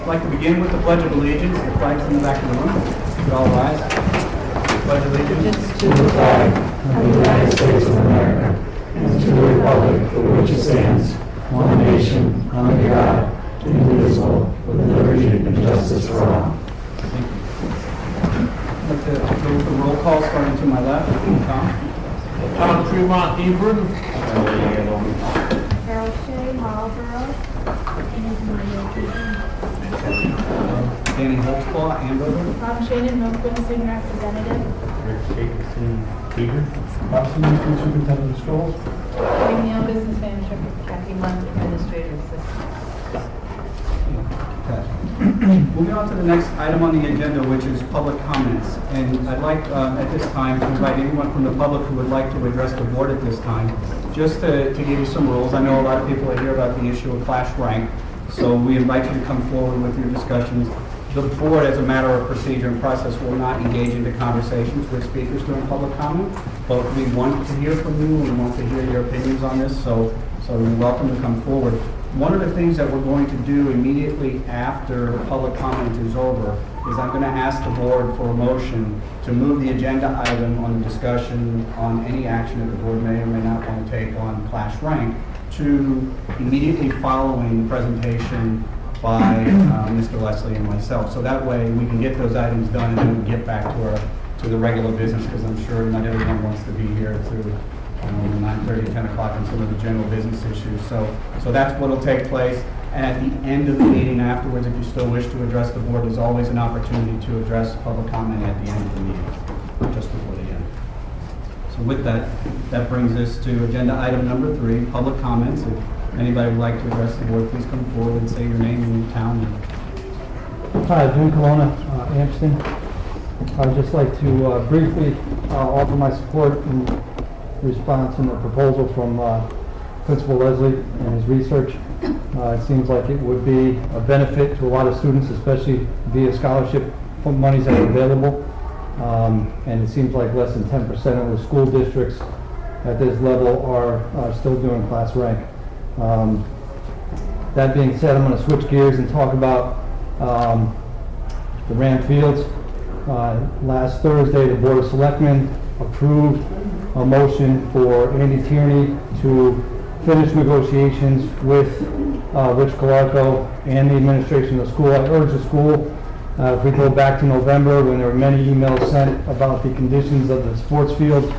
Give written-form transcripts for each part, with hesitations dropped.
like to begin with the Pledge of Allegiance. The flag's in the back of the room. Could all rise. Pledge of Allegiance To the flag of the United States of America and to the republic for which it stands, one nation, under God, indivisible, with liberty and justice for all. Thank you. I'd like to go with the roll call starting to my left. Tom. Tremont Hebron. Carol Shea, Marlboro. Danny Holtzclaw, Andover. Tom Shannon, North Quincy Representative. Rick Jacobson, Hebron. Robson, Newton Superintendent of Schools. Amy Neal, Business Manager. Kathy Lund, Administrative Assistant. Moving on to the next item on the agenda, which is public comments. And I'd like at this time to invite anyone from the public who would like to address the board at this time. Just to give you some rules, I know a lot of people are here about the issue of class rank, so we invite you to come forward with your discussions. The board, as a matter of procedure and process, will not engage into conversations with speakers during public comment, but we want to hear from you, we want to hear your opinions on this, so you're welcome to come forward. One of the things that we're going to do immediately after the public comment is over is I'm going to ask the board for a motion to move the agenda item on the discussion on any action that the board may or may not want to take on class rank to immediately following the presentation by Mr. Leslie and myself. So that way we can get those items done and then we get back to the regular business, because I'm sure not everyone wants to be here to 9:30, 10 o'clock on some of the general business issues. So that's what will take place. And at the end of the meeting afterwards, if you still wish to address the board, there's always an opportunity to address public comment at the end of the meeting, just before the end. So with that brings us to agenda item number 3, public comments. If anybody would like to address the board, please come forward and say your name and your town. Hi, Jim Colonna, Amston. I'd just like to briefly offer my support in response in the proposal from Principal Leslie and his research. It seems like it would be a benefit to a lot of students, especially via scholarship monies that are available. And it seems like less than 10% of the school districts at this level are still doing class rank. That being said, I'm going to switch gears and talk about the RHAM fields. Last Thursday, the Board of Selectmen approved a motion for Andy Tierney to finish negotiations with Rich Calarco and the administration of the school. I urge the school, if we go back to November when there were many emails sent about the conditions of the sports field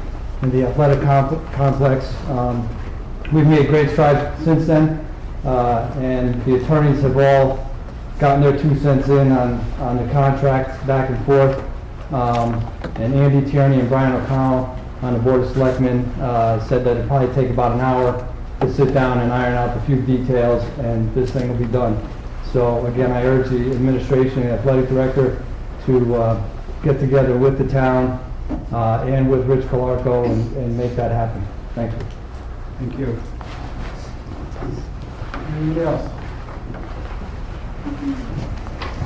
and the athletic complex, we've made great strides since then, and the attorneys have all gotten their 2 cents in on the contracts back and forth. And Andy Tierney and Brian O'Connell on the Board of Selectmen said that it'd probably take about an hour to sit down and iron out a few details, and this thing will be done. So again, I urge the administration and athletic director to get together with the town and with Rich Calarco and make that happen. Thank you. Thank you. Anybody else?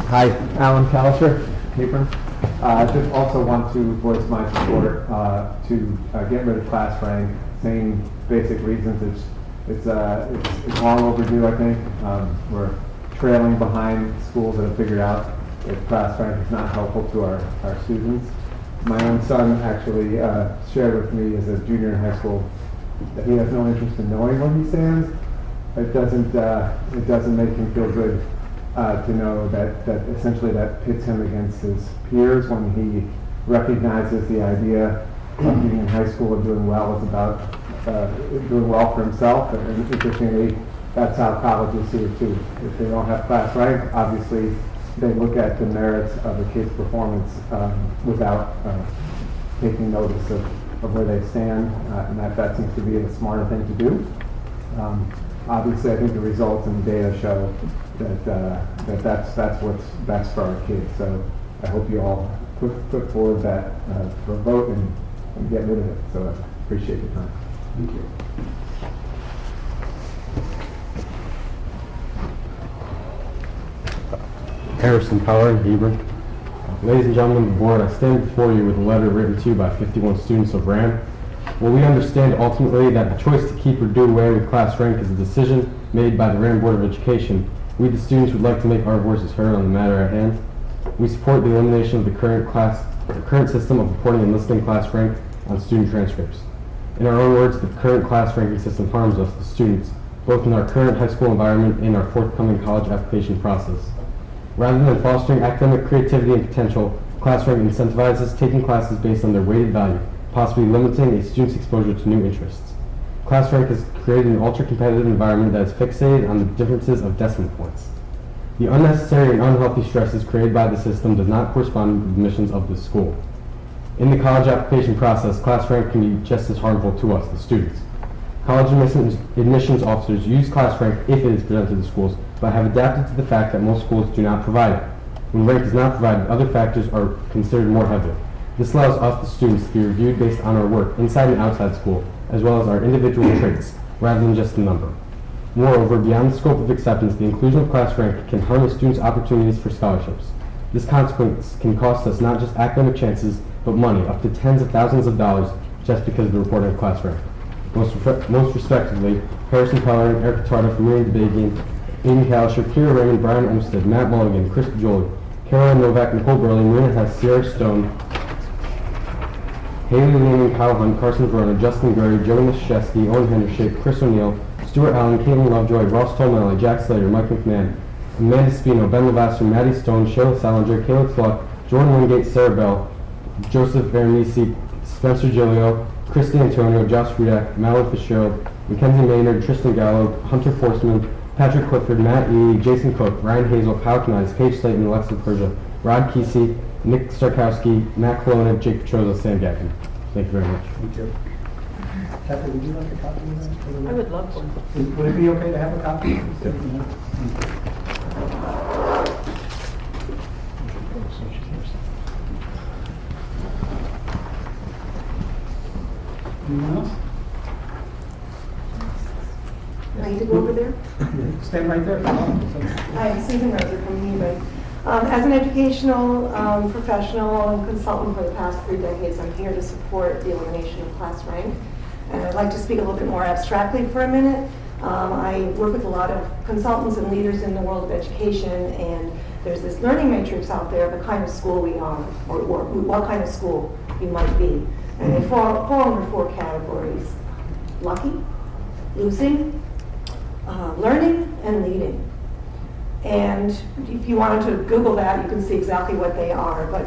Hi, Alan Kalisher, Hebron. I just also want to voice my support to get rid of class rank. Same basic reasons. It's long overdue, I think. We're trailing behind schools that have figured out that class rank is not helpful to our students. My own son actually shared with me as a junior in high school that he has no interest in knowing where he stands. It doesn't make him feel good to know that essentially that pits him against his peers when he recognizes the idea of being in high school and doing well is about doing well for himself. And interestingly, that's how colleges see it too. If they don't have class rank, obviously they look at the merits of a kid's performance without taking notice of where they stand, and that seems to be a smarter thing to do. Obviously, I think the results and the data show that's what's best for our kids. So I hope you all put forward that for a vote and get rid of it. So I appreciate your time. Thank you. Harrison Power, Hebron. Ladies and gentlemen of the board, I stand before you with a letter written to you by 51 students of RHAM. Well, we understand ultimately that the choice to keep or do away with class rank is a decision made by the RHAM Board of Education We, the students, would like to make our voices heard on the matter at hand. We support the elimination of the current system of reporting and listing class rank on student transcripts. In our own words, the current class ranking system harms us, the students, both in our current high school environment and our forthcoming college application process. Rather than fostering academic creativity and potential, class rank incentivizes taking classes based on their weighted value, possibly limiting a student's exposure to new interests. Class rank has created an ultra-competitive environment that is fixated on the differences of decimal points. The unnecessary and unhealthy stresses created by the system does not correspond with the missions of the school. In the college application process, class rank can be just as harmful to us, the students. College admissions officers use class rank if it is presented to schools, but have adapted to the fact that most schools do not provide it. When rank is not provided, other factors are considered more heavily. This allows us, the students, to be reviewed based on our work inside and outside school, as well as our individual traits, rather than just the number. Moreover, beyond the scope of acceptance, the inclusion of class rank can harm a student's opportunities for scholarships. This consequence can cost us not just academic chances, but money, up to tens of thousands of dollars, just because of the reporting of class rank. Most respectively, Harrison Pellerin, Eric Tarda, Marie DeBagian, Amy Kalisher, Kira Raymond, Brian Olmsted, Matt Mulligan, Chris Jolie, Caroline Novak, Nicole Burley, Marina Hess, Sierra Stone, Haley Lehman, Kyle Hunt, Carson Verona, Justin Gurry, Joey Mashevsky, Owen Hendership, Chris O'Neill, Stuart Allen, Caitlin Lovejoy, Ross Tolmelli, Jack Slater, Mike McMahon, Amanda Spino, Ben Lavasser, Maddie Stone, Sheila Salinger, Caleb Sluck, Jordan Wingate, Sarah Bell, Joseph Veronese, Spencer Gilio, Christy Antonio, Josh Rudak, Malin Fitzgerald, Mackenzie Maynard, Tristan Gallo, Hunter Forsman, Patrick Clifford, Matt Ely, Jason Cook, Ryan Hazel, Kyle Knies, Paige Slayton, Alexa Persia, Rod Kesey, Nick Starkowski, Matt Colonna, Jake Petroza, Sam Gagnon. Thank you very much. Thank you. Kathy, would you like a copy of that? I would love one. Would it be okay to have a copy? Anyone else? I need to go over there. Stand right there. Hi, I'm Susan Roser from Hebron. As an educational professional and consultant for the past 3 decades, I'm here to support the elimination of class rank. And I'd like to speak a little bit more abstractly for a minute. I work with a lot of consultants and leaders in the world of education, and there's this learning matrix out there of the kind of school we are, or what kind of school you might be. And they fall under 4 categories: lucky, losing, learning, and leading. And if you wanted to Google that, you can see exactly what they are. But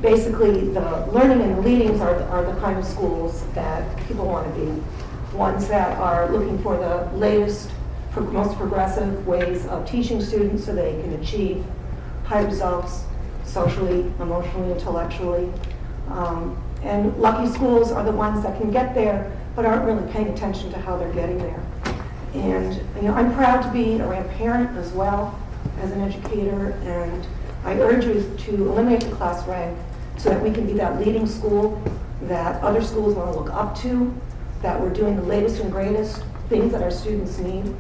basically, the learning and the leadings are the kind of schools that people want to be. Ones that are looking for the latest, most progressive ways of teaching students so they can achieve high results socially, emotionally, intellectually. And lucky schools are the ones that can get there, but aren't really paying attention to how they're getting there. And I'm proud to be a RHAM parent as well as an educator, and I urge you to eliminate the class rank so that we can be that leading school that other schools want to look up to, that we're doing the latest and greatest things that our students need,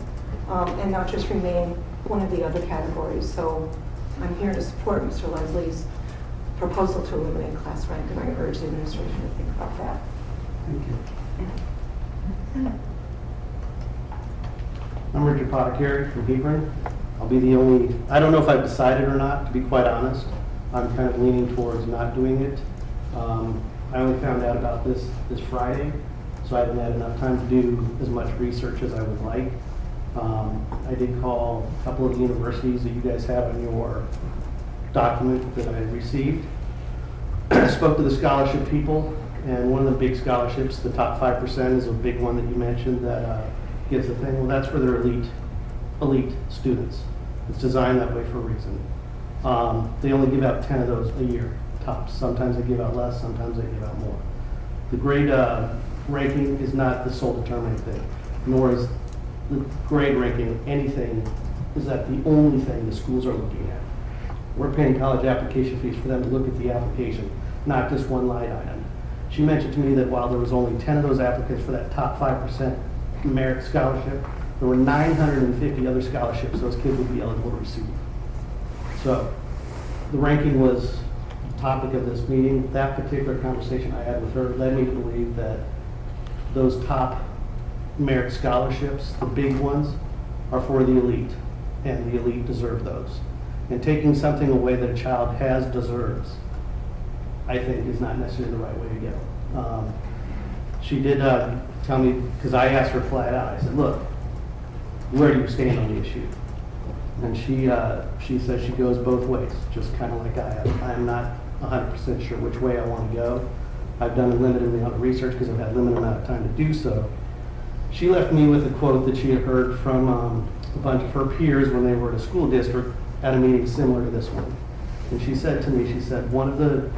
and not just remain one of the other categories. So I'm here to support Mr. Leslie's proposal to eliminate class rank, and I urge the administration to think about that. Thank you. I'm Richard Potticari from Hebron. I'll be the only, I don't know if I've decided or not, to be quite honest. I'm kind of leaning towards not doing it. I only found out about this Friday, so I haven't had enough time to do as much research as I would like. I did call a couple of the universities that you guys have in your document that I received. I spoke to the scholarship people, and one of the big scholarships, the top 5%, is a big one that you mentioned that gets the thing. Well, that's for their elite students. It's designed that way for a reason. They only give out 10 of those a year, tops. Sometimes they give out less, sometimes they give out more. The grade ranking is not the sole determining thing, nor is the grade ranking anything, is that the only thing the schools are looking at. We're paying college application fees for them to look at the application, not just one line item. She mentioned to me that while there was only 10 of those applicants for that top 5% merit scholarship, there were 950 other scholarships those kids would be eligible to receive. So the ranking was the topic of this meeting. That particular conversation I had with her led me to believe that those top merit scholarships, the big ones, are for the elite. and the elite deserve those. And taking something away that a child has deserves, I think, is not necessarily the right way to go. She did tell me, because I asked her flat out, I said, look, where do you stand on the issue? And she says she goes both ways, just kind of like I am. I'm not 100% sure which way I want to go. I've done a limited amount of research because I've had a limited amount of time to do so. She left me with a quote that she had heard from a bunch of her peers when they were at a school district at a meeting similar to this one. And she said to me, she said, one of the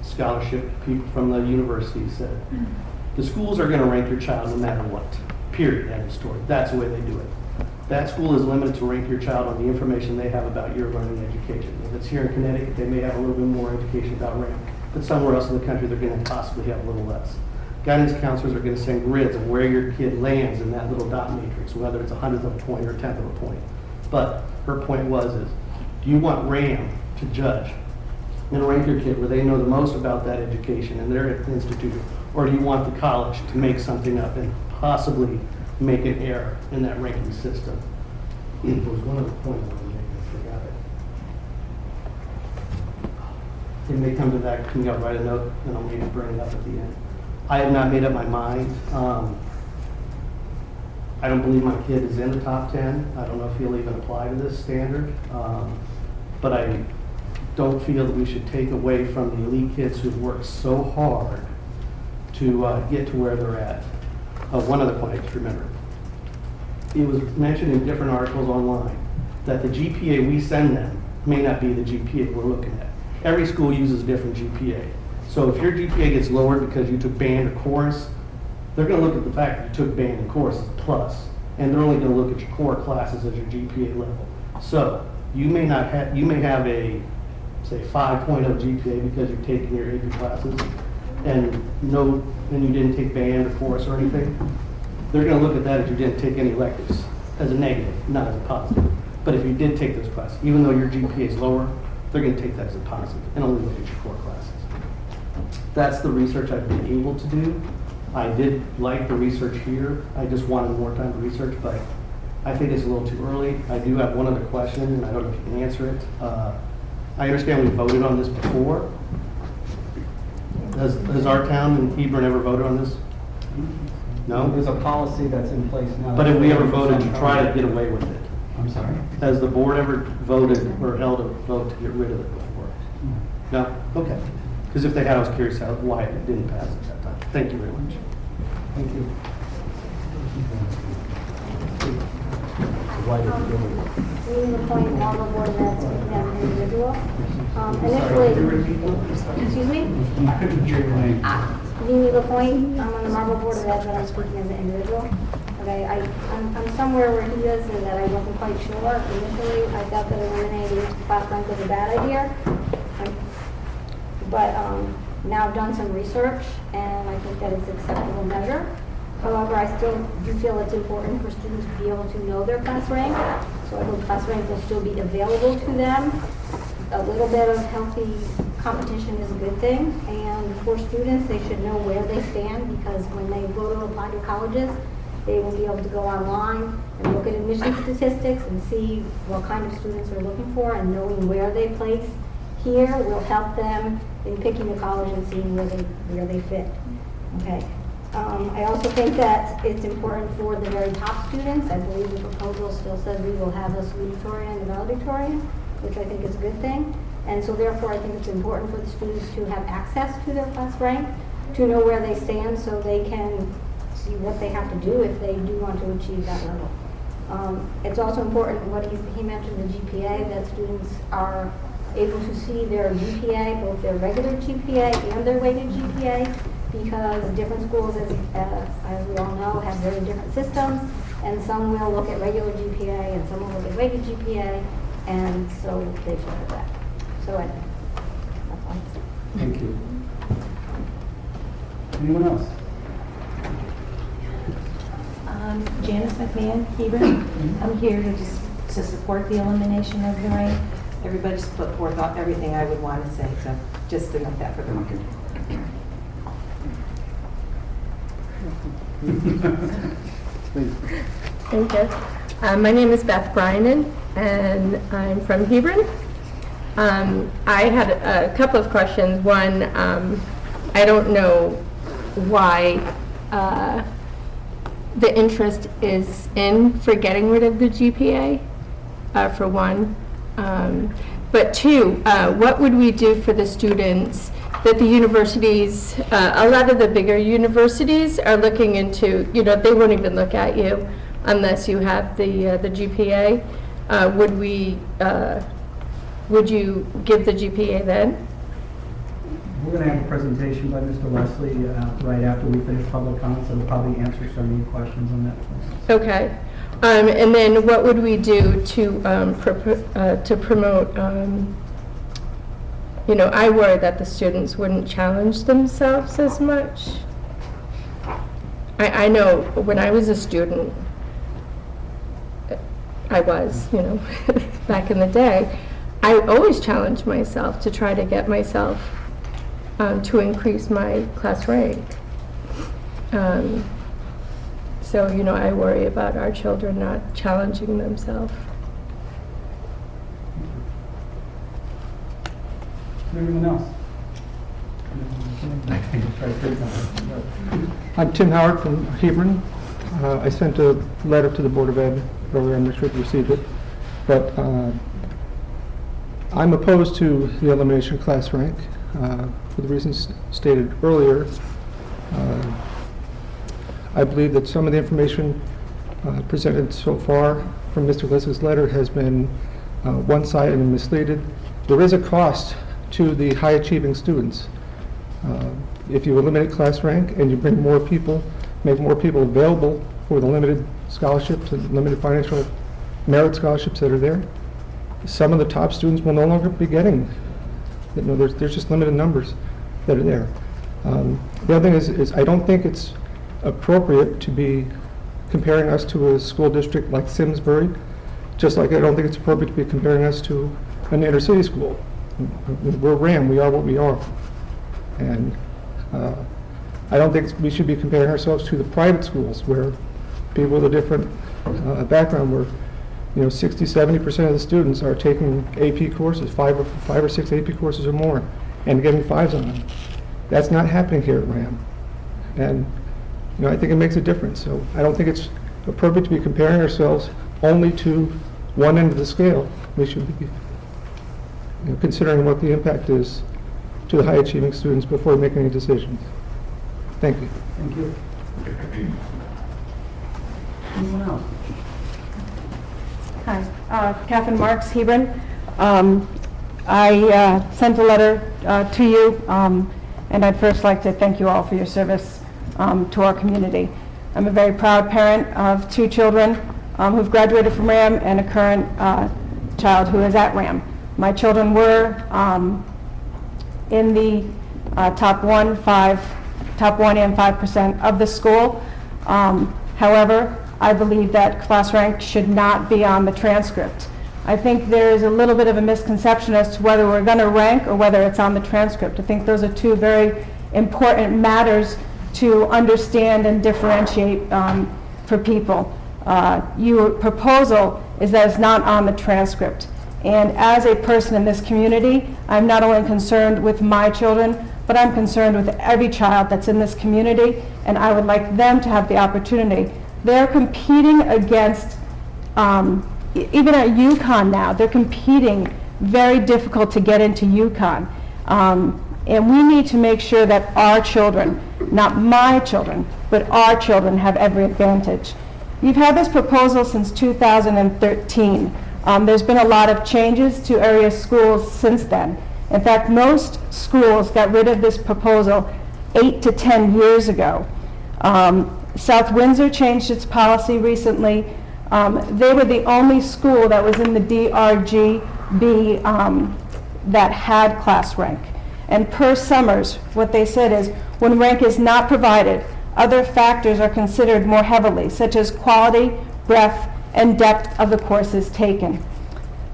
scholarship people from the university said, the schools are going to rank your child no matter what, period, end of story. That's the way they do it. That school is limited to rank your child on the information they have about your learning education. If it's here in Connecticut, they may have a little bit more education about RAM, but somewhere else in the country, they're going to possibly have a little less. Guidance counselors are going to send grids of where your kid lands in that little dot matrix, whether it's 100th of a point or a 10th of a point. But her point was, do you want RAM to judge and rank your kid where they know the most about that education and their institution, or do you want the college to make something up and possibly make an error in that ranking system? It was one of the points I was making, I forgot it. It may come to that, to me, I'll write a note and I'll maybe bring it up at the end. I have not made up my mind. I don't believe my kid is in the top 10. I don't know if he'll even apply to this standard. But I don't feel that we should take away from the elite kids who've worked so hard to get to where they're at. One other point I just remembered. It was mentioned in different articles online that the GPA we send them may not be the GPA we're looking at. Every school uses a different GPA. So if your GPA gets lowered because you took band or chorus, they're going to look at the fact that you took band and chorus as a plus, and they're only going to look at your core classes as your GPA level. So you may not have, you may have a, say, 5.0 GPA because you've taken your AP classes, and you didn't take band or chorus or anything. They're going to look at that if you didn't take any electives as a negative, not as a positive. But if you did take those classes, even though your GPA is lower, they're going to take that as a positive and only look at your core classes. That's the research I've been able to do. I did like the research here. I just wanted more time to research, but I think it's a little too early. I do have one other question, and I don't know if you can answer it. I understand we voted on this before. Has our town in Hebron ever voted on this? No? There's a policy that's in place now. But have we ever voted to try to get away with it? I'm sorry? Has the board ever voted or held a vote to get rid of it before? No? Okay. Because if they had, I was curious why it didn't pass at that time. Thank you very much. Thank you. Meeting the point on the board that speaking as an individual. Initially, excuse me? I couldn't hear your name. Meeting the point, I'm on the Marble Board of Ed, but I'm speaking as an individual. Okay, I'm somewhere where he is and that I wasn't quite sure. Initially, I thought that eliminating class rank was a bad idea. But now I've done some research and I think that it's an acceptable measure. However, I still do feel it's important for students to be able to know their class rank. So I hope class rank will still be available to them. A little bit of healthy competition is a good thing. And for students, they should know where they stand because when they go to apply to colleges, they will be able to go online and look at admission statistics and see what kind of students they're looking for, and knowing where they place here will help them in picking the college and seeing where they fit. Okay. I also think that it's important for the very top students. I believe the proposal still says we will have a salutatorian and a valedictorian, which I think is a good thing. And so therefore, I think it's important for the students to have access to their class rank, to know where they stand so they can see what they have to do if they do want to achieve that level. It's also important what he mentioned, the GPA, that students are able to see their GPA, both their regular GPA and their weighted GPA, because different schools, as we all know, have very different systems, and some will look at regular GPA and some will look at weighted GPA, and so they should have that. So that's all. Thank you. Anyone else? Janice McMahon, Hebron. I'm here to support the elimination of the rank. Everybody's put forth everything I would want to say, so just to note that for the record. Thank you. My name is Beth Brynan, and I'm from Hebron. I had a couple of questions. One, I don't know why the interest is in for getting rid of the GPA, for one. But two, what would we do for the students that the universities, a lot of the bigger universities are looking into, they won't even look at you unless you have the GPA. Would you give the GPA then? We're going to have a presentation by Mr. Leslie right after we finish public comments, so we'll probably answer some of your questions on that. Okay. And then what would we do to promote, I worry that the students wouldn't challenge themselves as much. I know when I was a student, I was, back in the day, I always challenged myself to try to get myself to increase my class rank. So, I worry about our children not challenging themselves. Anyone else? I'm Tim Howard from Hebron. I sent a letter to the Board of Ed earlier. I'm not sure if you received it. But I'm opposed to the elimination of class rank for the reasons stated earlier. I believe that some of the information presented so far from Mr. Leslie's letter has been one-sided and misleading. There is a cost to the high-achieving students. If you eliminate class rank and you bring more people, make more people available for the limited scholarships and limited financial merit scholarships that are there, some of the top students will no longer be getting. There's just limited numbers that are there. The other thing is I don't think it's appropriate to be comparing us to a school district like Simsbury, just like I don't think it's appropriate to be comparing us to an inner city school. We're RHAM, we are what we are. And I don't think we should be comparing ourselves to the private schools where people with a different background, where 60–70% of the students are taking AP courses, five or six AP courses or more, and getting 5s on them. That's not happening here at RHAM. And I think it makes a difference. So I don't think it's appropriate to be comparing ourselves only to one end of the scale. We should be considering what the impact is to the high-achieving students before making any decisions. Thank you. Thank you. Anyone else? Hi, Catherine Marks, Hebron. I sent a letter to you, and I'd first like to thank you all for your service to our community. I'm a very proud parent of 2 children who've graduated from RHAM and a current child who is at RHAM. My children were in the top 1 and 5% of the school. However, I believe that class rank should not be on the transcript. I think there is a little bit of a misconception as to whether we're going to rank or whether it's on the transcript. I think those are 2 very important matters to understand and differentiate for people. Your proposal is that it's not on the transcript. And as a person in this community, I'm not only concerned with my children, but I'm concerned with every child that's in this community, and I would like them to have the opportunity. They're competing against, even at UConn now, they're competing very difficult to get into UConn. And we need to make sure that our children, not my children, but our children have every advantage. You've had this proposal since 2013. There's been a lot of changes to area schools since then. In fact, most schools got rid of this proposal 8 to 10 years ago. South Windsor changed its policy recently. They were the only school that was in the DRGB that had class rank. And per Summers, what they said is, when rank is not provided, other factors are considered more heavily, such as quality, breadth, and depth of the courses taken.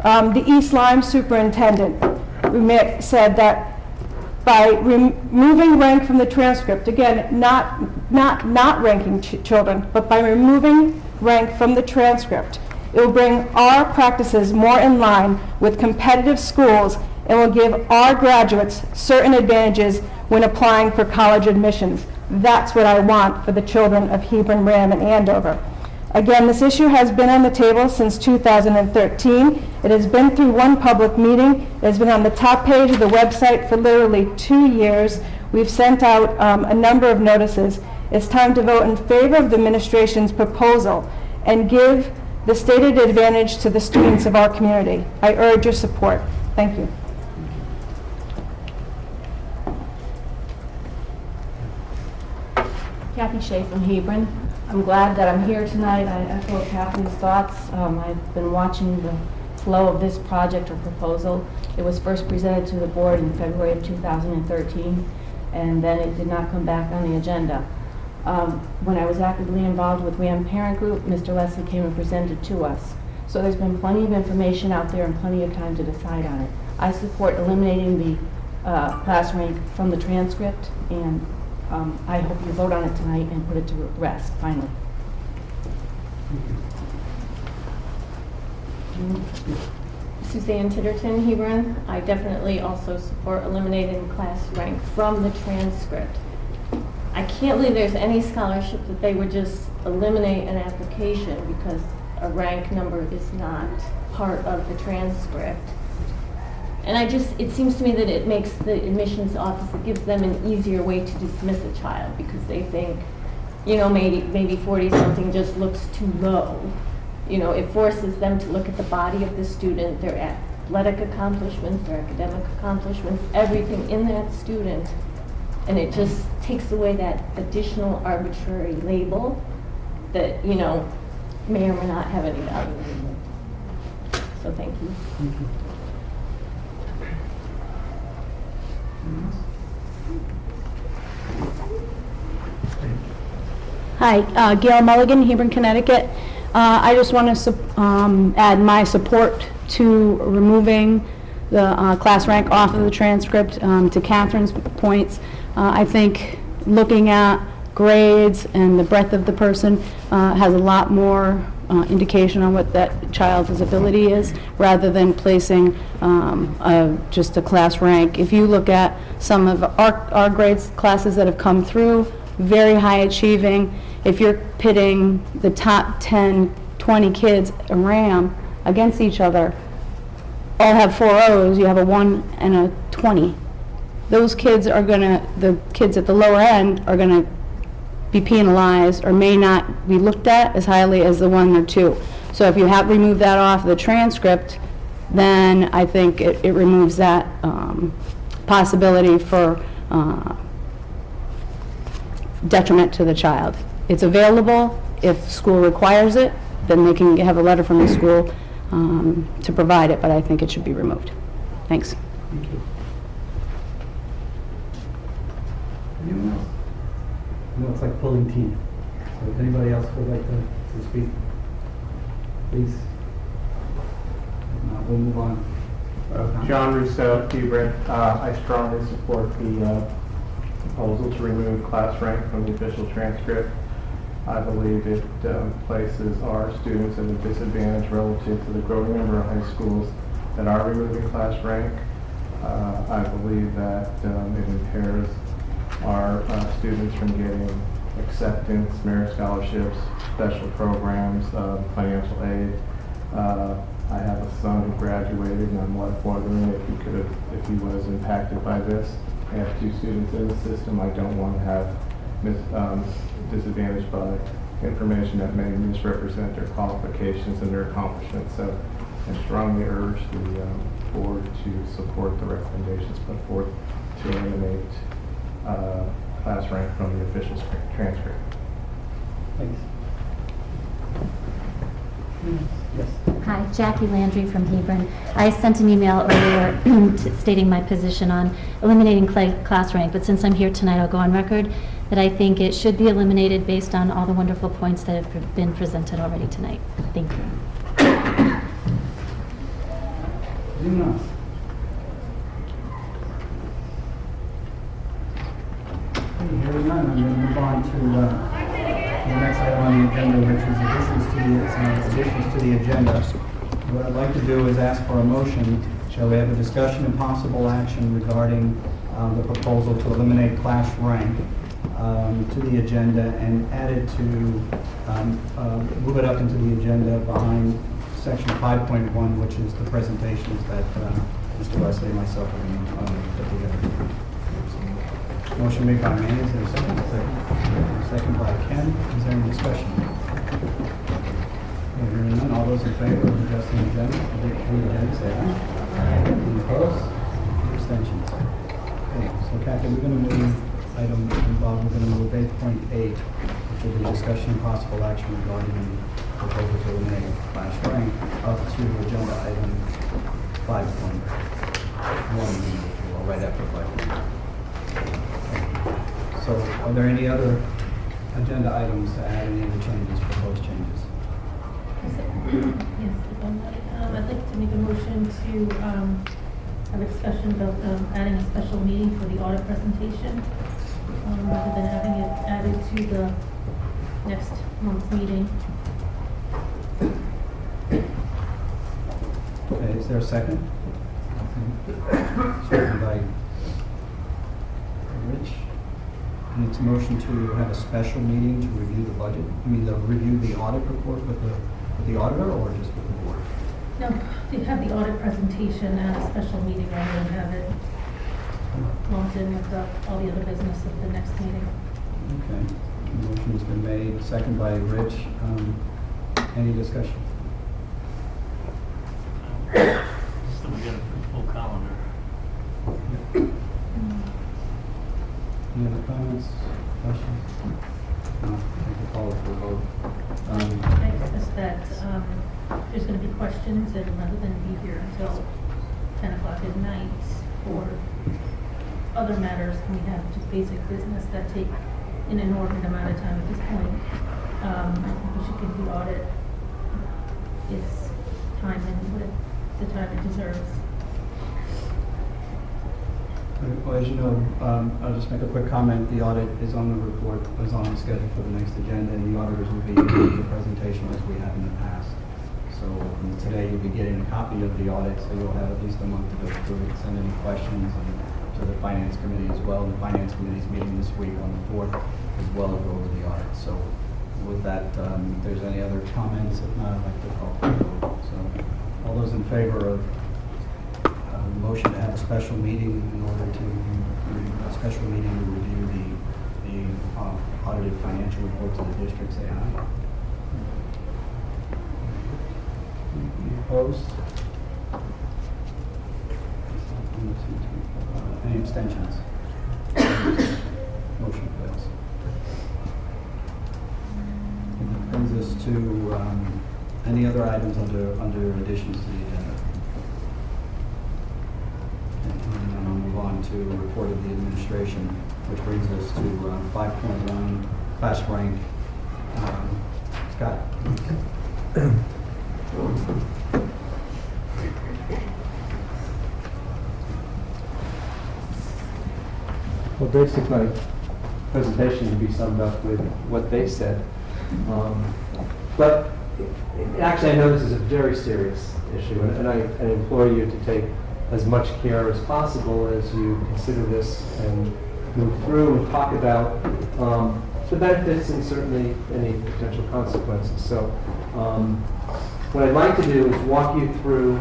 The East Lyme superintendent said that by removing rank from the transcript, again, not ranking children, but by removing rank from the transcript, It will bring our practices more in line with competitive schools and will give our graduates certain advantages when applying for college admissions. That's what I want for the children of Hebron, RHAM, and Andover. Again, this issue has been on the table since 2013. It has been through one public meeting. It has been on the top page of the website for literally 2 years. We've sent out a number of notices. It's time to vote in favor of the administration's proposal and give the stated advantage to the students of our community. I urge your support. Thank you. Kathy Shea from Hebron. I'm glad that I'm here tonight. I echo Kathy's thoughts. I've been watching the flow of this project or proposal. It was first presented to the board in February of 2013, and then it did not come back on the agenda. When I was actively involved with RHAM Parent Group, Mr. Leslie came and presented to us. So there's been plenty of information out there and plenty of time to decide on it. I support eliminating the class rank from the transcript, and I hope you vote on it tonight and put it to rest, finally. Suzanne Titterton, Hebron. I definitely also support eliminating class rank from the transcript. I can't believe there's any scholarship that they would just eliminate an application because a rank number is not part of the transcript. And it seems to me that it makes the admissions office, it gives them an easier way to dismiss a child because they think, you know, maybe 40-something just looks too low. You know, it forces them to look at the body of the student, their athletic accomplishments, their academic accomplishments, everything in that student. And it just takes away that additional arbitrary label that, you know, may or may not have any value. So thank you. Thank you. Hi, Gail Mulligan, Hebron, Connecticut. I just want to add my support to removing the class rank off of the transcript. To Catherine's points, I think looking at grades and the breadth of the person has a lot more indication on what that child's ability is, rather than placing just a class rank. If you look at some of our grades classes that have come through, very high achieving. If you're pitting the top 10, 20 kids in RHAM against each other, all have 4.0s, you have a 1 and a 20. Those kids are the kids at the lower end are gonna be penalized or may not be looked at as highly as the 1 or 2. So if you have removed that off the transcript, then I think it removes that possibility for detriment to the child. It's available. If school requires it, then they can have a letter from the school to provide it, but I think it should be removed. Thanks. Thank you. Anyone else? I know it's like pulling teeth. So if anybody else would like to speak, please. If not, we'll move on. John Rousseau, Hebron. I strongly support the proposal to remove class rank from the official transcript. I believe it places our students at a disadvantage relative to the growing number of high schools that are removing class rank. I believe that it impairs our students from getting acceptance, merit scholarships, special programs, financial aid. I have a son who graduated, and I'm wondering if he was impacted by this. I have 2 students in the system. I don't want to have disadvantaged by information that may misrepresent their qualifications and their accomplishments. So I strongly urge the board to support the recommendations put forth to eliminate class rank from the official transcript. Thanks. Yes. Hi, Jackie Landry from Hebron. I sent an email earlier stating my position on eliminating class rank, but since I'm here tonight, I'll go on record that I think it should be eliminated based on all the wonderful points that have been presented already tonight. Thank you. Anyone else? Hearing none, I'm going to move on to the next item on the agenda, which is additions to the agenda. What I'd like to do is ask for a motion. Shall we have a discussion and possible action regarding the proposal to eliminate class rank to the agenda and add it to, move it up into the agenda behind section 5.1, which is the presentations that Mr. Wesley and myself are going to put together. Motion made by Manny, is there a second? Second by Ken. Is there any discussion? Hearing none, all those in favor of adjusting the agenda, say aye. Any opposed? Abstentions? Okay, so Kathy, we're going to move item involved, we're going to move 8.8, which will be discussion and possible action regarding the proposal to eliminate class rank, up to agenda item 5.1, or right after 5.1. So are there any other agenda items to add, any other changes, proposed changes? Yes, I'd like to make a motion to have a discussion about adding a special meeting for the audit presentation, rather than having it added to the next month's meeting. Okay, is there a second? Second by Rich. And it's a motion to have a special meeting to review the budget, review the audit report with the auditor, or just with the board? No, to have the audit presentation at a special meeting rather than have it lumped in with all the other business of the next meeting. Okay, the motion's been made, second by Rich. Any discussion? So we got a full calendar. Any other comments, questions? No, I can call it for a vote. I guess that there's going to be questions, and rather than be here until 10 o'clock at night for other matters, we have just basic business that take an inordinate amount of time at this point. I think we should give the audit its time and with the time it deserves. Well, as you know, I'll just make a quick comment. The audit is on the report, is on the schedule for the next agenda, and the auditors will be giving the presentation as we have in the past. So today you'll be getting a copy of the audit, so you'll have at least a month to go through it, send any questions to the Finance Committee as well. The Finance Committee's meeting this week on the 4th as well to go over the audit. So with that, if there's any other comments, if not, I'd like to call for a vote. So all those in favor of motion to have a special meeting to review the audited financial report to the district, say aye. Any opposed? Any abstentions? Motion fails. And that brings us to any other items under additions to the agenda. And then I'll move on to a report of the administration, which brings us to 5.1, class rank. Scott. Well, basically, my presentation can be summed up with what they said. But actually, I know this is a very serious issue, and I implore you to take as much care as possible as you consider this and move through and talk about the benefits and certainly any potential consequences. So what I'd like to do is walk you through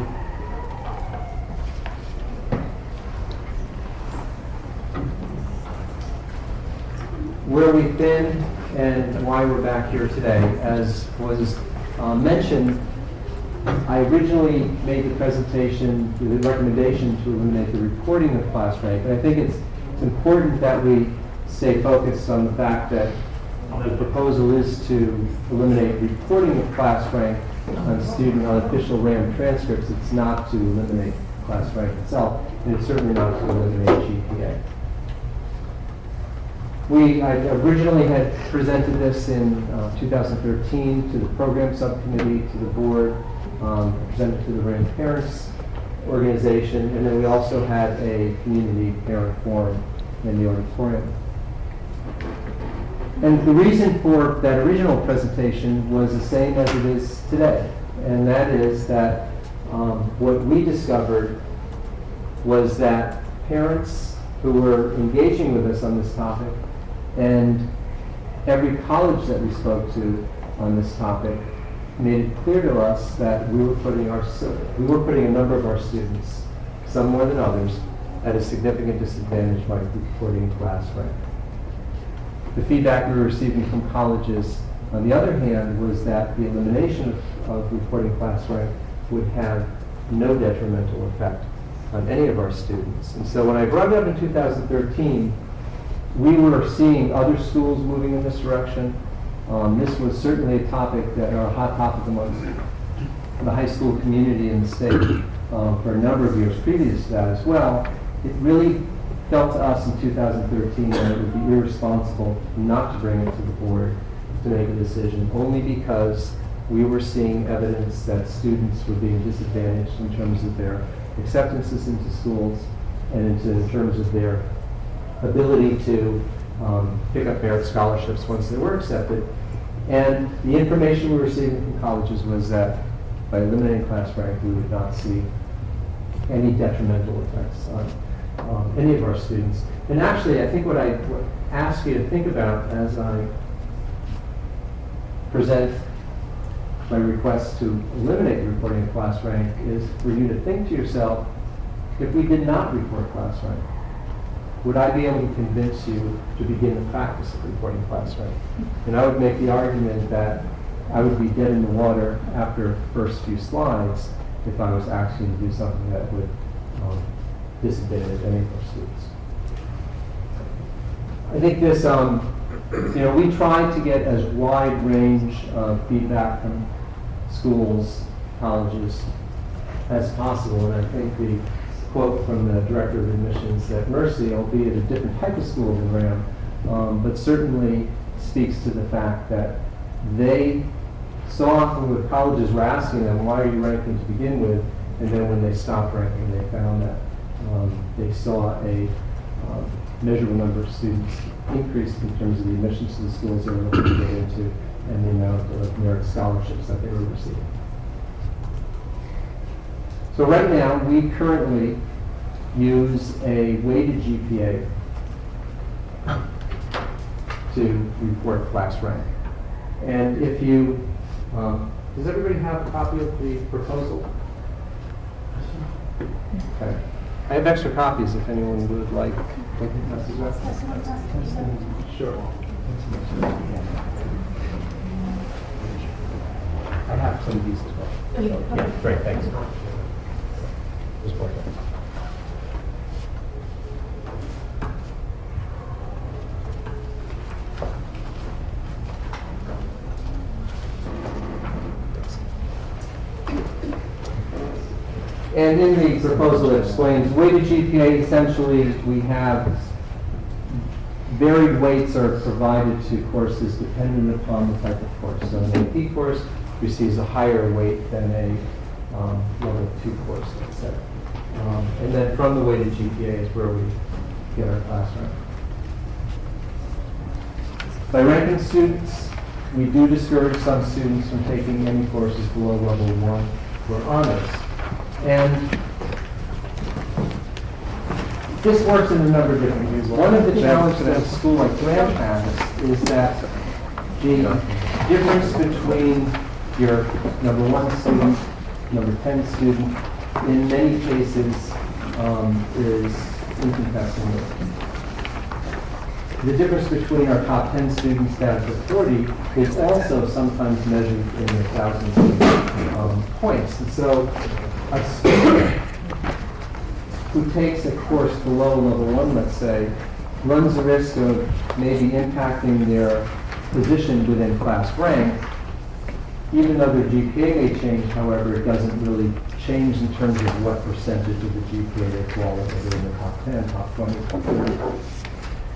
where we've been and why we're back here today. As was mentioned, I originally made the presentation with the recommendation to eliminate the reporting of class rank, and I think it's important that we stay focused on the fact that the proposal is to eliminate reporting of class rank on official RHAM transcripts. It's not to eliminate class rank itself, and it's certainly not to eliminate GPA. I originally had presented this in 2013 to the program subcommittee, to the board, presented to the RHAM parents organization, and then we also had a community parent forum in the auditorium. And the reason for that original presentation was the same as it is today. And that is that what we discovered was that parents who were engaging with us on this topic, and every college that we spoke to on this topic, made it clear to us that we were putting a number of our students, some more than others, at a significant disadvantage by reporting class rank. The feedback we were receiving from colleges, on the other hand, was that the elimination of reporting class rank would have no detrimental effect on any of our students. And so when I brought it up in 2013, we were seeing other schools moving in this direction. This was certainly a topic or a hot topic amongst the high school community in the state for a number of years previous to that as well. It really felt to us in 2013 that it would be irresponsible not to bring it to the board to make a decision, only because we were seeing evidence that students were being disadvantaged in terms of their acceptances into schools and in terms of their ability to pick up merit scholarships once they were accepted. And the information we were receiving from colleges was that by eliminating class rank, we would not see any detrimental effects on any of our students. And actually, I think what I would ask you to think about as I present my request to eliminate reporting of class rank is for you to think to yourself, if we did not report class rank, would I be able to convince you to begin the practice of reporting class rank? And I would make the argument that I would be dead in the water after the first few slides if I was asking you to do something that would disadvantage any of our students. I think this, we tried to get as wide range of feedback from schools, colleges as possible, and I think the quote from the director of admissions at Mercy, albeit a different type of school than RHAM, but certainly speaks to the fact that they, so often with colleges were asking them, why are you ranking to begin with? And then when they stopped ranking, they found that they saw a measurable number of students increase in terms of the admissions to the schools they were looking to get into and the amount of merit scholarships that they were receiving. So right now, we currently use a weighted GPA to report class rank. And if you, does everybody have a copy of the proposal? Okay. I have extra copies if anyone would like. Sure. I have some of these as well. Yeah, great, thanks. And in the proposal it explains weighted GPA, essentially we have varied weights are provided to courses dependent upon the type of course. So an AP course receives a higher weight than a level 2 course, let's say. And then from the weighted GPA is where we get our class rank. By ranking students, we do discourage some students from taking any courses below level 1 for honors. And this works in a number of different ways. One of the challenges that a school like RHAM has is that the difference between your number 1 student, number 10 student, in many cases is infinitesimal. The difference between our top 10 students down to 40 is also sometimes measured in the thousands of points. And so a student who takes a course below level 1, let's say, runs the risk of maybe impacting their position within class rank. Even though their GPA may change, however, it doesn't really change in terms of what percentage of the GPA they fall whether in the top 10, top 20, top 30.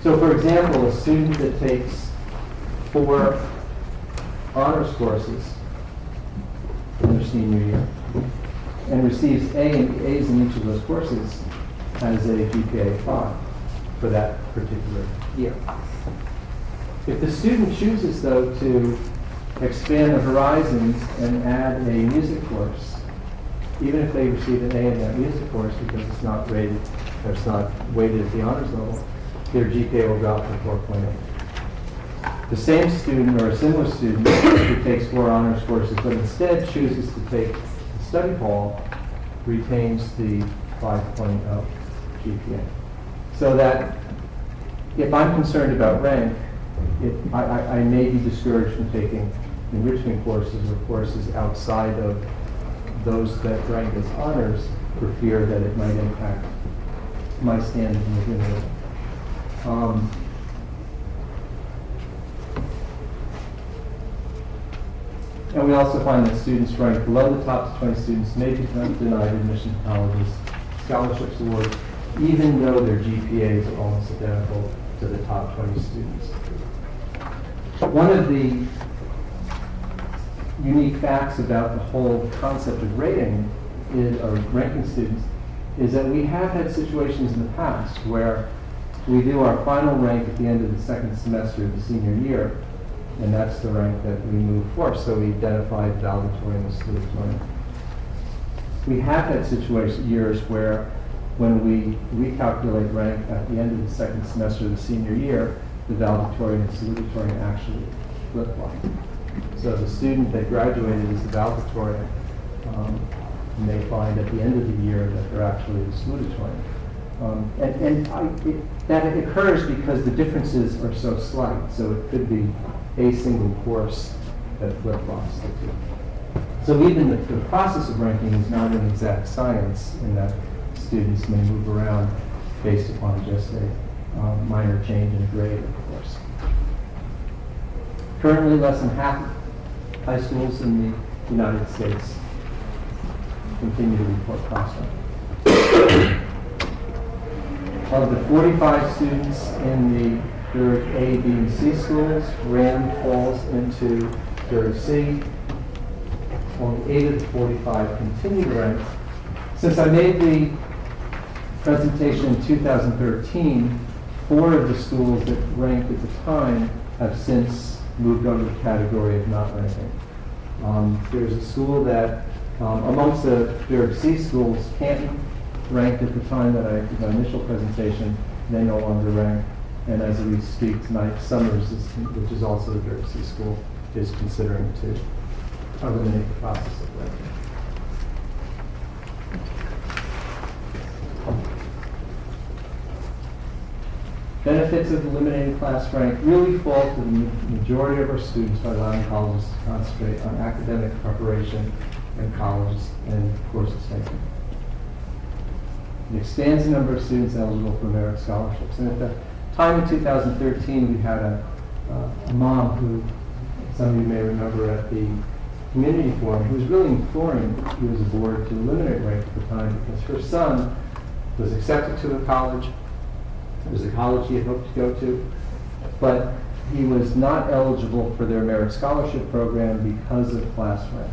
So for example, a student that takes 4 honors courses in their senior year and receives A's in each of those courses has a GPA of 5 for that particular year. If the student chooses, though, to expand the horizons and add a music course, even if they receive an A in that music course because it's not rated, or it's not weighted at the honors level, their GPA will drop to 4.8. The same student or a similar student who takes 4 honors courses but instead chooses to take the study hall retains the 5.0 GPA. So that if I'm concerned about rank, I may be discouraged from taking enrichment courses or courses outside of those that rank as honors for fear that it might impact my standing within it. And we also find that students ranked below the top 20 students may be denied admission to colleges, scholarships award, even though their GPAs are almost identical to the top 20 students. One of the unique facts about the whole concept of rating or ranking students is that we have had situations in the past where we do our final rank at the end of the second semester of the senior year, and that's the rank that we move for. So we identified valedictorian and salutatorian. We have had years where when we recalculate rank at the end of the second semester of the senior year, the valedictorian and salutatorian actually flip-flop. So the student that graduated as the valedictorian may find at the end of the year that they're actually the salutatorian. That occurs because the differences are so slight. So it could be a single course that flip-flops the two. So even the process of ranking is not an exact science in that students may move around based upon just a minor change in grade, of course. Currently, less than half of high schools in the United States continue to report class rank. Of the 45 students in the third A, B, and C schools, RHAM falls into third C. Only 8 of the 45 continue to rank. Since I made the presentation in 2013, 4 of the schools that ranked at the time have since moved over to the category of not ranking. There's a school that, amongst the third C schools, Canton ranked at the time that I did my initial presentation. They no longer rank. And as we speak tonight, Summers, which is also a third C school, is considering to eliminate the process of ranking. Benefits of eliminating class rank really fall to the majority of our students by allowing colleges to concentrate on academic preparation and colleges and courses taken. It expands the number of students eligible for merit scholarships. And at the time in 2013, we had a mom who, some of you may remember at the community forum, who was really imploring you as a board to eliminate rank at the time because her son was accepted to a college. It was a college he had hoped to go to, but he was not eligible for their merit scholarship program because of class rank.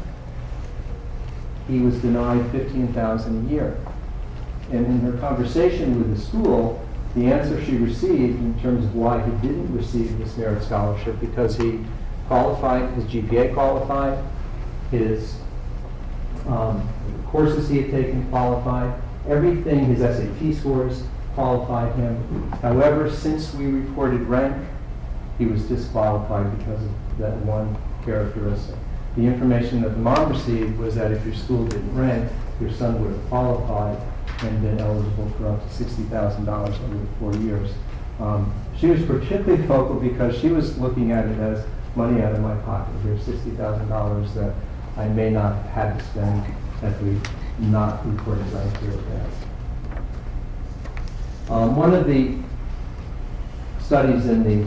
He was denied $15,000 a year. And in her conversation with the school, the answer she received in terms of why he didn't receive this merit scholarship, because he qualified, his GPA qualified, his courses he had taken qualified, everything, his SAT scores qualified him. However, since we reported rank, he was disqualified because of that one characteristic. The information that the mom received was that if your school didn't rank, your son would have qualified and been eligible for up to $60,000 over the 4 years. She was particularly vocal because she was looking at it as money out of my pocket. Here's $60,000 that I may not have had to spend had we not reported rank here at that. One of the studies in the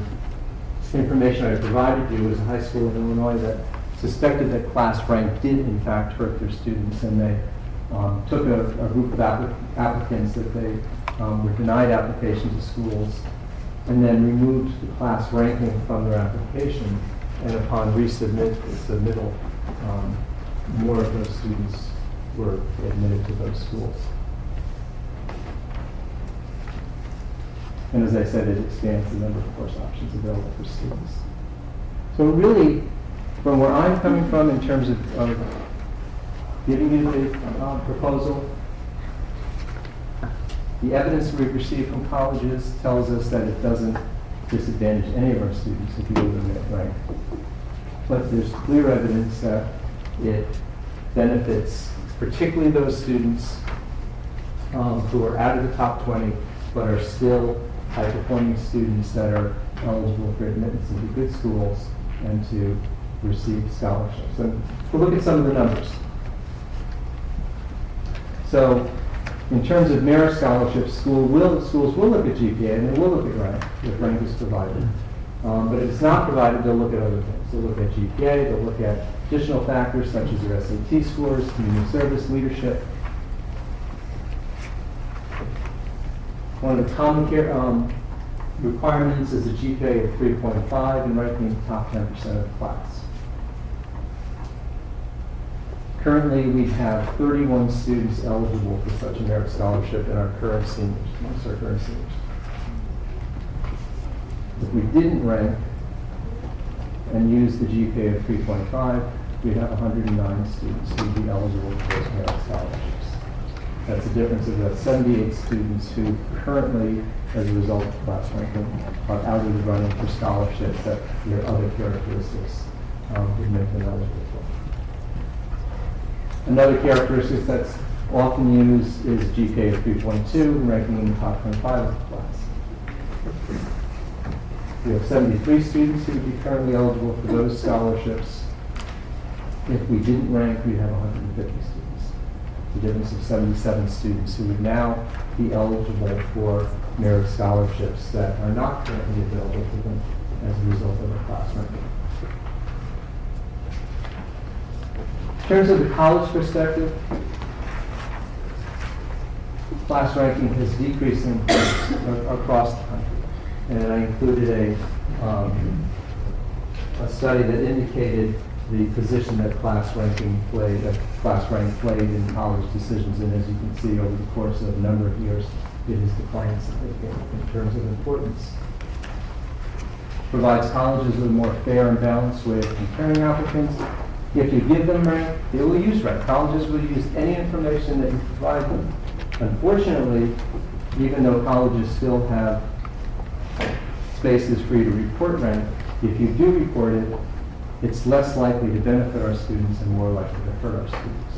information I provided you was a high school in Illinois that suspected that class rank did in fact hurt their students, and they took a group of applicants that they were denied application to schools and then removed the class ranking from their application, and upon resubmittal, more of those students were admitted to those schools. And as I said, it expands the number of course options available for students. So really, from where I'm coming from in terms of giving you the proposal, the evidence we've received from colleges tells us that it doesn't disadvantage any of our students if you eliminate rank. But there's clear evidence that it benefits particularly those students who are out of the top 20 but are still high-performing students that are eligible for admittance into good schools and to receive scholarships. And we'll look at some of the numbers. So in terms of merit scholarships, schools will look at GPA and they will look at rank if rank is provided. But if it's not provided, they'll look at other things. They'll look at GPA, they'll look at additional factors such as your SAT scores, community service, leadership. One of the common requirements is a GPA of 3.5 and ranking in the top 10% of the class. Currently, we have 31 students eligible for such a merit scholarship in our current seniors, amongst our current seniors. If we didn't rank and use the GPA of 3.5, we'd have 109 students who would be eligible for those merit scholarships. That's a difference of about 78 students who currently, as a result of class ranking, are out of the running for scholarships that their other characteristics would make them eligible for. Another characteristic that's often used is GPA of 3.2 and ranking in the top 25 of the class. We have 73 students who would be currently eligible for those scholarships. If we didn't rank, we'd have 150 students. The difference of 77 students who would now be eligible for merit scholarships that are not currently available to them as a result of a class ranking. In terms of the college perspective, class ranking has decreased in across the country. And I included a study that indicated the position that class rank played in college decisions. And as you can see, over the course of a number of years, it has declined significantly in terms of importance. Provides colleges with a more fair and balanced way of comparing applicants. If you give them rank, they will use rank. Colleges will use any information that you provide them. Unfortunately, even though colleges still have spaces for you to report rank, if you do report it, it's less likely to benefit our students and more likely to hurt our students.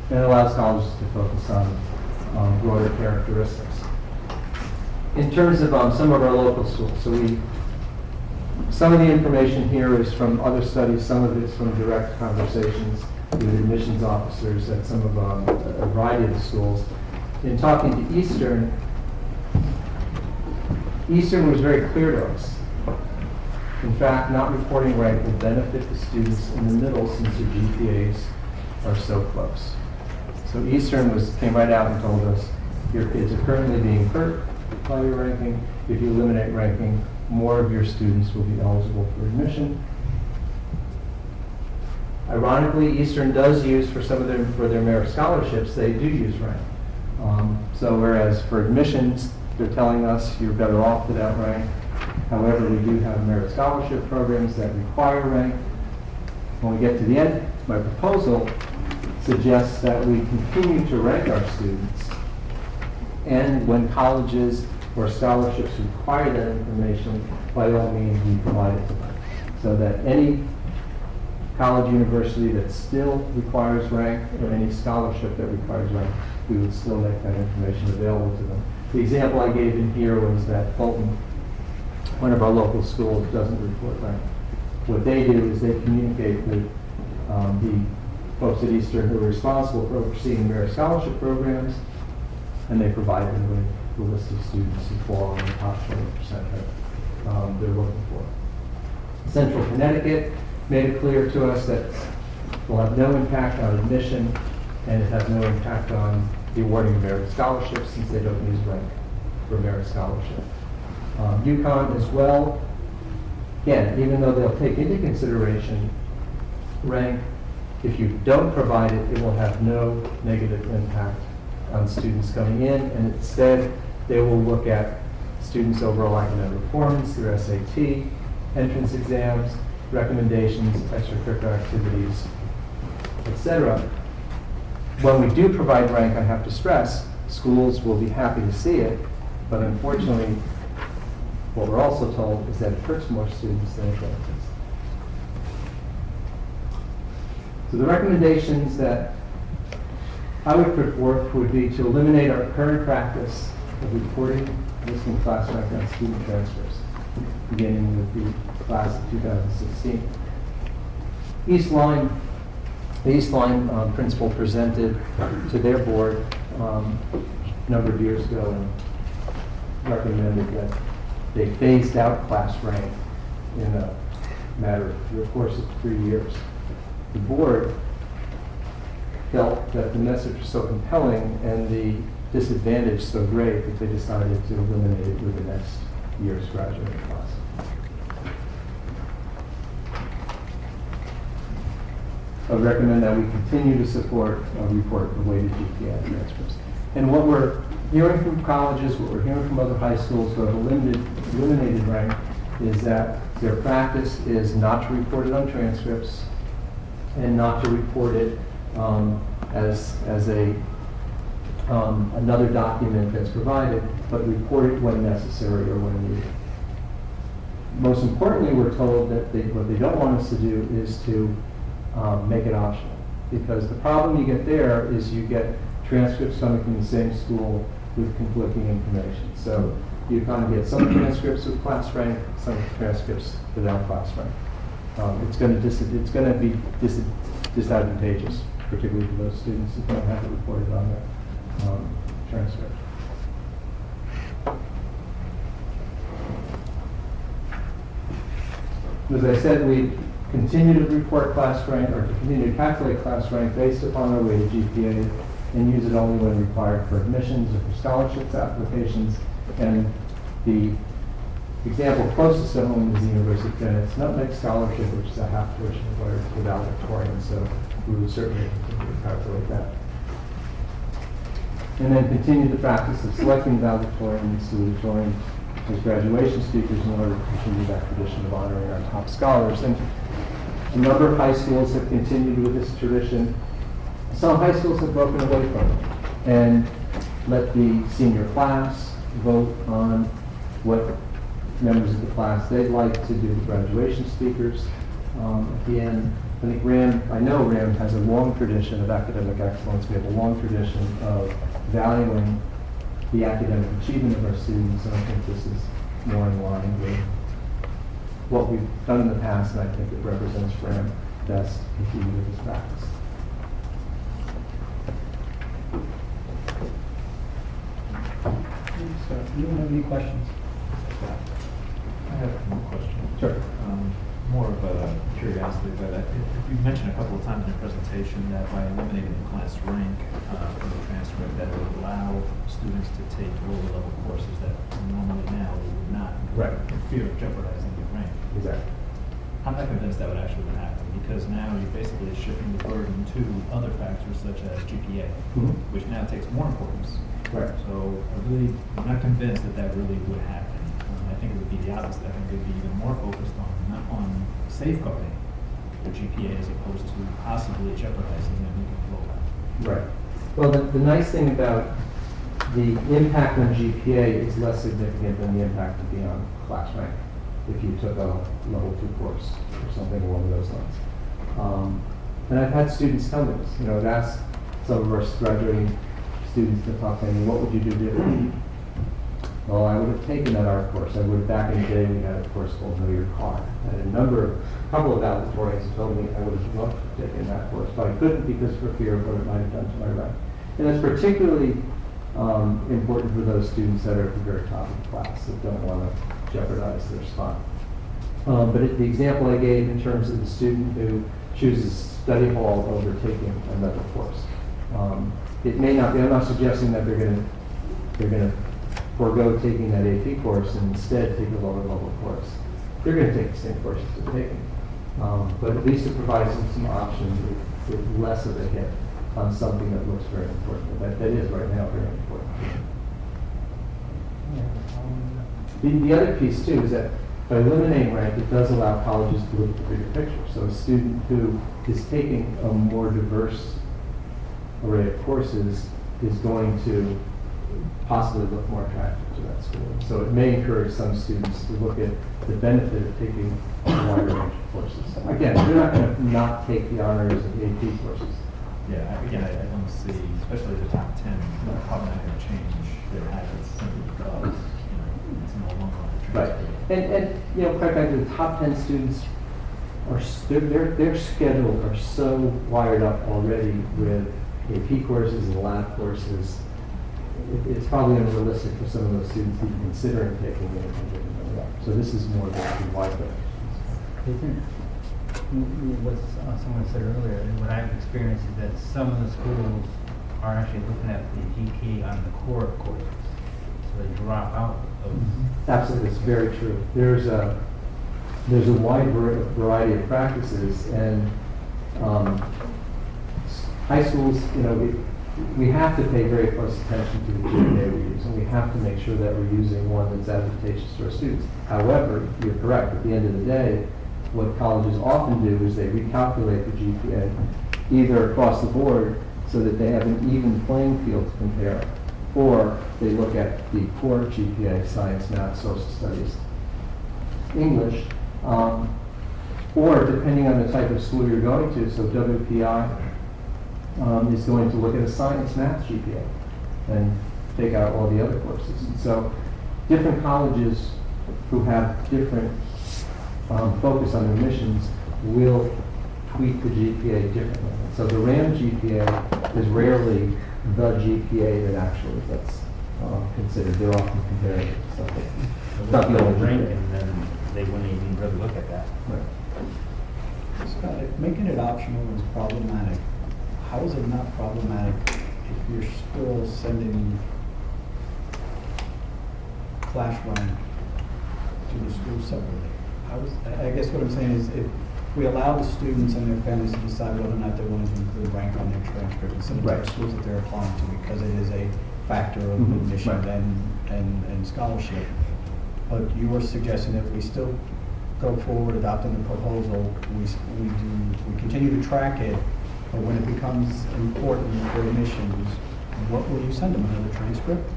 And it allows colleges to focus on broader characteristics. In terms of some of our local schools, some of the information here is from other studies, some of it's from direct conversations with admissions officers at some of a variety of the schools. In talking to Eastern was very clear to us. In fact, not reporting rank will benefit the students in the middle since their GPAs are so close. So Eastern came right out and told us, your kids are currently being hurt by your ranking. If you eliminate ranking, more of your students will be eligible for admission. Ironically, Eastern does use for their merit scholarships, they do use rank. So whereas for admissions, they're telling us you're better off without rank. However, we do have merit scholarship programs that require rank. When we get to the end, my proposal suggests that we continue to rank our students. And when colleges or scholarships require that information, by all means, we provide it to them. So that any college, university that still requires rank, or any scholarship that requires rank, we would still make that information available to them. The example I gave in here was that Fulton, one of our local schools, doesn't report rank. What they do is they communicate with the folks at Eastern who are responsible for overseeing merit scholarship programs, and they provide them with the list of students who fall in the top 20% that they're looking for. Central Connecticut made it clear to us that it will have no impact on admission, and it has no impact on the awarding of merit scholarships since they don't use rank for merit scholarship. UConn as well, again, even though they'll take into consideration rank, if you don't provide it, it will have no negative impact on students coming in, and instead They will look at students' overall academic performance, their SAT, entrance exams, recommendations, extracurricular activities, etc. When we do provide rank, I have to stress, schools will be happy to see it, but unfortunately, what we're also told is that it hurts more students than it benefits. So the recommendations that I would put forth would be to eliminate our current practice of reporting listing class rank on student transfers, beginning with the class of 2016. The East Line principal presented to their board a number of years ago and recommended that they phased out class rank in a matter of the course of 3 years. The board felt that the message was so compelling and the disadvantage so great that they decided to eliminate it with the next year's graduating class. I would recommend that we continue to support a report of weighted GPA transcripts. And what we're hearing from colleges, what we're hearing from other high schools who have eliminated rank is that their practice is not to report it on transcripts and not to report it as another document that's provided, but report it when necessary or when needed. Most importantly, we're told that what they don't want us to do is to make it optional, because the problem you get there is you get transcripts coming from the same school with conflicting information. So you kind of get some transcripts with class rank, some transcripts without class rank. It's going to be disadvantageous, particularly for those students who don't have it reported on their transcript. As I said, we continue to report class rank, or to continue to calculate class rank based upon our weighted GPA, and use it only when required for admissions or for scholarships applications. And the example closest to home is the University of Bennett's Nutmeg Scholarship, which is a half tuition required for valedictorian, so we would certainly continue to calculate that. And then continue the practice of selecting valedictorian and salutatorian as graduation speakers in order to continue that tradition of honoring our top scholars. And a number of high schools have continued with this tradition. Some high schools have broken away from it and let the senior class vote on what members of the class they'd like to do the graduation speakers. At the end, I know RHAM has a long tradition of academic excellence. We have a long tradition of valuing the academic achievement of our students, and I think this is more in line with what we've done in the past, and I think it represents RHAM best continue with this practice. So, anyone have any questions? I have one question. Sure. More of a curiosity, but you mentioned a couple of times in your presentation that by eliminating the class rank from the transcript, that would allow students to take lower level courses that normally now they would not, right, in fear of jeopardizing their rank. Exactly. I'm not convinced that would actually happen, because now you're basically shifting the burden to other factors such as GPA, which now takes more importance. Right. So I'm not convinced that really would happen. I think it would be the opposite. I think it would be even more focused on safeguarding the GPA as opposed to possibly jeopardizing them moving forward. Right. Well, the nice thing about the impact on GPA is less significant than the impact of beyond class rank if you took a level 2 course or something along those lines. And I've had students tell me this. I've asked some of our graduating students to talk to me, what would you do differently? Well, I would have taken that art course. I would have, back in the day, we had a course called Know Your Car. And a couple of valedictorians told me I would have loved to have taken that course, but I couldn't because for fear of what it might have done to my rank. And that's particularly important for those students that are at the very top of the class that don't want to jeopardize their spot. But the example I gave in terms of the student who chooses study hall over taking another course, it may not be. I'm not suggesting that they're going to forego taking that AP course and instead take a lower level course. They're going to take the same courses they're taking, but at least it provides them some options with less of a hit on something that looks very important. That is right now very important. The other piece too is that by eliminating rank, it does allow colleges to look at the bigger picture. So a student who is taking a more diverse array of courses is going to possibly look more attractive to that school. So it may encourage some students to look at the benefit of taking a wider range of courses. Again, they're not going to not take the honors and the AP courses. Yeah, again, I don't see, especially the top 10, they're probably not going to change their habits simply because, it's no longer on the Right. transcript. And quite frankly, the top 10 students are, their schedules are so wired up already with AP courses and lab courses. It's probably unrealistic for some of those students even considering taking anything. So this is more of a wide range. What someone said earlier, what I've experienced is that some of the schools are actually looking at the GPA on the core courses, so they drop out of. Absolutely, it's very true. There's a wide variety of practices, and high schools, we have to pay very close attention to the GPA we use, and we have to make sure that we're using one that's advantageous to our students. However, you're correct. At the end of the day, what colleges often do is they recalculate the GPA either across the board so that they have an even playing field to compare, or they look at the core GPA, science, math, social studies, English, or depending on the type of school you're going to, so WPI is going to look at a science math GPA and take out all the other courses. And so different colleges who have different focus on admissions will tweak the GPA differently. So the RHAM GPA is rarely the GPA that actually gets considered. They're often compared to something. So not the only rank, and then they wouldn't even really look at that. Right. Scott, making it optional is problematic. How is it not problematic if you're still sending class rank to the school separately? I guess what I'm saying is if we allow the students and their families to decide whether or not they want to include rank on their transcript instead of the schools that they're applying to, because it is a factor of admission and scholarship. But you were suggesting that we still go forward adopting the proposal, we continue to track it, but when it becomes important for admissions, what will you send them, another transcript?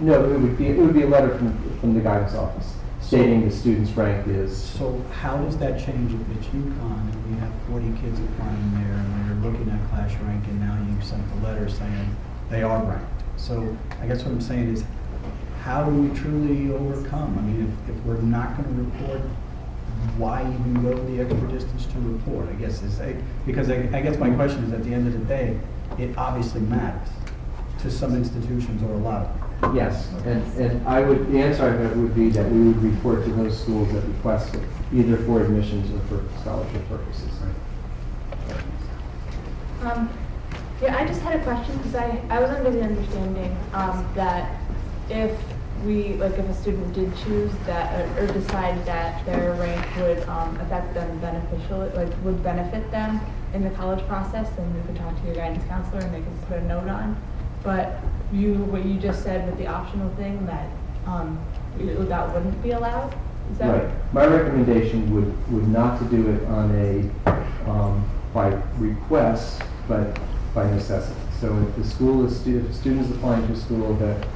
No, it would be a letter from the guidance office stating the student's rank is. So how does that change if it's UConn and we have 40 kids applying there and they're looking at class rank and now you've sent the letter saying they are ranked? So I guess what I'm saying is, how do we truly overcome? I mean, if we're not going to report, why even go the extra distance to report? I guess because I guess my question is, at the end of the day, it obviously matters to some institutions or a lot of them. Yes, and the answer I have would be that we would report to those schools that request it, either for admissions or for scholarship purposes. Yeah, I just had a question because I was under the understanding that if if a student did choose that or decide that their rank would affect them beneficially, would benefit them in the college process, then you could talk to your guidance counselor and they could put a note on. But what you just said with the optional thing, that that wouldn't be allowed? Is that right? My recommendation would not to do it on by request, but by necessity. So if the school is, if a student is applying to a school that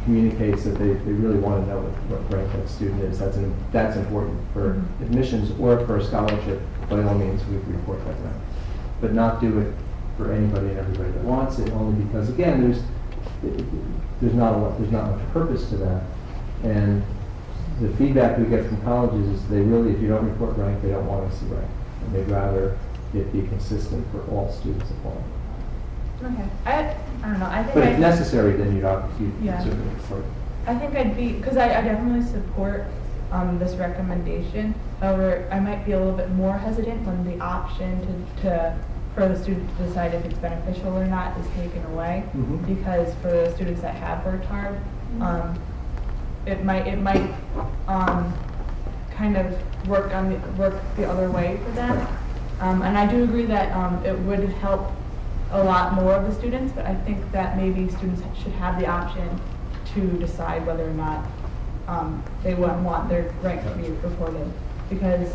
communicates that they really want to know what rank that student is, that's important for admissions or for a scholarship. By all means, we would report that rank, but not do it for anybody and everybody that wants it. Only because, again, there's not much purpose to that, and the feedback we get from colleges is they really, if you don't report rank, they don't want to see rank, and they'd rather it be consistent for all students applying. Okay. I don't know. I think. But if necessary, then you'd certainly report. I think I'd be, because I definitely support this recommendation. However, I might be a little bit more hesitant when the option for the student to decide if it's beneficial or not is taken away. Because for the students that have worked hard, it might kind of work the other way for them. And I do agree that it would help a lot more of the students, but I think that maybe students should have the option to decide whether or not they want their rank to be reported. Because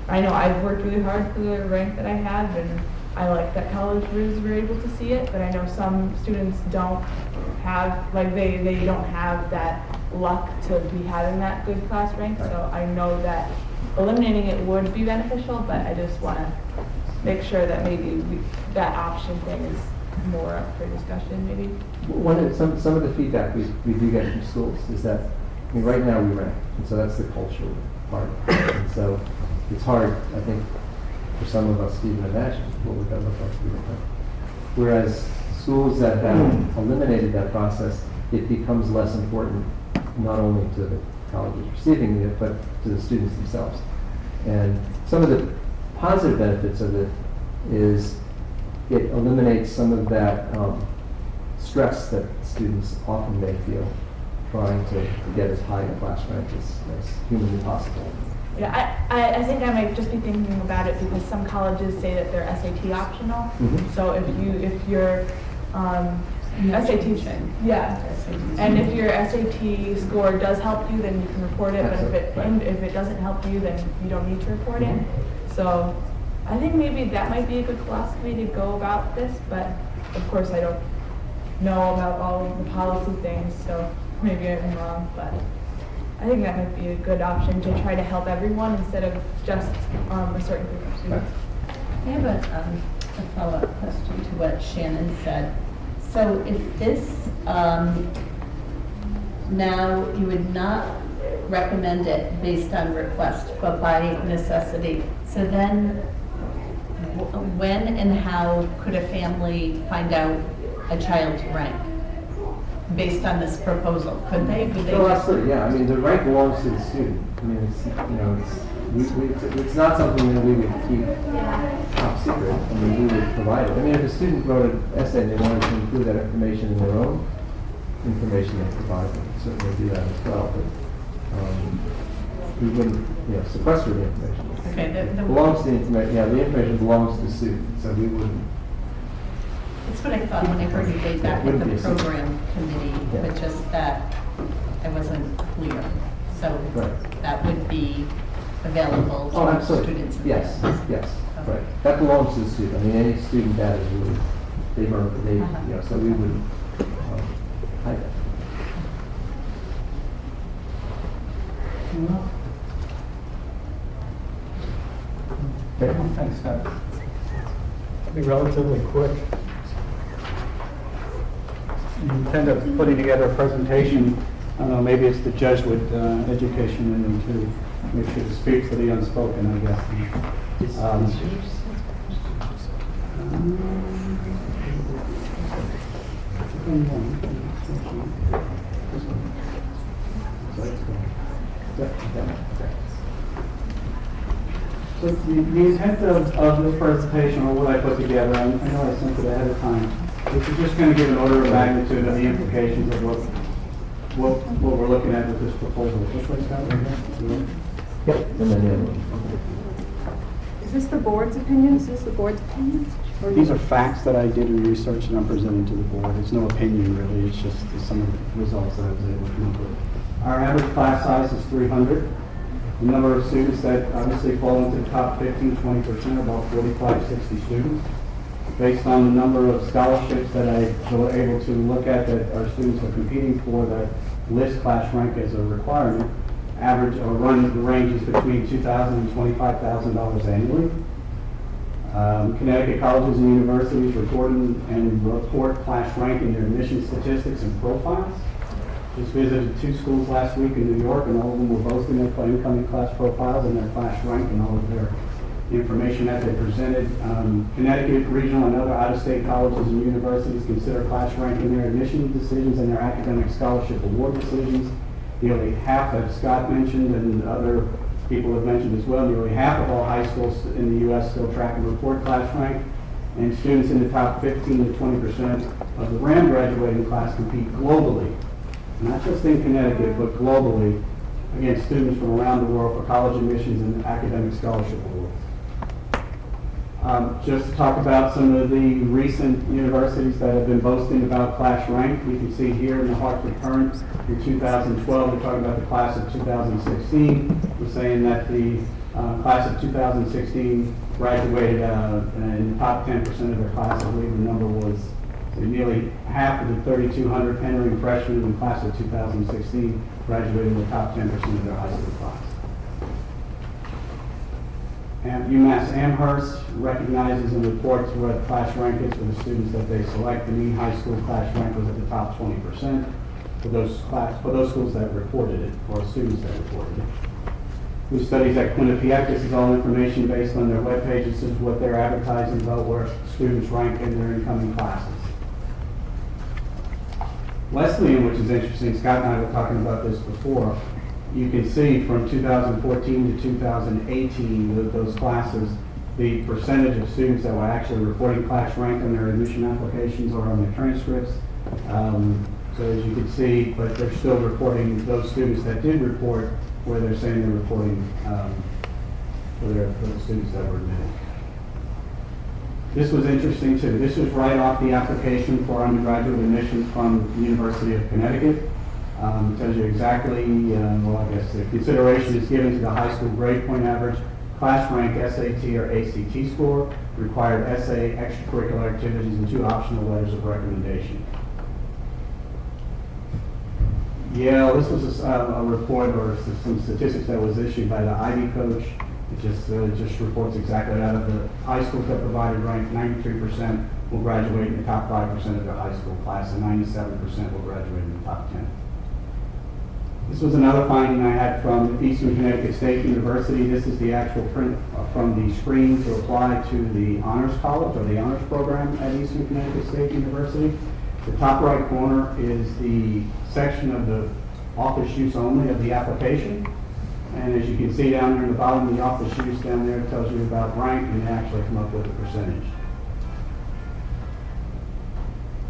I know I've worked really hard for the rank that I have, and I like that colleges were able to see it, but I know some students don't have, like they don't have that luck to be having that good class rank, so I know that eliminating it would be beneficial, but I just want to make sure that maybe that option thing is more up for discussion, maybe. Some of the feedback we do get from schools is that, I mean, right now we rank, and so that's the cultural part. And so it's hard, I think, for some of us to even imagine what would that look like to be different. Whereas schools that have eliminated that process, it becomes less important, not only to the colleges receiving it, but to the students themselves. And some of the positive benefits of it is it eliminates some of that stress that students often may feel trying to get as high a class rank as humanly possible. Yeah, I think I might just be thinking about it because some colleges say that they're SAT optional. Mhm. So if your SAT, yeah, and if your SAT score does help you, then you can report it. But if it doesn't help you, then you don't need to report it. So I think maybe that might be a good philosophy to go about this. But of course, I don't know about all of the policy things, so maybe I'm wrong. But I think that might be a good option to try to help everyone instead of just a certain group of students. I have a follow-up question to what Shannon said. So if this, now you would not recommend it based on request, but by necessity. So then when and how could a family find out a child's rank? Based on this proposal, could they? Would they? Oh, absolutely, yeah. I mean, the rank belongs to the student. I mean, it's not something that we would keep top secret. I mean, we would provide it. I mean, if a student wrote an essay and they wanted to include that information in their own information they provide, we could certainly do that as well. But we wouldn't, sequester the information. Okay, It belongs to the information. Yeah, the information belongs to the student, so we wouldn't. That's what I thought when I heard you say back at the program committee, but just that I wasn't clear. So that would be available to students. And yes, families. yes, right. That belongs to the student. I mean, any student data is really, so we would hide that. Thanks, Scott. It'll be relatively quick. You intend of putting together a presentation, I don't know, maybe it's the Jesuit education and to make sure to speak for the unspoken, I guess. So the intent of this presentation, or what I put together, I know I sent it ahead of time, which is just going to give an order of magnitude of the implications of what we're looking at with this proposal. Yep. Is this the board's opinion? Is this the board's opinion? These are facts that I did in research and I'm presenting to the board. It's no opinion really, it's just some of the results that I was able to come up with. Our average class size is 300. The number of students that obviously fall into the top 15, 20%, about 45, 60 students. Based on the number of scholarships that I was able to look at that our students are competing for that list class rank as a requirement, average or run ranges between $2,000 and $25,000 annually. Connecticut colleges and universities report class rank in their admission statistics and profiles. Just visited 2 schools last week in New York, and all of them were boasting their incoming class profiles and their class rank and all of their information that they presented. Connecticut regional and other out-of-state colleges and universities consider class rank in their admission decisions and their academic scholarship award decisions. Nearly half, as Scott mentioned and other people have mentioned as well, nearly half of all high schools in the U.S. still track and report class rank, and students in the top 15 to 20% of the RHAM graduating class compete globally, not just in Connecticut, but globally, against students from around the world for college admissions and academic scholarship awards. Just to talk about some of the recent universities that have been boasting about class rank. You can see here in the Hartford Current in 2012, we're talking about the class of 2016. We're saying that the class of 2016 graduated in the top 10% of their class. I believe the number was nearly half of the 3,200 entering freshmen in the class of 2016 graduated in the top 10% of their high school class. And UMass Amherst recognizes and reports what class rank is for the students that they select. The mean high school class rank was at the top 20% for those schools that reported it, or students that reported it. With studies at Quinnipiac, this is all information based on their webpage. This is what they're advertising about where students rank in their incoming classes. Wesleyan, which is interesting, Scott and I were talking about this before. You can see from 2014 to 2018, those classes, the percentage of students that were actually reporting class rank on their admission applications or on their transcripts. So as you can see, but they're still reporting those students that did report, where they're saying they're reporting for the students that were admitted. This was interesting too. This was right off the application for undergraduate admission from the University of Connecticut. Tells you exactly, well, I guess the consideration is given to the high school grade point average, class rank, SAT or ACT score, required essay, extracurricular activities, and 2 optional letters of recommendation. Yeah, this was a report or some statistics that was issued by the Ivy coach. It just reports exactly out of the high schools that provided rank, 93% will graduate in the top 5% of their high school class, and 97% will graduate in the top 10. This was another finding I had from Eastern Connecticut State University. This is the actual print from the screen to apply to the Honors College or the Honors Program at Eastern Connecticut State University. The top right corner is the section of the office use only of the application. And as you can see down there in the bottom of the office use down there, it tells you about rank, and they actually come up with a percentage.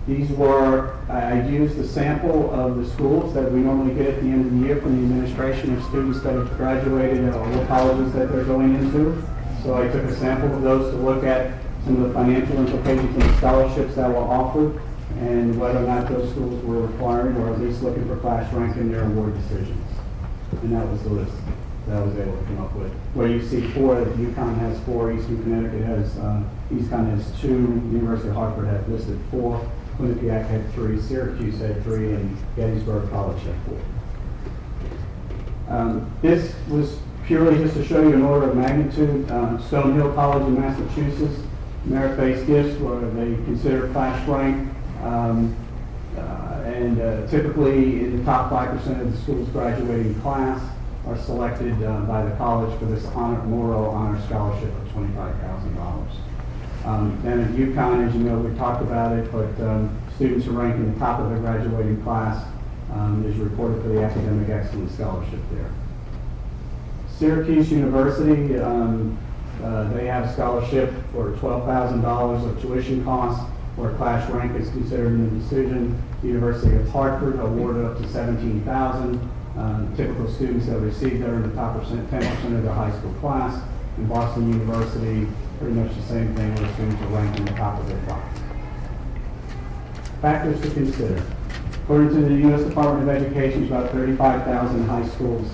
These were, I used a sample of the schools that we normally get at the end of the year from the administration of students that have graduated at all the colleges that they're going into. So I took a sample of those to look at some of the financial implications of the scholarships that were offered and whether or not those schools were requiring or at least looking for class rank in their award decisions. And that was the list that I was able to come up with. Where you see 4, UConn has 4, Eastern Connecticut has, UConn has 2, University of Hartford had listed 4. Quinnipiac had 3, Syracuse had 3, and Gettysburg College had 4. This was purely just to show you an order of magnitude. Stonehill College in Massachusetts, merit-based gifts where they consider class rank, and typically in the top 5% of the school's graduating class are selected by the college for this Morrow Honor Scholarship of $25,000. Then at UConn, as you know, we talked about it, but students who rank in the top of their graduating class is reported for the Academic Excellence Scholarship there. Syracuse University, they have a scholarship for $12,000 of tuition costs, where class rank is considered in the decision. The University of Hartford awarded up to $17,000. Typical students that receive that are in the top 10% of their high school class. In Boston University, pretty much the same thing, where students are ranked in the top of their class. Factors to consider. According to the U.S. Department of Education, about 35,000 high schools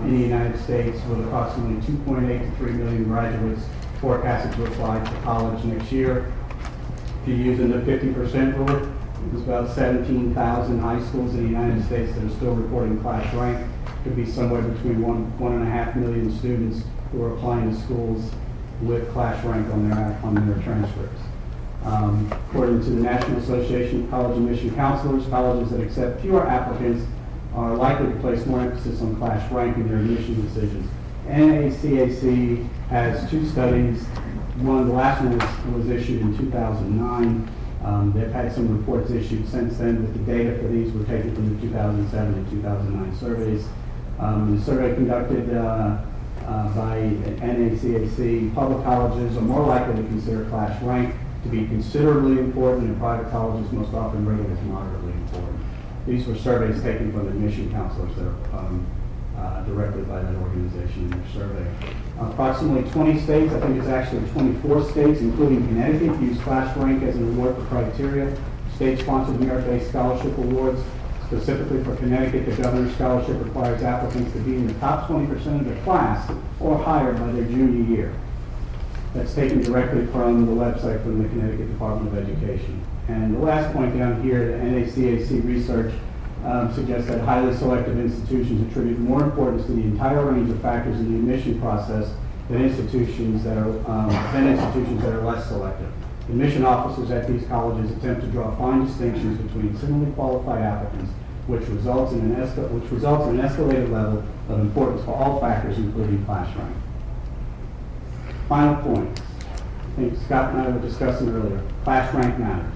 in the United States with approximately 2.8 to 3 million graduates forecasted to apply to college next year. If you're using the 50% rule, there's about 17,000 high schools in the United States that are still reporting class rank. It could be somewhere between 1.5 million students who are applying to schools with class rank on their transcripts. According to the National Association of College Admission Counselors, colleges that accept fewer applicants are likely to place more emphasis on class rank in their admission decisions. NACAC has 2 studies. The last one was issued in 2009. They've had some reports issued since then, but the data for these were taken from the 2007 and 2009 surveys. The survey conducted by NACAC, public colleges are more likely to consider class rank to be considerably important, and private colleges most often rate it as moderately important. These were surveys taken from admission counselors that directly by that organization in their survey. Approximately 20 states, I think it's actually 24 states, including Connecticut, use class rank as an award for criteria. State-sponsored merit-based scholarship awards. Specifically for Connecticut, the Governor's Scholarship requires applicants to be in the top 20% of their class or higher by their junior year. That's taken directly from the website from the Connecticut Department of Education. And the last point down here, the NACAC research suggests that highly selective institutions attribute more importance to the entire range of factors in the admission process than institutions that are less selective. Admission officers at these colleges attempt to draw fine distinctions between similarly qualified applicants, which results in an escalated level of importance for all factors, including class rank. Final point. I think Scott and I were discussing earlier. Class rank matters.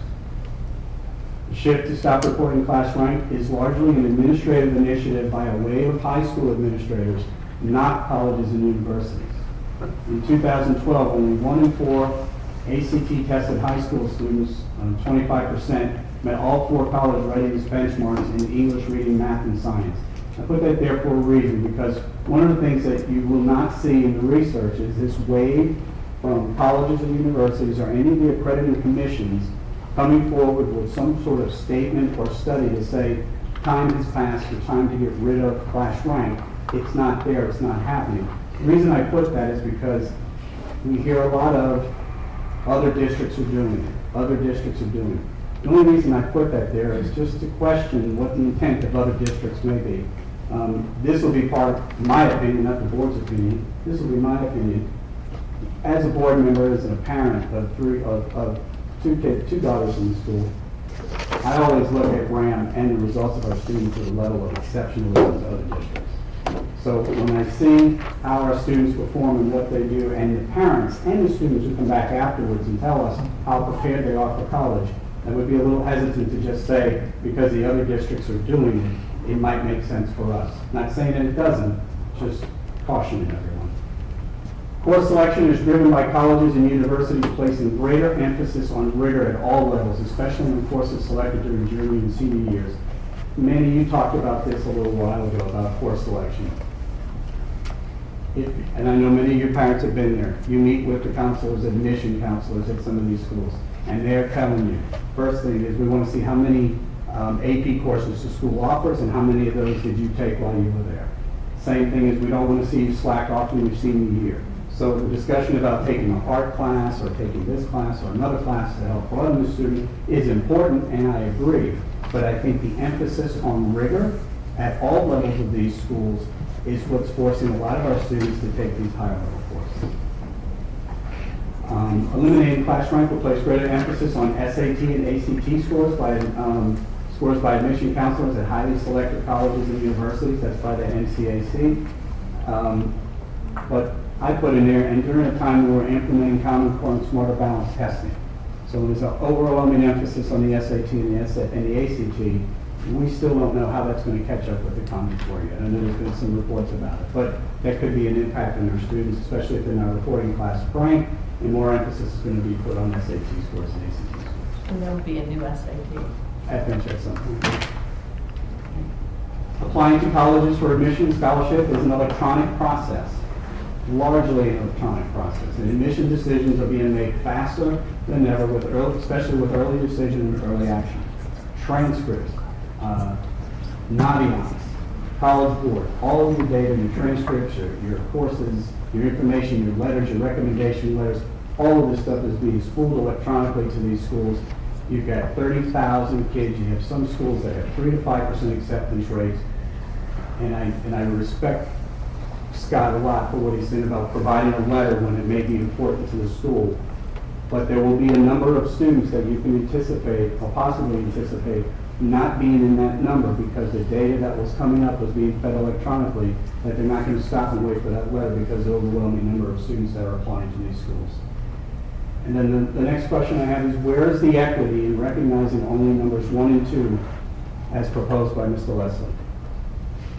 The shift to stop reporting class rank is largely an administrative initiative by a wave of high school administrators, not colleges and universities. In 2012, only 1 in 4 ACT-tested high school students, 25%, met all 4 college readiness benchmarks in English, reading, math, and science. I put that there for a reason, because one of the things that you will not see in the research is this wave from colleges and universities or any of the accrediting commissions coming forward with some sort of statement or study to say time has passed, it's time to get rid of class rank. It's not there, it's not happening. The reason I put that is because we hear a lot of other districts are doing it, other districts are doing it. The only reason I put that there is just to question what the intent of other districts may be. This will be part of my opinion, not the board's opinion. This will be my opinion. As a board member, as a parent of two daughters in school, I always look at RHAM and the results of our students with a level of exceptionalism as other districts. So when I see how our students perform and what they do, and the parents and the students who come back afterwards and tell us how prepared they are for college, I would be a little hesitant to just say, because the other districts are doing it, it might make sense for us. Not saying that it doesn't, just cautioning everyone. Course selection is driven by colleges and universities placing greater emphasis on rigor at all levels, especially in courses selected during junior and senior years. Many of you talked about this a little while ago, about course selection. And I know many of your parents have been there. You meet with the counselors, admission counselors at some of these schools, and they're telling you, first thing is we want to see how many AP courses the school offers and how many of those did you take while you were there. Same thing is we don't want to see you slack off in your senior year. So the discussion about taking a art class or taking this class or another class to help broaden the student is important, and I agree. But I think the emphasis on rigor at all levels of these schools is what's forcing a lot of our students to take these higher level courses. Eliminating class rank will place greater emphasis on SAT and ACT scores by admission counselors at highly selected colleges and universities. That's by the NCAC. But I put in there, and during a time when we're implementing Common Core and Smarter Balance testing. So there's an overwhelming emphasis on the SAT and the ACT. We still don't know how that's going to catch up with the Common Core yet. I know there's been some reports about it, but that could be an impact on our students, especially if they're not reporting class rank, and more emphasis is going to be put on SAT scores and ACT scores. And there will be a new SAT. I think at some point. Applying to colleges for admission scholarship is an electronic process, largely an electronic process. And admission decisions are being made faster than ever, especially with early decision and early action. Transcripts, Naviance, College Board, all of your data, your transcripts, your courses, your information, your letters, your recommendation letters, all of this stuff is being spooled electronically to these schools. You've got 30,000 kids. You have some schools that have 3 to 5% acceptance rates. And I respect Scott a lot for what he said about providing a letter when it may be important to the school. But there will be a number of students that you can anticipate, or possibly anticipate, not being in that number because the data that was coming up was being fed electronically, that they're not going to stop and wait for that letter because of the overwhelming number of students that are applying to these schools. And then the next question I have is, where is the equity in recognizing only numbers 1 and 2 as proposed by Mr. Leslie?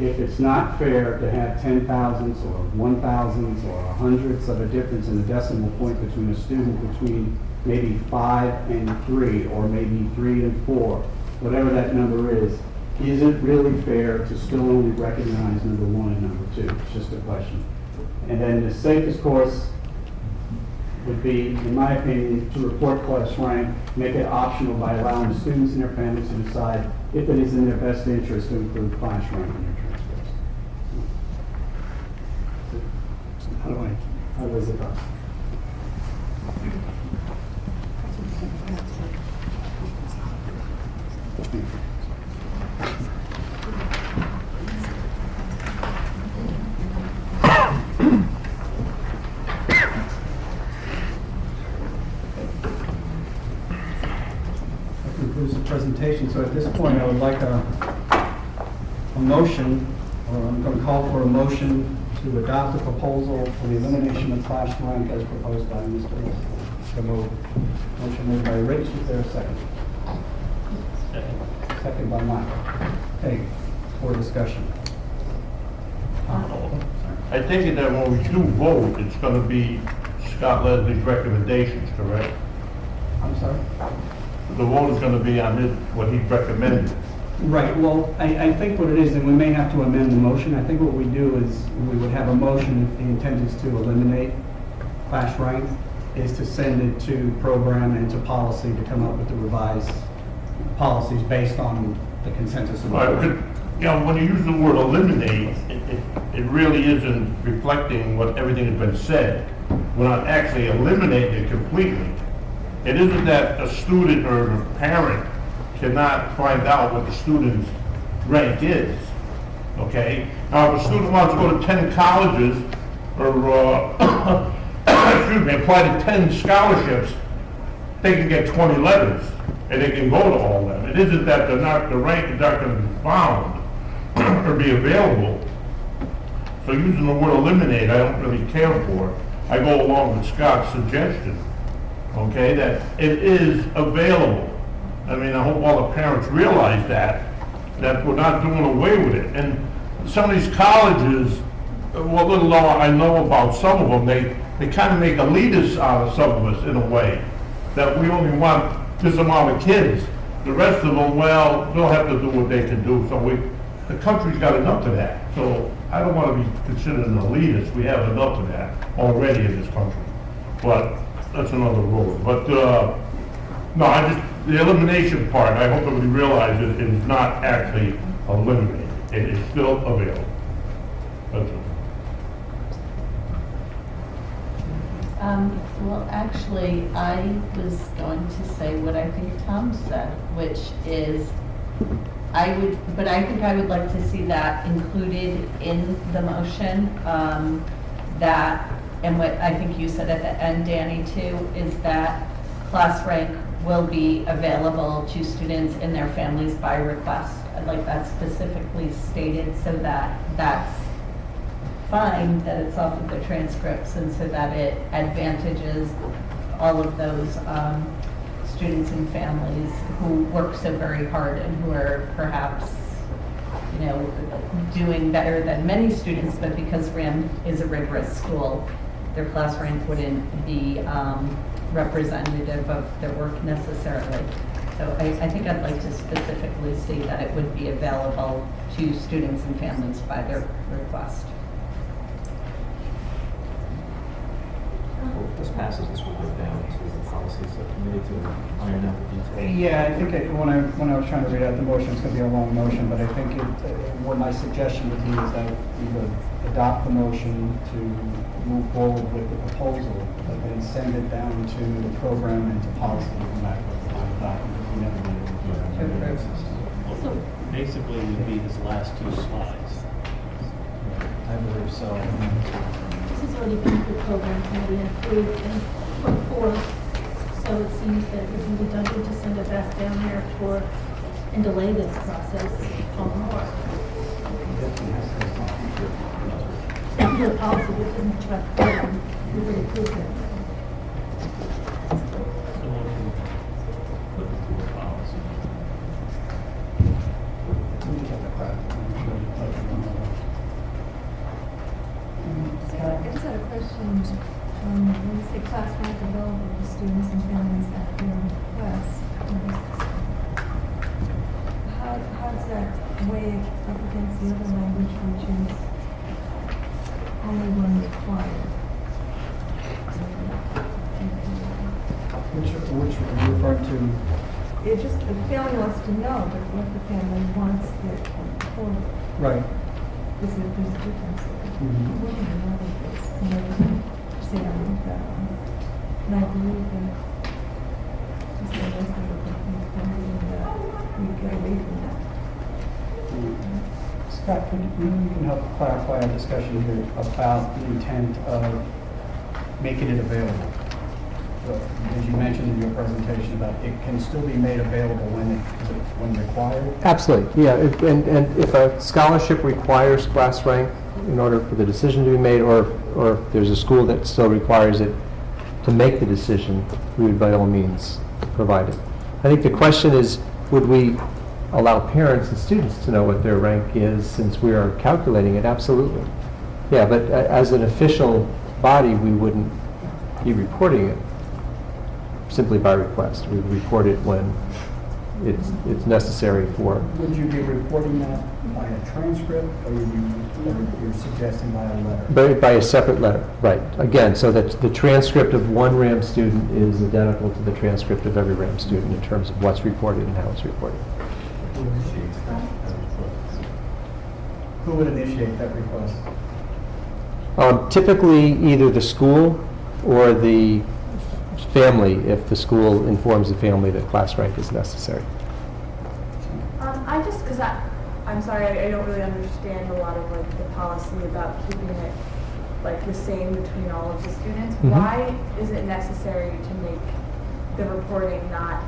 If it's not fair to have 10,000s or 1,000s or 100ths of a difference in the decimal point between a student between maybe 5 and 3 or maybe 3 and 4, whatever that number is, is it really fair to still only recognize number one and number two? It's just a question. And then the safest course would be, in my opinion, to report class rank, make it optional by allowing the students and their families to decide if it is in their best interest to include class rank in their transcripts. How do I get that? That concludes the presentation. So at this point, I would like a motion, or I'm going to call for a motion to adopt the proposal for the elimination of class rank as proposed by Mr. Lewis. So moved. Motion made by Rich. Is there a second? Second by Mike. Okay, for discussion. I take it that when we do vote, it's going to be Scott Leslie's recommendations, correct? I'm sorry? The vote is going to be on what he recommended. Right, well, I think what it is, and we may have to amend the motion, I think what we do is, we would have a motion, if the intent is to eliminate class rank, is to send it to program and to policy to come up with the revised policies based on the consensus of the Right, board. you know, when you use the word eliminate, it really isn't reflecting what everything has been said. We're not actually eliminating it completely. It isn't that a student or a parent cannot find out what the student's rank is, okay? Now, if a student wants to go to 10 colleges, or, excuse me, apply to 10 scholarships, they can get 20 letters, and they can go to all of them. It isn't that the rank is not going to be found or be available. So using the word eliminate, I don't really care for. I go along with Scott's suggestion, okay, that it is available. I mean, I hope all the parents realize that we're not doing away with it. And some of these colleges, what little I know about some of them, they kind of make elitists out of some of us in a way, that we only want this amount of kids. The rest of them, well, they'll have to do what they can do. So the country's got enough of that. So I don't want to be considered an elitist. We have enough of that already in this country. But that's another road. But no, the elimination part, I hope everybody realizes it is not actually eliminated. It is still available. That's all. Well, actually, I was going to say what I think Tom said, which is, I think I would like to see that included in the motion, and what I think you said at the end, Danny, too, is that class rank will be available to students and their families by request. I'd like that specifically stated so that that's fine, that it's off of the transcripts, and so that it advantages all of those students and families who work so very hard and who are perhaps, you know, doing better than many students, but because RHAM is a rigorous school, their class rank wouldn't be representative of their work necessarily. So I think I'd like to specifically see that it would be available to students and families by their request. Well, if this passes, this will go down to the policy subcommittee to iron out the details. Yeah, I think when I was trying to read out the motion, it's going to be a long motion, but I think what my suggestion would be is that we would adopt the motion to move forward with the proposal, but then send it down to the program and to policy to come back with the final document. We never did it. So basically, it would be his last two slides. I believe so. This has already been through program committee and approved and put forth, so it seems that it would be redundant to send it back down there and delay this process on more. After the policy, which isn't tracked down, we would approve it. Put it through the policy. I just had a question. When you say class rank available to students and families at their request, how does that weigh up against the other language, which is only when required. Which are you referring to? It just, the family wants to know, but what the family wants it forward. Right. There's a difference there. Mhm. What do you know with this? And I was saying I wrote that one. And I believe that just the rest of the things that we get away from that. Scott, you can help clarify our discussion here about the intent of making it available. So, as you mentioned in your presentation, about it can still be made available when required. Absolutely, yeah. And if a scholarship requires class rank in order for the decision to be made, or if there's a school that still requires it to make the decision, we would by all means provide it. I think the question is, would we allow parents and students to know what their rank is since we are calculating it? Absolutely. Yeah, but as an official body, we wouldn't be reporting it simply by request. We would report it when it's necessary for. Would you be reporting that by a transcript, or you're suggesting by a letter? By a separate letter, right. Again, so that the transcript of one RAM student is identical to the transcript of every RAM student in terms of what's reported and how it's reported. Who would initiate that request? Typically, either the school or the family, if the school informs the family that class rank is necessary. I just, because I'm sorry, I don't really understand a lot of like the policy about keeping it like the same between all of the students. Mhm. Why is it necessary to make the reporting not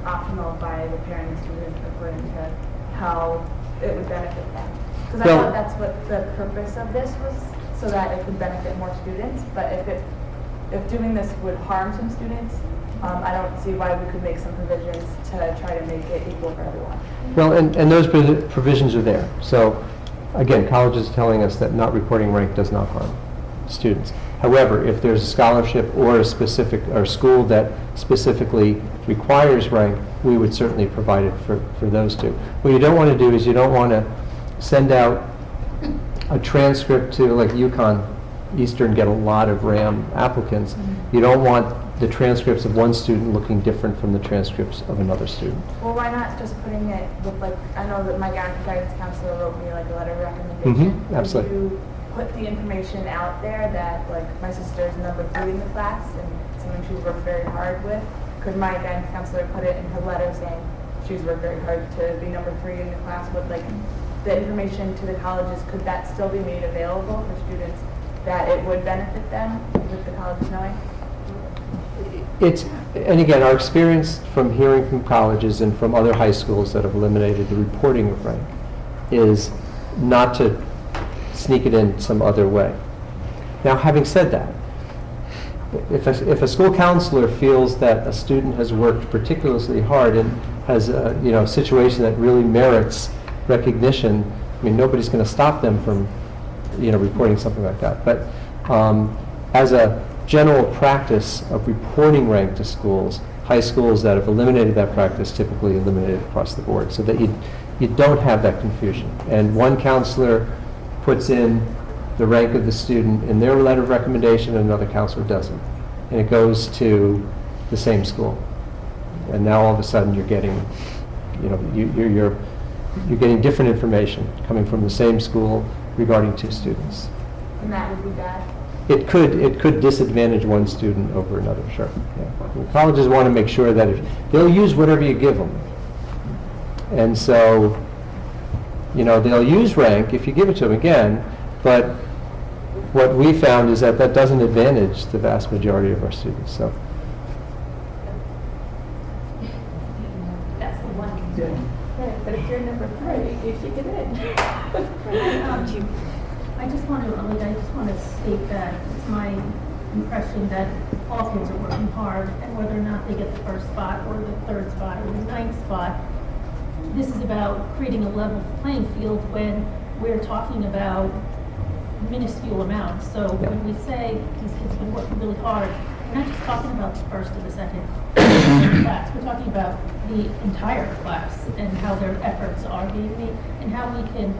optional by the parent and student according to how it would benefit them? Because I Well- thought that's what the purpose of this was, so that it could benefit more students. But if doing this would harm some students, I don't see why we could make some provisions to try to make it equal for everyone. Well, and those provisions are there. So, again, college is telling us that not reporting rank does not harm students. However, if there's a scholarship or a specific, or school that specifically requires rank, we would certainly provide it for those two. What you don't want to do is you don't want to send out a transcript to, like UConn, Eastern get a lot of RAM applicants. You don't want the transcripts of one student looking different from the transcripts of another student. Well, why not just putting it with like, I know that my guidance counselor wrote me like a letter of recommendation. Absolutely. Could you put the information out there that like my sister's number 3 in the class and something she's worked very hard with? Could my guidance counselor put it in her letter saying she's worked very hard to be number 3 in the class with like the information to the colleges? Could that still be made available for students that it would benefit them with the colleges knowing? And again, our experience from hearing from colleges and from other high schools that have eliminated the reporting of rank is not to sneak it in some other way. Now, having said that, if a school counselor feels that a student has worked particularly hard and has a situation that really merits recognition, I mean, nobody's going to stop them from reporting something like that. But as a general practice of reporting rank to schools, high schools that have eliminated that practice typically eliminate it across the board, so that you don't have that confusion. And one counselor puts in the rank of the student in their letter of recommendation, and another counselor doesn't. And it goes to the same school. And now all of a sudden you're getting, you're getting different information coming from the same school regarding two students. And that would be bad? It could disadvantage one student over another, sure. Yeah. Colleges want to make sure that they'll use whatever you give them. And so, they'll use rank if you give it to them again, but what we found is that doesn't advantage the vast majority of our students. So. That's the one. Yeah, but if you're number 3, you should get in. I just want to state that it's my impression that all kids are working hard, and whether or not they get the first spot or the 3rd spot or the 9th spot, this is about creating a level playing field when we're talking about minuscule amounts. So when we say these kids have been working really hard, we're not just talking about the 1st or the 2nd class. We're talking about the entire class and how their efforts are being made and how we can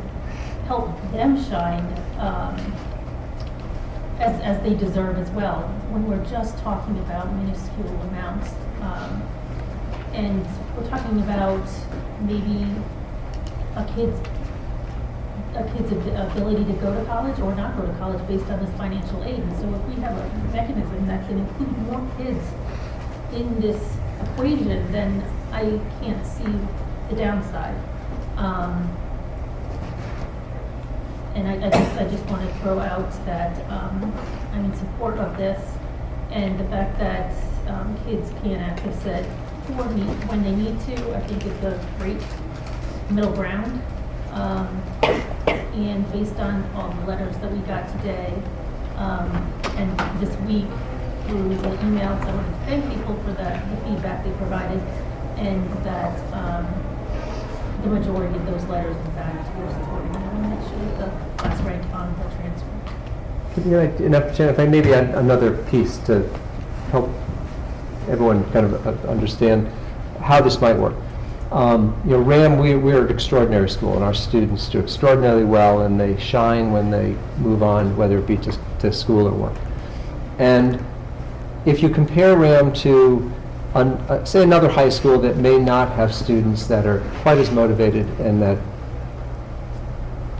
help them shine as they deserve as well, when we're just talking about minuscule amounts. And we're talking about maybe a kid's ability to go to college or not go to college based on this financial aid. And so if we have a mechanism that can include more kids in this equation, then I can't see the downside. And I just want to throw out that I'm in support of this, and the fact that kids can access it when they need to, I think is a great middle ground. And based on all the letters that we got today and this week through the emails, I want to thank people for the feedback they provided, and that the majority of those letters, in fact, were supporting it. I want to make sure that the class rank on the transcript. If I maybe add another piece to help everyone kind of understand how this might work. RHAM, we're an extraordinary school, and our students do extraordinarily well, and they shine when they move on, whether it be to school or work. And if you compare RHAM to, say, another high school that may not have students that are quite as motivated and that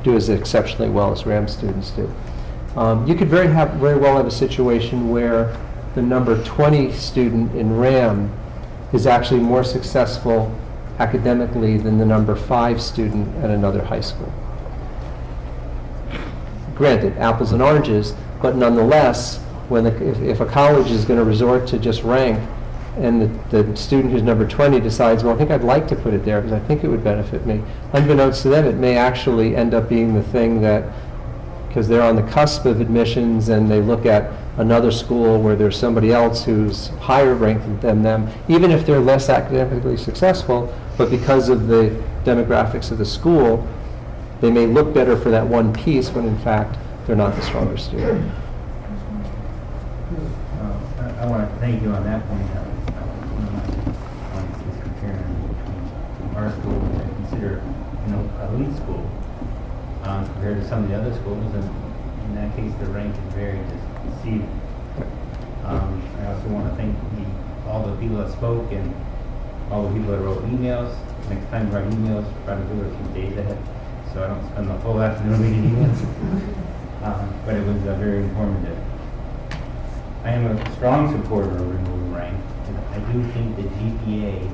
do as exceptionally well as RHAM students do, you could very well have a situation where the number 20 student in RHAM is actually more successful academically than the number 5 student at another high school. Granted, apples and oranges, but nonetheless, if a college is going to resort to just rank, and the student who's number 20 decides, well, I think I'd like to put it there because I think it would benefit me, unbeknownst to them, it may actually end up being the thing that, because they're on the cusp of admissions and they look at another school where there's somebody else who's higher ranked than them, even if they're less academically successful, but because of the demographics of the school, they may look better for that one piece when in fact they're not the stronger student. I want to thank you on that point. Is comparing between our school, which I consider, a elite school, compared to some of the other schools, and in that case, the rank is very deceiving. I also want to thank all the people that spoke and all the people that wrote emails. Next time you write emails, try to do it a few days ahead, so I don't spend the whole afternoon reading emails. But it was very informative. I am a strong supporter of removing rank, and I do think the GPA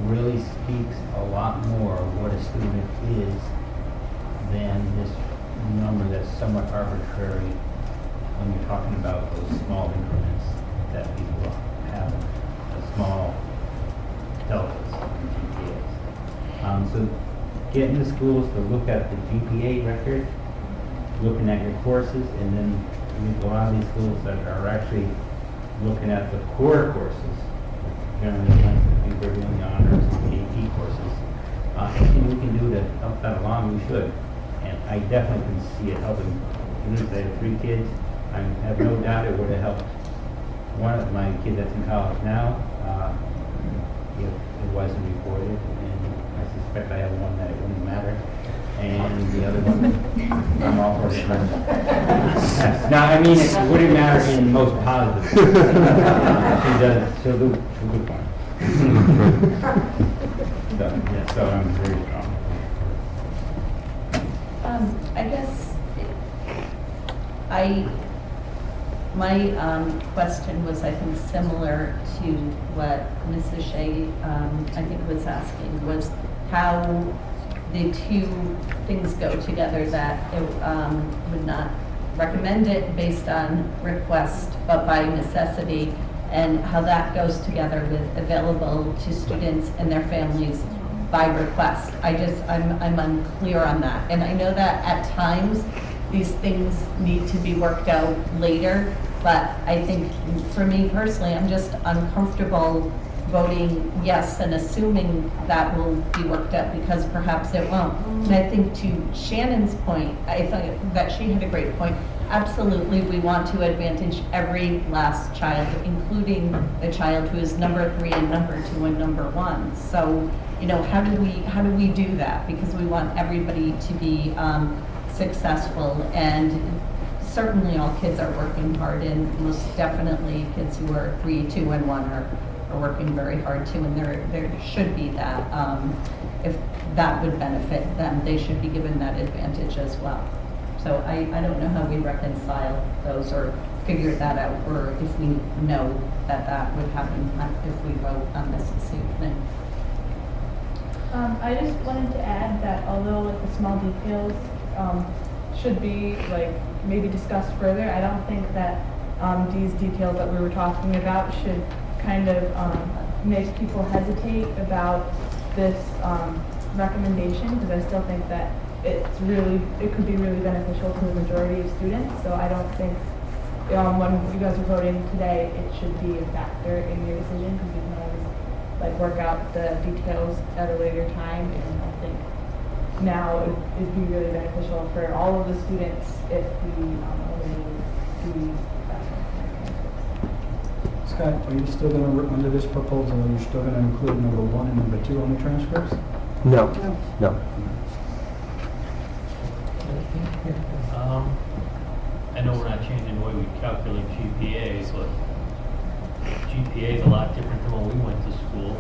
really speaks a lot more of what a student is than this number that's somewhat arbitrary when you're talking about those small increments that people have, the small deltas in GPAs. So getting the schools to look at the GPA record, looking at your courses, and then a lot of these schools that are actually looking at the core courses, generally the ones that people are doing the honors and AP courses. Anything we can do to help that along, we should. And I definitely can see it helping. Even if they have 3 kids, I have no doubt it would have helped one of my kids that's in college now, if it wasn't reported. And I suspect I have one that it wouldn't matter. And the other one, I'm all for it. No, I mean, it wouldn't matter in the most positive. She'll do fine. So I'm very strong. I guess my question was, I think, similar to what Mrs. Shea, I think, was asking, was how the two things go together, that it would not recommend it based on request, but by necessity, and how that goes together with available to students and their families by request. I'm unclear on that. And I know that at times these things need to be worked out later, but I think for me personally, I'm just uncomfortable voting yes and assuming that will be worked out, because perhaps it won't. And I think to Shannon's point, I thought that she had a great point. absolutely, we want to advantage every last child, including the child who is number 3 and number 2 and number 1. So, you know, how do we do that? Because we want everybody to be successful, and certainly all kids are working hard, and most definitely kids who are 3, 2, and 1 are working very hard too, and there should be that, if that would benefit them, they should be given that advantage as well. So I don't know how we reconcile those or figure that out, or if we know that that would happen if we vote on this evening. I just wanted to add that although like the small details should be like maybe discussed further, I don't think that these details that we were talking about should kind of make people hesitate about this recommendation, because I still think that it could be really beneficial to the majority of students. So I don't think when you guys are voting today, it should be a factor in your decision, because you can always like work out the details at a later time. And I think now it'd be really beneficial for all of the students if we eliminated the Scott, are you still going to, under this proposal, are you still going to include number 1 and number 2 on the transcripts? No, no. I know we're not changing the way we calculate GPAs, but GPA is a lot different than when we went to school.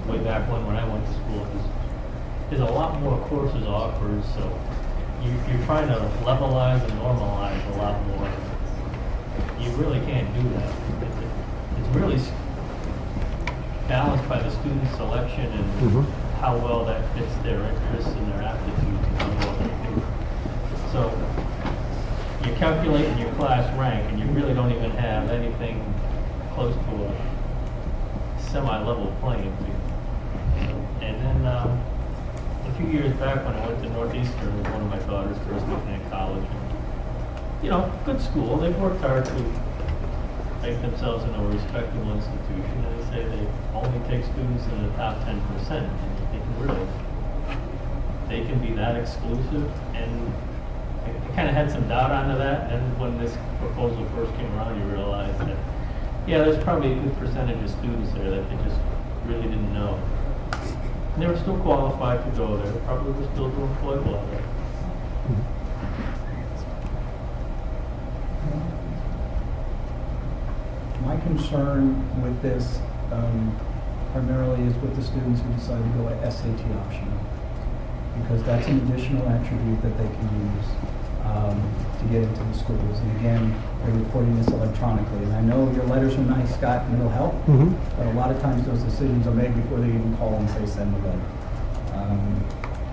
Way back when I went to school, there's a lot more courses offered, so you're trying to levelize and normalize a lot more. You really can't do that. It's really balanced by the student selection and how well that fits their interests and their aptitudes and how well they do. So you're calculating your class rank, and you really don't even have anything close to a semi-level playing field. And then a few years back when I went to Northeastern, it was one of my daughter's first looking at college. And, you know, good school. They've worked hard to make themselves into a respectable institution, and they say they only take students in the top 10%. And you think, really, they can be that exclusive? And I kind of had some doubt onto that, and when this proposal first came around, you realize that, yeah, there's probably a good percentage of students there that they just really didn't know. And they were still qualified to go there, probably were still doing quite well there. My concern with this primarily is with the students who decide to go at SAT optional, because that's an additional attribute that they can use to get into the schools. And again, they're reporting this electronically. And I know your letters are nice, Scott, and it'll help, but a lot of times those decisions are made before they even call and say send the letter.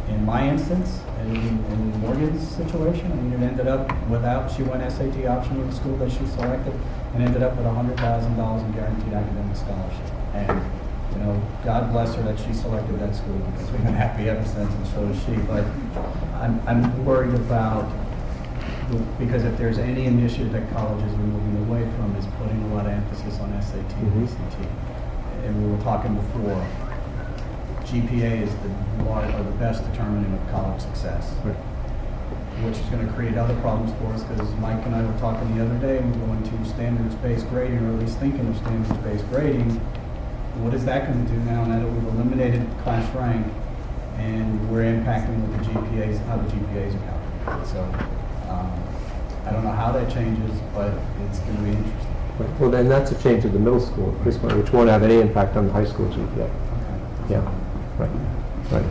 In my instance, in Morgan's situation, I mean, it ended up without, she went SAT optional in the school that she selected, and ended up with $100,000 in guaranteed academic scholarship. And, you know, God bless her that she selected that school, because we've been happy ever since, and so is she. But I'm worried about, because if there's any initiative that colleges are moving away from, is putting a lot of emphasis on SAT and ACT. And we were talking before, GPA is the best determinant of college success. Which is going to create other problems for us, because Mike and I were talking the other day, and we're going to standards-based grading, or at least thinking of standards-based grading. What is that going to do now that we've eliminated class rank, and we're impacting with the GPAs, how the GPAs are calculated? So I don't know how that changes, but it's going to be interesting. Right. Well, then that's a change of the middle school at this point, which won't have any impact on the high school GPA. Okay. Yeah, right, right.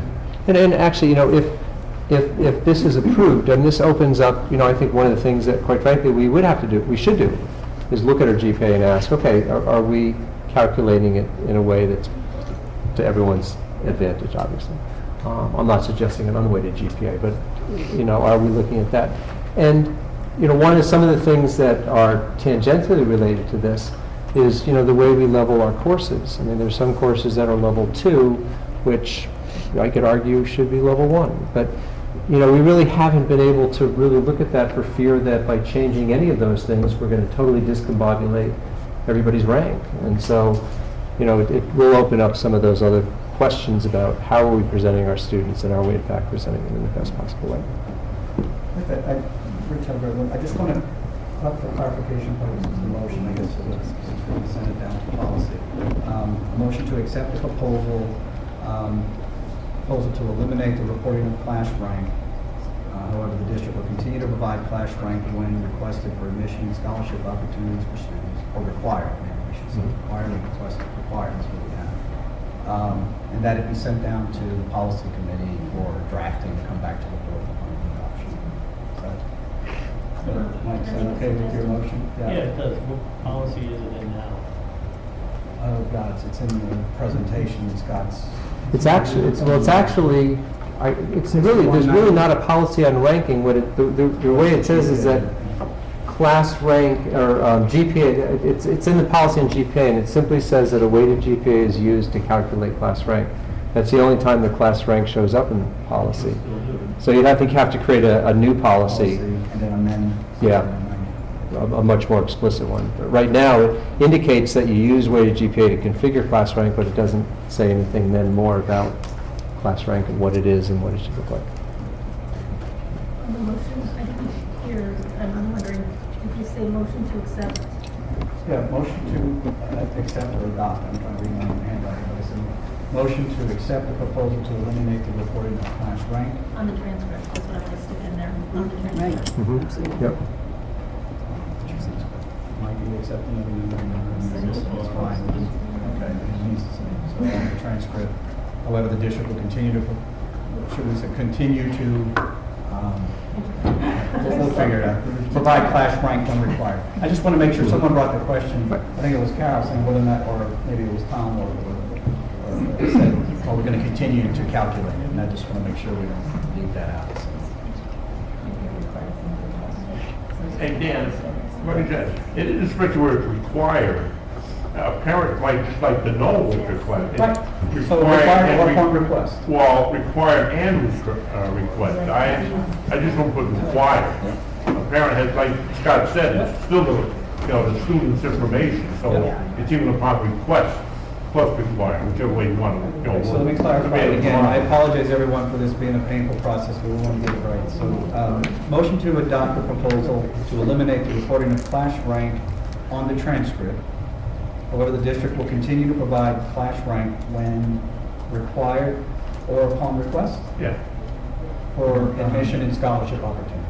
And actually, you know, if this is approved, and this opens up, you know, I think one of the things that, quite frankly, we should do, is look at our GPA and ask, okay, are we calculating it in a way that's to everyone's advantage, obviously. I'm not suggesting an unweighted GPA, but, you know, are we looking at that? And, you know, some of the things that are tangentially related to this is, you know, the way we level our courses. I mean, there's some courses that are level 2, which I could argue should be level 1. But, you know, we really haven't been able to really look at that for fear that by changing any of those things, we're going to totally discombobulate everybody's rank. And so, you know, it will open up some of those other questions about how are we presenting our students, and are we in fact presenting them in the best possible way. Rich, I just want to For clarification purposes, the motion, I guess, is send it down to policy. Motion to accept the proposal to eliminate the reporting of class rank. However, the district will continue to provide class rank when requested for admission and scholarship opportunities for students, or required, maybe we should say, required and requested, required is what we have. And that it be sent down to the policy committee for drafting and come back to the board for adoption. Mike, is that okay with your motion? Yeah, it does. What policy is it in now? Oh, God, it's in the presentation, Scott's. It's actually, there's really not a policy on ranking. The way it says is that class rank or GPA, it's in the policy on GPA, and it simply says that a weighted GPA is used to calculate class rank. That's the only time the class rank shows up in the policy. So you'd have to create a new policy. And then amend. Yeah, a much more explicit one. But right now, it indicates that you use weighted GPA to configure class rank, but it doesn't say anything then more about class rank and what it is and what it should look like. On the motion, I didn't hear, I'm wondering, if you say motion to accept, Yeah, motion to accept or adopt. I'm trying to read my own handwriting, but it's a motion to accept the proposal to eliminate the reporting of class rank. on the transcript, that's what I want to stick in there, on the transcript. Yep. Mike, you accepting it? It's fine. Okay, it needs to say, so on the transcript. However, the district will continue to, should we say, continue to, we'll figure it out. Provide class rank when required. I just want to make sure, someone brought the question, I think it was Carol saying whether or not, or maybe it was Tom, or said, well, we're going to continue to calculate it, and I just want to make sure we don't leave that out. So. Hey, Dan, what is that? It is especially where it's required. A parent might just like to know what's required. Right. So required or upon request? Well, required and request. I just don't put required. A parent has, like Scott said, it's still the student's information, so it's even upon request plus required, whichever way you want to go. So let me clarify it again. I apologize everyone for this being a painful process, but we want to get it right. So motion to adopt the proposal to eliminate the reporting of class rank on the transcript. However, the district will continue to provide class rank when required or upon request Yeah. for admission and scholarship opportunities.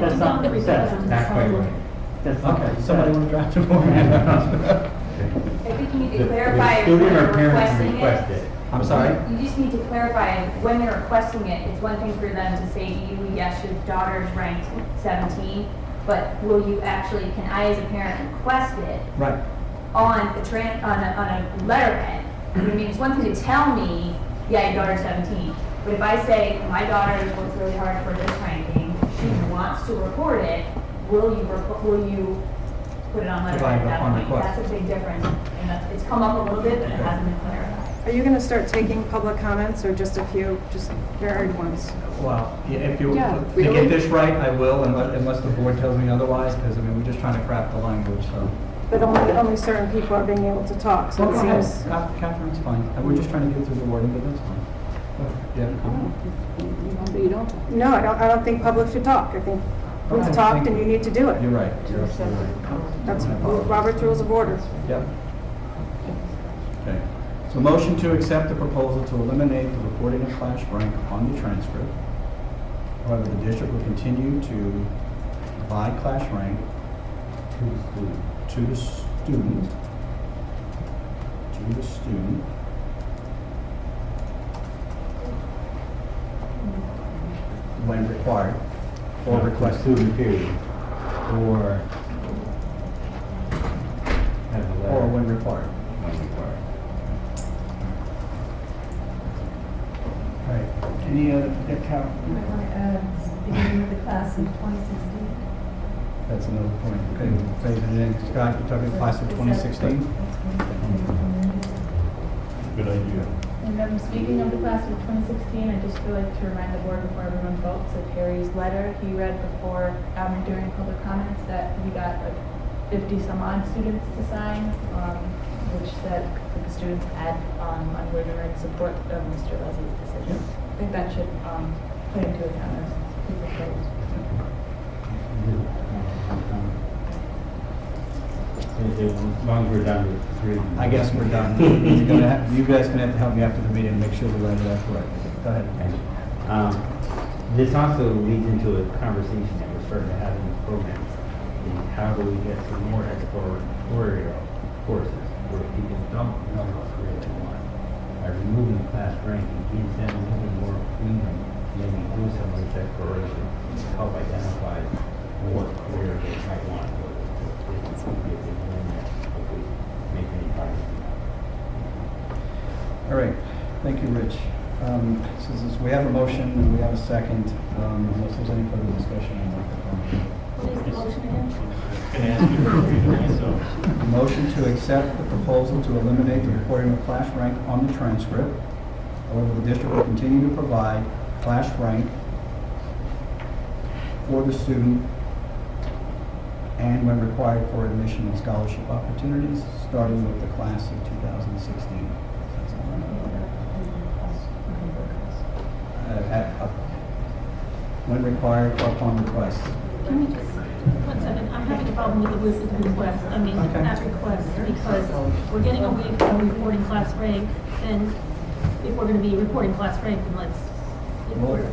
That's not Not quite right. Okay, somebody want to draft it for me? I think you need to clarify student when or they're parent requesting request it. it. I'm sorry? You just need to clarify when they're requesting it. It's one thing for them to say to you, yes, your daughter's ranked 17, but will you actually, can I as a parent request it Right. on a letterhead? I mean, it's one thing to tell me, yeah, your daughter's 17, but if I say, my daughter worked really hard for this ranking, she wants to report it, will you put it on letterhead Provide at that upon point? request. That's a big difference, and it's come up a little bit, but it hasn't been clarified. Are you going to start taking public comments or just a few, just varied ones? Well, yeah, if you, Yeah, to really? get this right, I will, unless the board tells me otherwise, because, I mean, we're just trying to craft the language, so. But only certain people are being able to talk, so it seems... Catherine's fine. And we're just trying to get through the wording, but that's fine. Do you have a comment? You don't? No, I don't think public should talk. I think we've Okay, talked thank and you need to do it. You're right. You're absolutely right. That's I apologize. Robert's Rules of Order. Yep. Okay. So motion to accept the proposal to eliminate the reporting of class rank on the transcript. However, the district will continue to provide class rank to the student, when required or requested. Student period. Or Or when required. All right. Any other, Carol? Beginning of the class in 2016. That's another point. Okay, we'll phase it in. Scott, you're talking class of 2016? Good idea. And speaking of the class of 2016, I just feel like to remind the board before everyone votes that Harry's letter he read before during public comments that he got like 50 some odd students to sign, which said that the students had unwavering support of Mr. Leslie's decision. I think that should put into account as people vote. As long as we're done with three. I guess we're done. You guys can have to help me after the meeting and make sure we write that correct. Go ahead. This also leads into a conversation that we're starting to have in this program. Is how do we get some more exploratory courses where people don't know what career they want? By removing the class rank, it gives them a little bit more freedom, maybe do some of this exploration, to help identify what career they might want. If they learn that, if we make any progress. All right, thank you, Rich. Since we have a motion and we have a second, unless there's any further discussion, I'd like to call. What is the motion again? Can I ask you to repeat it myself? Motion to accept the proposal to eliminate the reporting of class rank on the transcript. However, the district will continue to provide class rank for the student and when required for admission and scholarship opportunities, starting with the class of 2016. When required or upon request. Can we just, 1 second, I'm having a problem with the request, that request, because we're getting away from reporting class rank, and if we're gonna be reporting class rank, then let's report it.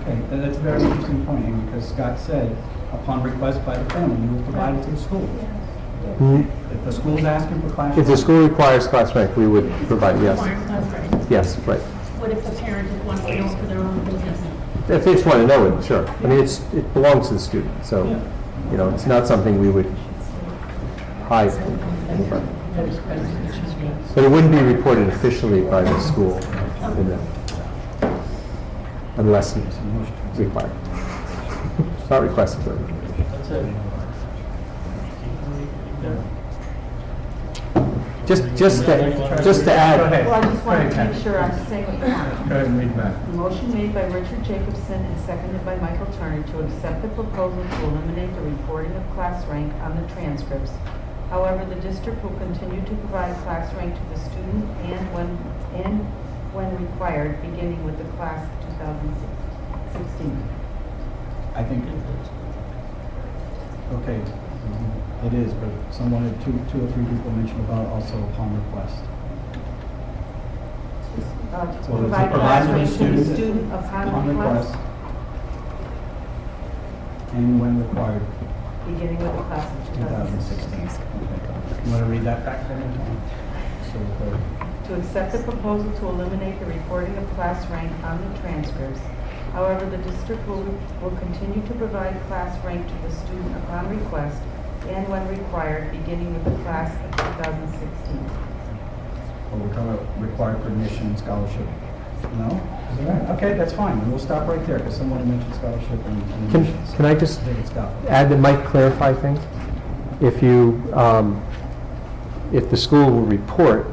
Okay, that's a very interesting point, Amy, because Scott said, upon request by the family, you will provide it to the school. If the school's asking for class If the rank, school requires class rank, we would provide, yes. Require class rank. Yes, right. What if the parent wants to know for their own business? If they just want to know it, sure. I mean, it belongs to the student, so, it's not something we would hide from anybody. But it wouldn't be reported officially by the school unless it's required. It's not requested. That's it. Just to add. Well, I just wanted to make sure I'm saying what you want. go ahead and read back. Motion made by Richard Jacobson and seconded by Michael Turner to accept the proposal to eliminate the reporting of class rank on the transcripts. However, the district will continue to provide class rank to the student and when required, beginning with the class of 2016. I think, okay, it is, but someone, two or three people mentioned about also upon request. To So provide class rank to the student upon request, and when required, beginning with the class of 2016. 2016. Okay. You want to read that back then? So, To accept the proposal to eliminate the reporting of class rank on the transcripts. However, the district will continue to provide class rank to the student upon request and when required, beginning with the class of 2016. we're talking about required for admission and scholarship. No? Is that right? Okay, that's fine. We'll stop right there because someone mentioned scholarship and admissions. Can I just I think it's got. add that might clarify things? If the school will report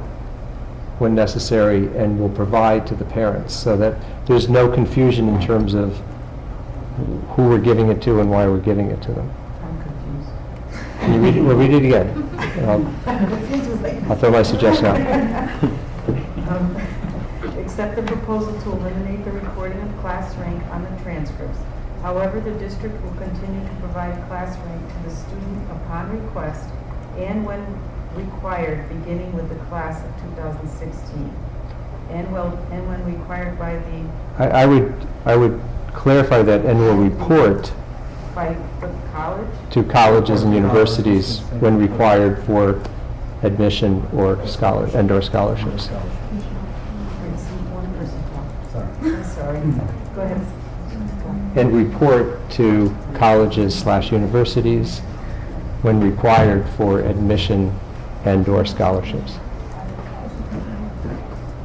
when necessary and will provide to the parents so that there's no confusion in terms of who we're giving it to and why we're giving it to them. I'm confused. Can you read it? We'll read it again. I'll throw my suggestion out. Accept the proposal to eliminate the recording of class rank on the transcripts. However, the district will continue to provide class rank to the student upon request and when required, beginning with the class of 2016. And when required by the... I would clarify that and will report By the college? to colleges and universities when required for admission or or scholarships. One person talk. I'm sorry. Go ahead. And report to colleges/universities when required for admission and/or scholarships.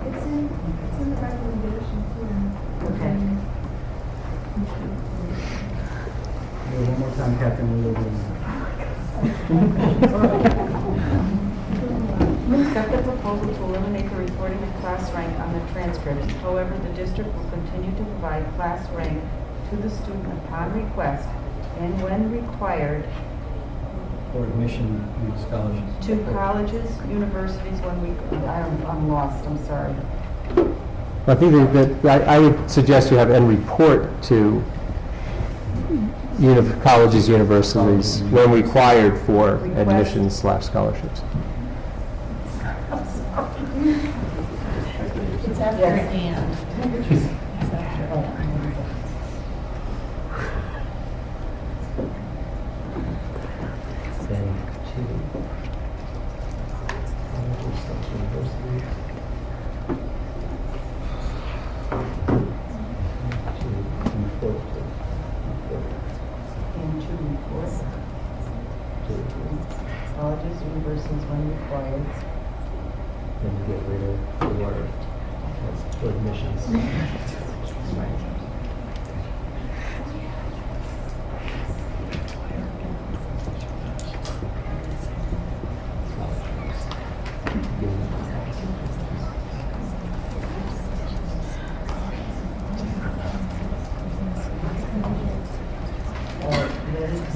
It's in the recommendation too. Okay. One more time, Captain. Accept the proposal to eliminate the reporting of class rank on the transcripts. However, the district will continue to provide class rank to the student upon request and when required For admission and scholarship. to colleges, universities I'm lost, I'm sorry. I think that I would suggest you have and report to colleges, universities, when required for admissions/scholarships. It's after and. And to report colleges, universities when required. And get rid of the word for admissions.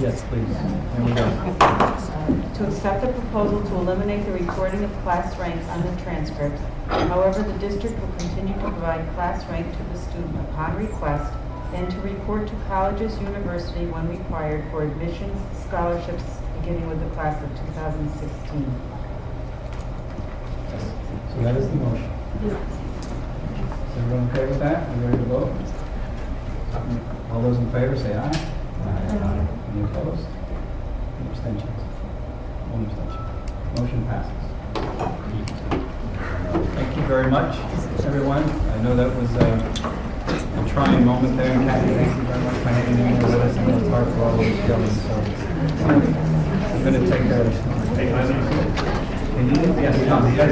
Yes, please. There we go. To accept the proposal to eliminate the recording of class ranks on the transcript. However, the district will continue to provide class rank to the student upon request and to report to colleges, university when required for admissions scholarships beginning with the class of 2016. So that is the motion. Is everyone okay with that? Are you ready to vote? All those in favor say aye. Aye. Any opposed? Any abstentions? One abstention. Motion passes. Thank you very much, everyone. I know that was a trying moment there. And Kathy, thank you very much for hanging in there with us. I know it's hard for all of us to go, so I'm going to take that. Yes, John. That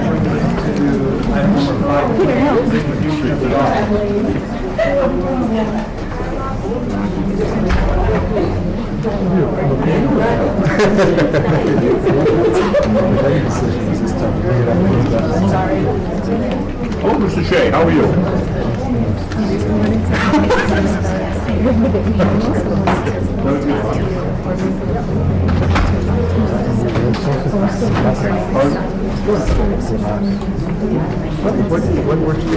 brings us to item number 5. Distribution of the Oh, Mr. Shea, how are you? What works for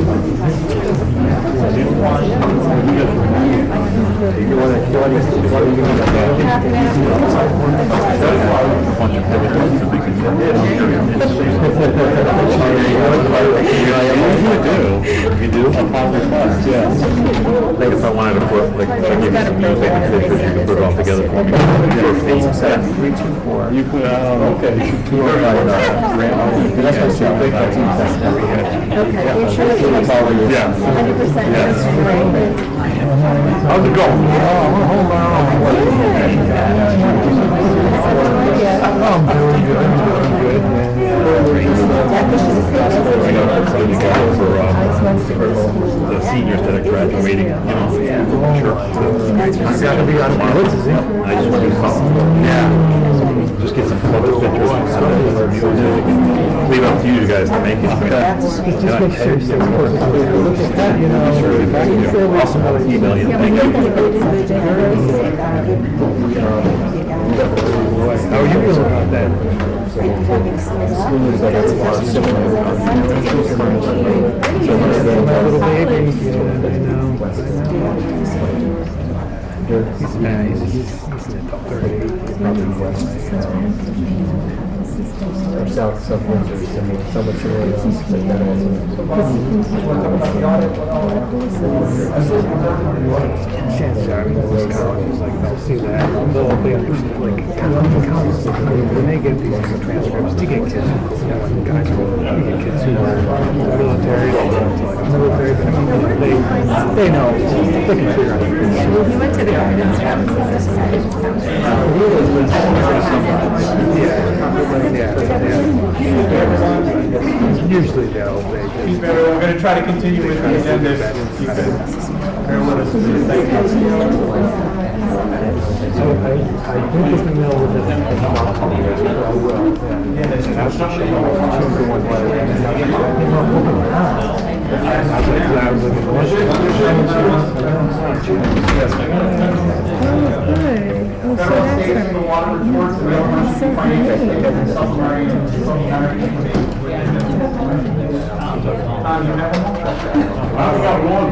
You do? Like if I wanted to put, like, give you some music, you can put it all together for me. You put, okay. That's what you think that's Okay, you're sure it's Yeah. 100%. How's it going? I'm doing good. I got to put something together for the seniors that are graduating, you know. Sure. He's got to be on the list, is he? I just want to do something. Yeah. Just get some photo pictures and stuff. Leave it up to you guys to make it. Just make sure you look at that, you know. Awesome. I'll email you. Thank you. How are you feeling about that? My little baby, I know. He's an adult already. He's probably or South Winters, I mean, so much really else, but that also. Chances are, I mean, most colleges, like, they'll see that, they understand, like, colleges, when they get these transcripts, to get kids who go, guys who get kids who are military, but they know, they can figure out. He went to the guidance Usually they'll, We're going to try to continue with the agenda. If you could bear with us. So I did get the mail with it. I will. Yeah, that's an absolutely. Tom, you have them? I only got one.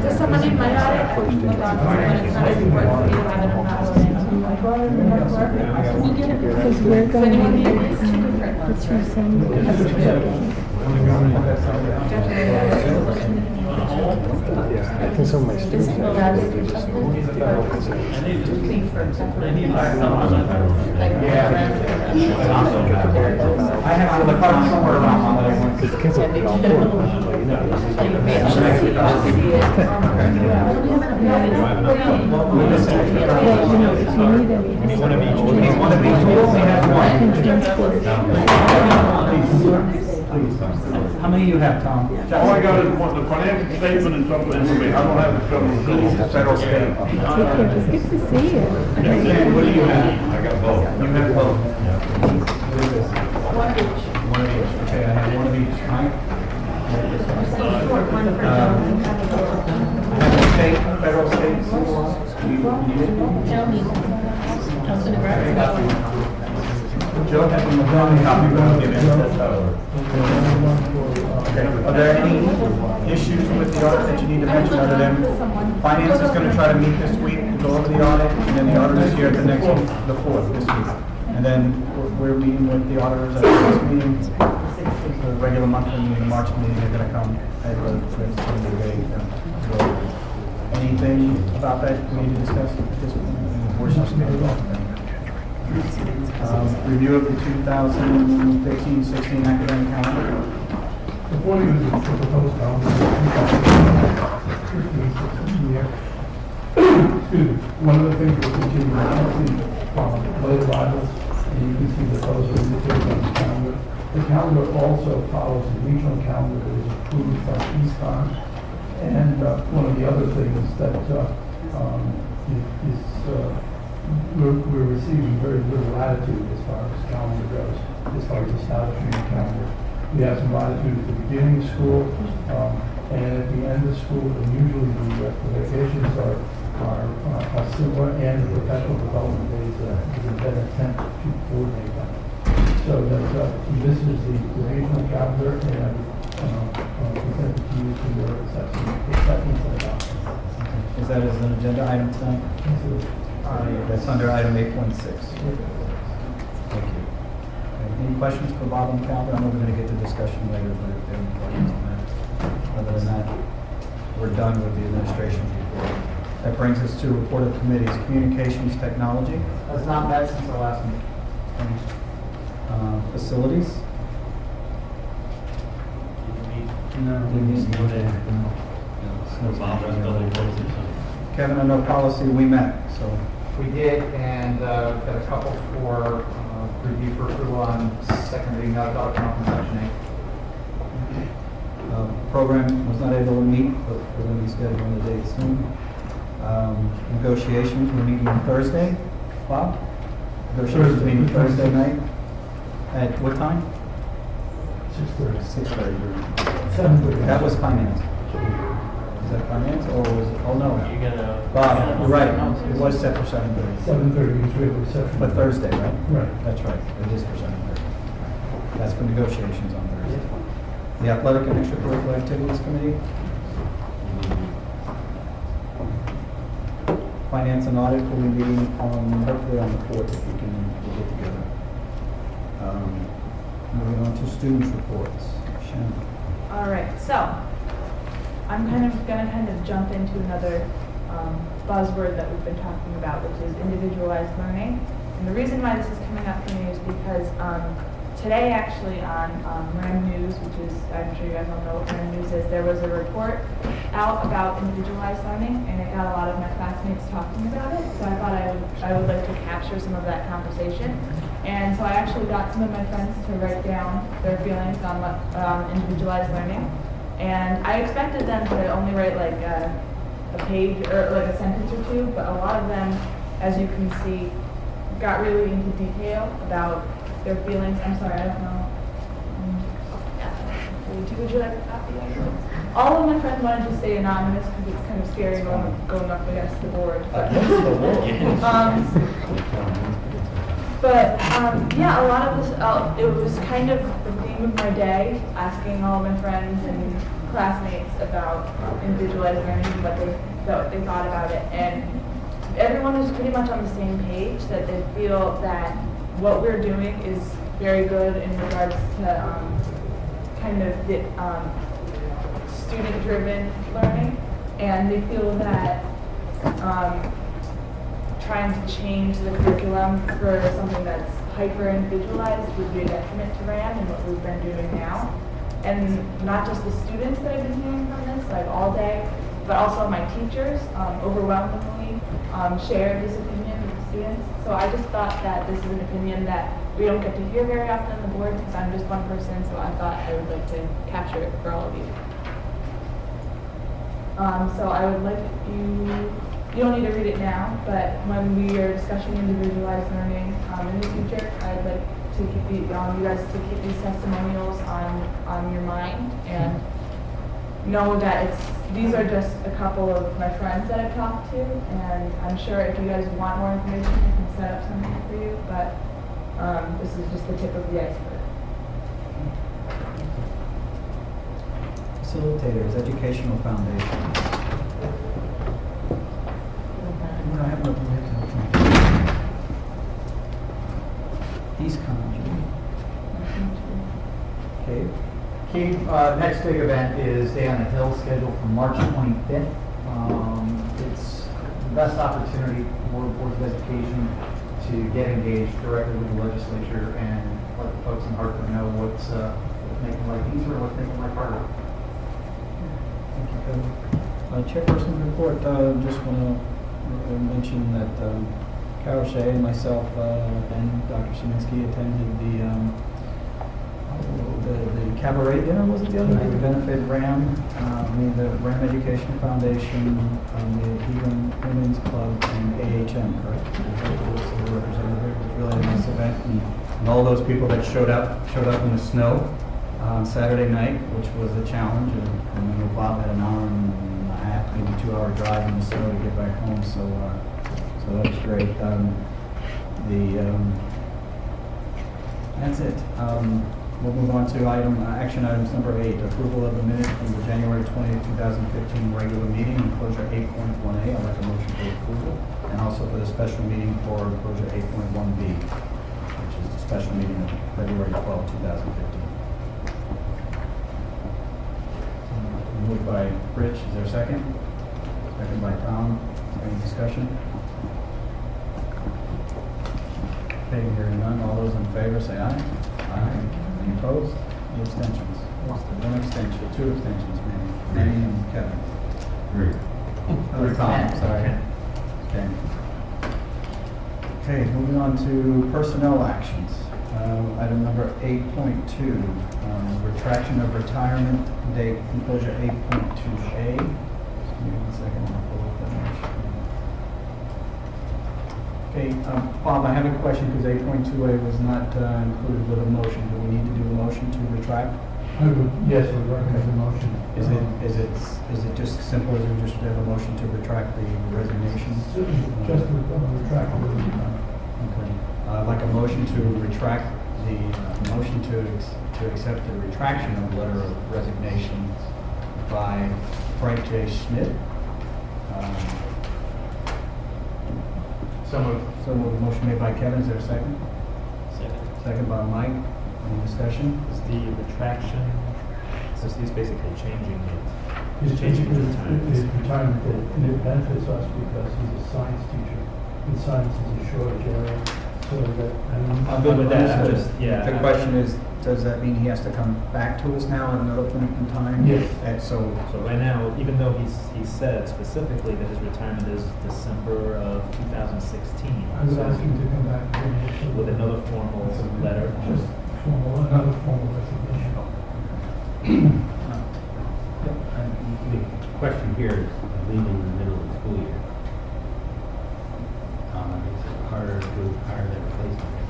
Does someone need my audit? Because we're going to, let's resend. I think some of my students. I have the card somewhere around on that I want. The kids will put all four. One of each. We only have one. How many you have, Tom? All I got is one, the financial statement and some information. I don't have the federal state. Take care, it's good to see you. And what do you have? I got both. You have both? What is this? One of each. One of each, okay, I have one of each, right? I have the state, federal state. Joe has the majority copy, but I'll give it. Okay, are there any issues with the audit that you need to mention other than finance is going to try to meet this week to go over the audit, and then the auditor is here at the next, the 4th this week. And then we're meeting with the auditors at the next meeting, the regular monthly meeting, March meeting, they're going to come at the day. Anything about that we need to discuss at this point? Any portions of the audit? Review of the 2015-16 academic calendar. Before you use the proposed calendar, excuse me, one of the things we'll continue to see late arrivals, and you can see the proposal indicated on the calendar. The calendar also follows the regional calendar that is approved by ESCON. And one of the other things that we're receiving very little latitude as far as calendar goes, as far as establishing a calendar. We have some latitude at the beginning of school, and at the end of school, and usually the vacations are similar, and the professional development days is a better attempt to coordinate that. So that this is the regional calendar, and present it to you for your acceptance and adoption. Is that as an agenda item tonight? That's under item 8.6. Thank you. Okay, any questions for Bob on the calendar? I know we're going to get to discussion later, but if there are any questions on that. Other than that, we're done with the administration's report. That brings us to report of committees, communications technology. Has not met since our last meeting. Facilities. Kevin, I know policy we met, so. We did, and got a couple for review for approval on second reading of document from section 8. Program was not able to meet, but we're going to be scheduling the date soon. Negotiations, we're meeting on Thursday. Bob? Negotiations meeting Thursday night. At what time? 6:30. 6:30. 7:30. That was finance. Is that finance or was it? Oh, no. You gotta. Bob, you're right. It was set for 7:30. 7:30 is really reception. But Thursday, right? Right. That's right. It is for 7:30. That's for negotiations on Thursday. The Athletic and Extracurricular Activities Committee. Finance and Audit will be meeting hopefully on the 4th if we can get together. Moving on to students' reports. Shannon. All right, so I'm gonna jump into another buzzword that we've been talking about, which is individualized learning. And the reason why this is coming up for me is because today actually on RHAM News, which is, I'm sure you guys all know what RHAM News is, there was a report out about individualized learning, and it got a lot of my classmates talking about it, so I thought I would like to capture some of that conversation. And so I actually got some of my friends to write down their feelings on what individualized learning. And I expected them to only write like a page or like a sentence or two, but a lot of them, as you can see, got really into detail about their feelings. I'm sorry, I don't know. Page Would you like a copy? All of my friends wanted to stay anonymous because it's kind of scary going up against the board. But yeah, a lot of this, it was kind of the theme of my day, asking all my friends and classmates about individualized learning and what they thought about it. And everyone was pretty much on the same page, that they feel that what we're doing is very good in regards to kind of the student-driven learning. And they feel that trying to change the curriculum for something that's hyper-individualized would be a detriment to RHAM and what we've been doing now. And not just the students that I've been hearing from this, like all day, but also my teachers overwhelmingly share this opinion with the students. So I just thought that this is an opinion that we don't get to hear very often on the board because I'm just one person, so I thought I would like to capture it for all of you. So I would like you don't need to read it now, but when we are discussing individualized learning in the future, I'd like to keep you guys to keep these testimonials on your mind and know that these are just a couple of my friends that I've talked to, and I'm sure if you guys want more information, I can set up something for you, but this is just the tip of the iceberg. Facilitators, Educational Foundation. I have no East Country. Okay. Keith, next big event is Day on the Hill, scheduled for March 25th. It's the best opportunity for boards of education to get engaged directly with the legislature and let the folks in Hartford know what's making life easier and what's making life harder. Thank you, Kevin. Chairperson's report, just want to mention that Carol Shea and myself and Dr. Szymanski attended the cabaret dinner, was it the other night? To benefit RHAM, the RHAM Education Foundation, the Hebron Women's Club, and AHM, correct? So the representative. It was really a nice event, and all those people that showed up in the snow on Saturday night, which was a challenge, and Bob had an hour and a half, maybe 2-hour drive in the snow to get back home, so that was great. That's it. We'll move on to action items number 8, approval of the minutes from the January 20, 2015 regular meeting, enclosure 8.1A. I'd like a motion for approval, and also for the special meeting for enclosure 8.1B, which is the special meeting of February 12, 2015. Moved by Rich, is there a second? Second by Tom. Any discussion? Okay, hearing none. All those in favor say aye. Aye. Any opposed? Any abstentions? One abstention, 2 abstentions, Manny and Kevin. 3. Tom, sorry. Okay. Okay, moving on to personnel actions. Item number 8.2, retraction of retirement date, enclosure 8.2A. Just give me 1 second, I'll pull up that motion. Okay, Bob, I have a question because 8.2A was not included with a motion. Do we need to do a motion to retract? Yes, we recommend the motion. Is it just simple as we just have a motion to retract the resignation? Just retract the resignation. Okay. I'd like a motion to retract motion to accept the retraction of the letter of resignation by Frank J. Schmidt. So moved. Motion made by Kevin. Is there a second? Second. Second by Mike. Any discussion? Is the retraction, so he's basically changing it. He's changing his retirement date, and it benefits us because he's a science teacher, and science is a shortage area, so that. I'm good with that, I'm just, yeah. The question is, does that mean he has to come back to us now at another point in time? Yes. And so right now, even though he said specifically that his retirement is December of 2016. I was asking to come back with another formal letter. Just another formal resignation. The question here is leaving in the middle of the school year. It's harder to hire that replacement.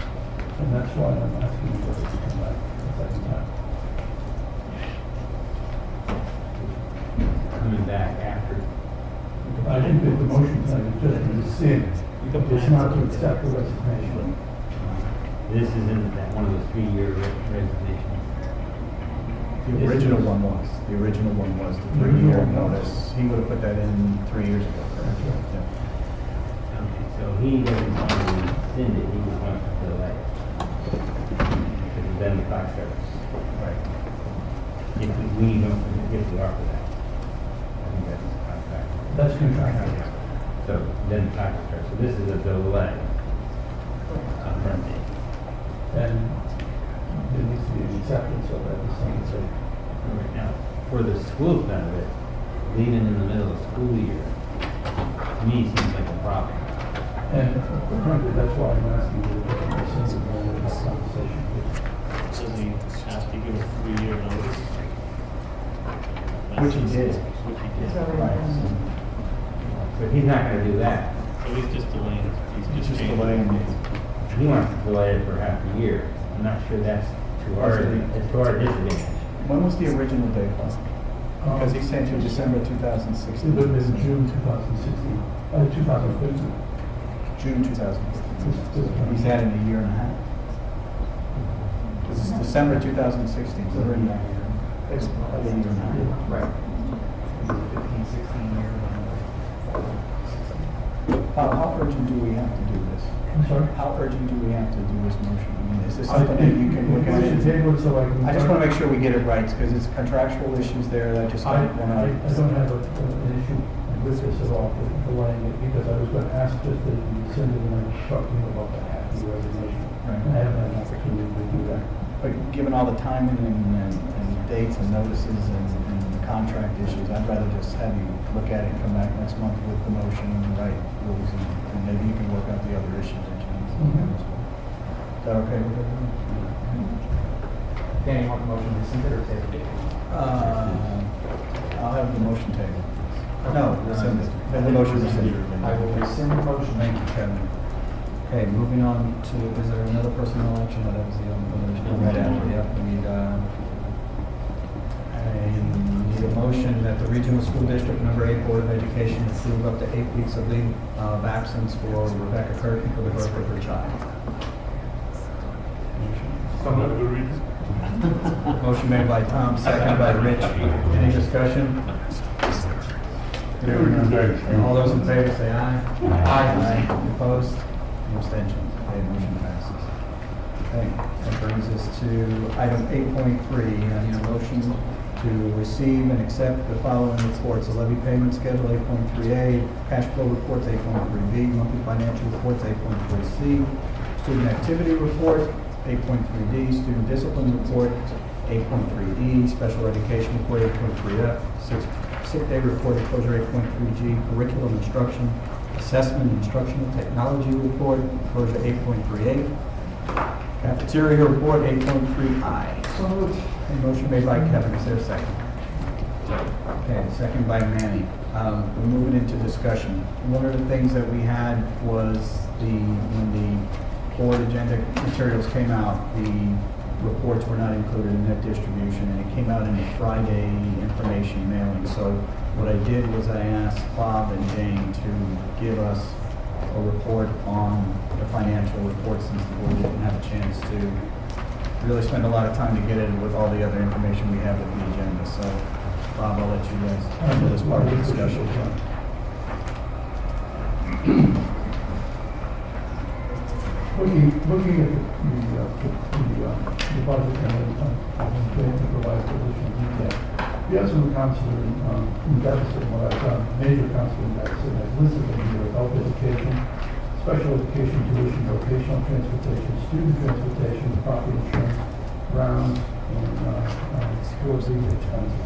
And that's why I'm asking for it to come back the second time. I think that the motion tonight is just to rescind. It's not to accept the resignation. This is in that one of the 3-year resignations. The original one was, the 3-year notice. He would have put that in 3 years ago, correct? Yeah. Okay, so he doesn't want to rescind it, he just wants to delay it. Because then the clock starts. Right. If we don't, if we are for that. I think that's the contract. That's contract. So then the clock starts. So this is a delay. From the And there needs to be an acceptance of that, the same thing. Right now, for the school's benefit, leaving in the middle of the school year, to me seems like a problem. And frankly, that's why I'm asking you to rescind it when we have a conversation. So he has to give a 3-year notice. Which he did. Which he did. Right. But he's not gonna do that. So he's just delaying, He's just delaying it. He wants to delay it for half a year. I'm not sure that's to our, it's to our disadvantage. When was the original date, Bob? Because he sent you December 2016. It would have been June 2016, 2015. June 2015. He's had it a year and a half. This is December 2016, so we're in that year. It's about a year and a half. Right. 15, 16 years. How urgent do we have to do this? I'm sorry? How urgent do we have to do this motion? I mean, is this something that you can look at? We should table it so I can. I just want to make sure we get it right, because it's contractual issues there that just I don't want I to. don't have an issue with this at all, for delaying it, because I was going to ask just to rescind it and then talk to him about the half-year resignation. Right. And I haven't had an opportunity to do that. But given all the timing and dates and notices and the contract issues, I'd rather just have you look at it and come back next month with the motion and the right rules, and maybe you can work out the other issues that you need to look at as well. Is that okay with everyone? Danny, you want the motion rescinded or tabled? I'll have the motion tabled. No, rescind it. Have the motion rescinded. I will rescind the motion. Thank you, Kevin. Okay, moving on to, is there another personnel action? That was the other, right after, yep, we need, I need a motion that the Regional School District Number 8 Board of Education approve up to 8 weeks of leave of absence for Rebecca Kirky for the birth of her child. Motion made by Tom, seconded by Rich. Any discussion? All those in favor say aye. Aye. Opposed? Any abstentions? Okay, motion passes. Okay, that brings us to item 8.3. I need a motion to receive and accept the following reports: the levy payment schedule 8.3A, cash flow reports 8.3B, monthly financial reports 8.3C, student activity report 8.3D, student discipline report 8.3E, special education report 8.3F, sick day report exposure 8.3G, curriculum instruction assessment instructional technology report exposure 8.38, cafeteria report 8.3I. So moved. A motion made by Kevin, is there a second? Okay, second by Manny. We're moving into discussion. One of the things that we had was when the board agenda materials came out, the reports were not included in that distribution, and it came out in a Friday information mailing. So what I did was I asked Bob and Jane to give us a report on the financial reports, since the board didn't have a chance to really spend a lot of time to get in with all the other information we have with the agenda. So Bob, I'll let you guys handle this part of the discussion. Looking at the budget and going to provide additional detail, we have some counselor in deficit, what I've done, major counselor in deficit, I've listed them here: adult education, special education tuition, vocational transportation, student transportation, property insurance, grounds, and sports league expenses.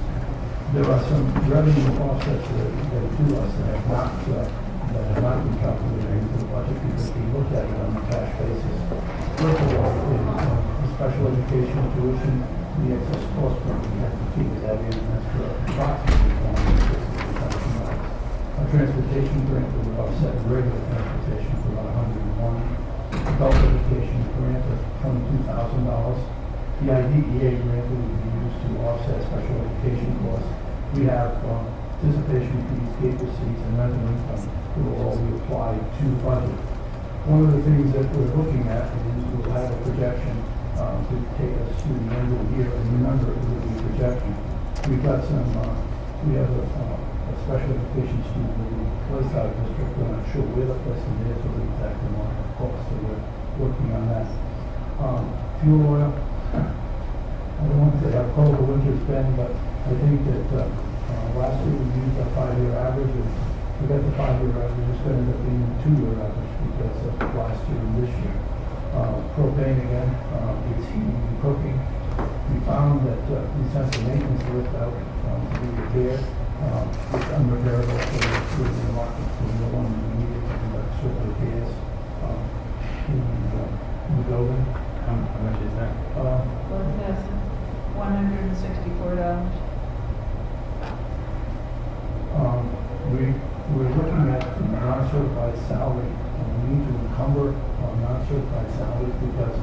There are some revenue offsets that do us that have not been calculated into the budget, because we look at it on a cash basis. First of all, in special education tuition, the excess cost grant, we have to keep that in, and that's for approximately $160,000. Our transportation grant that would offset regular transportation for about $101. Adult education grant of $22,000. The IDEA grant that would be used to offset special education costs. We have participation fees, gate receipts, and rental income will all be applied to the budget. One of the things that we're looking at is we'll have a projection to take us to the end of the year, and remember, it will be a projection. We've got some, we have a special education student that we placed out of district. We're not sure where the placement is or the exact amount of cost, so we're working on that. Fuel oil, I don't want to say how cold the winter's been, but I think that last year we used a 5-year average, and we got the 5-year average. It's going to end up being a 2-year average because of last year and this year. Propane again, it's heating and cooking. We found that we sent the maintenance lift out to be repaired. It's unrepairable, so we're in the market for the one we needed to conduct certain repairs in the building. How much is that? Well, that's $164. We're looking at non-certified salary, and we need to encumber non-certified salaries because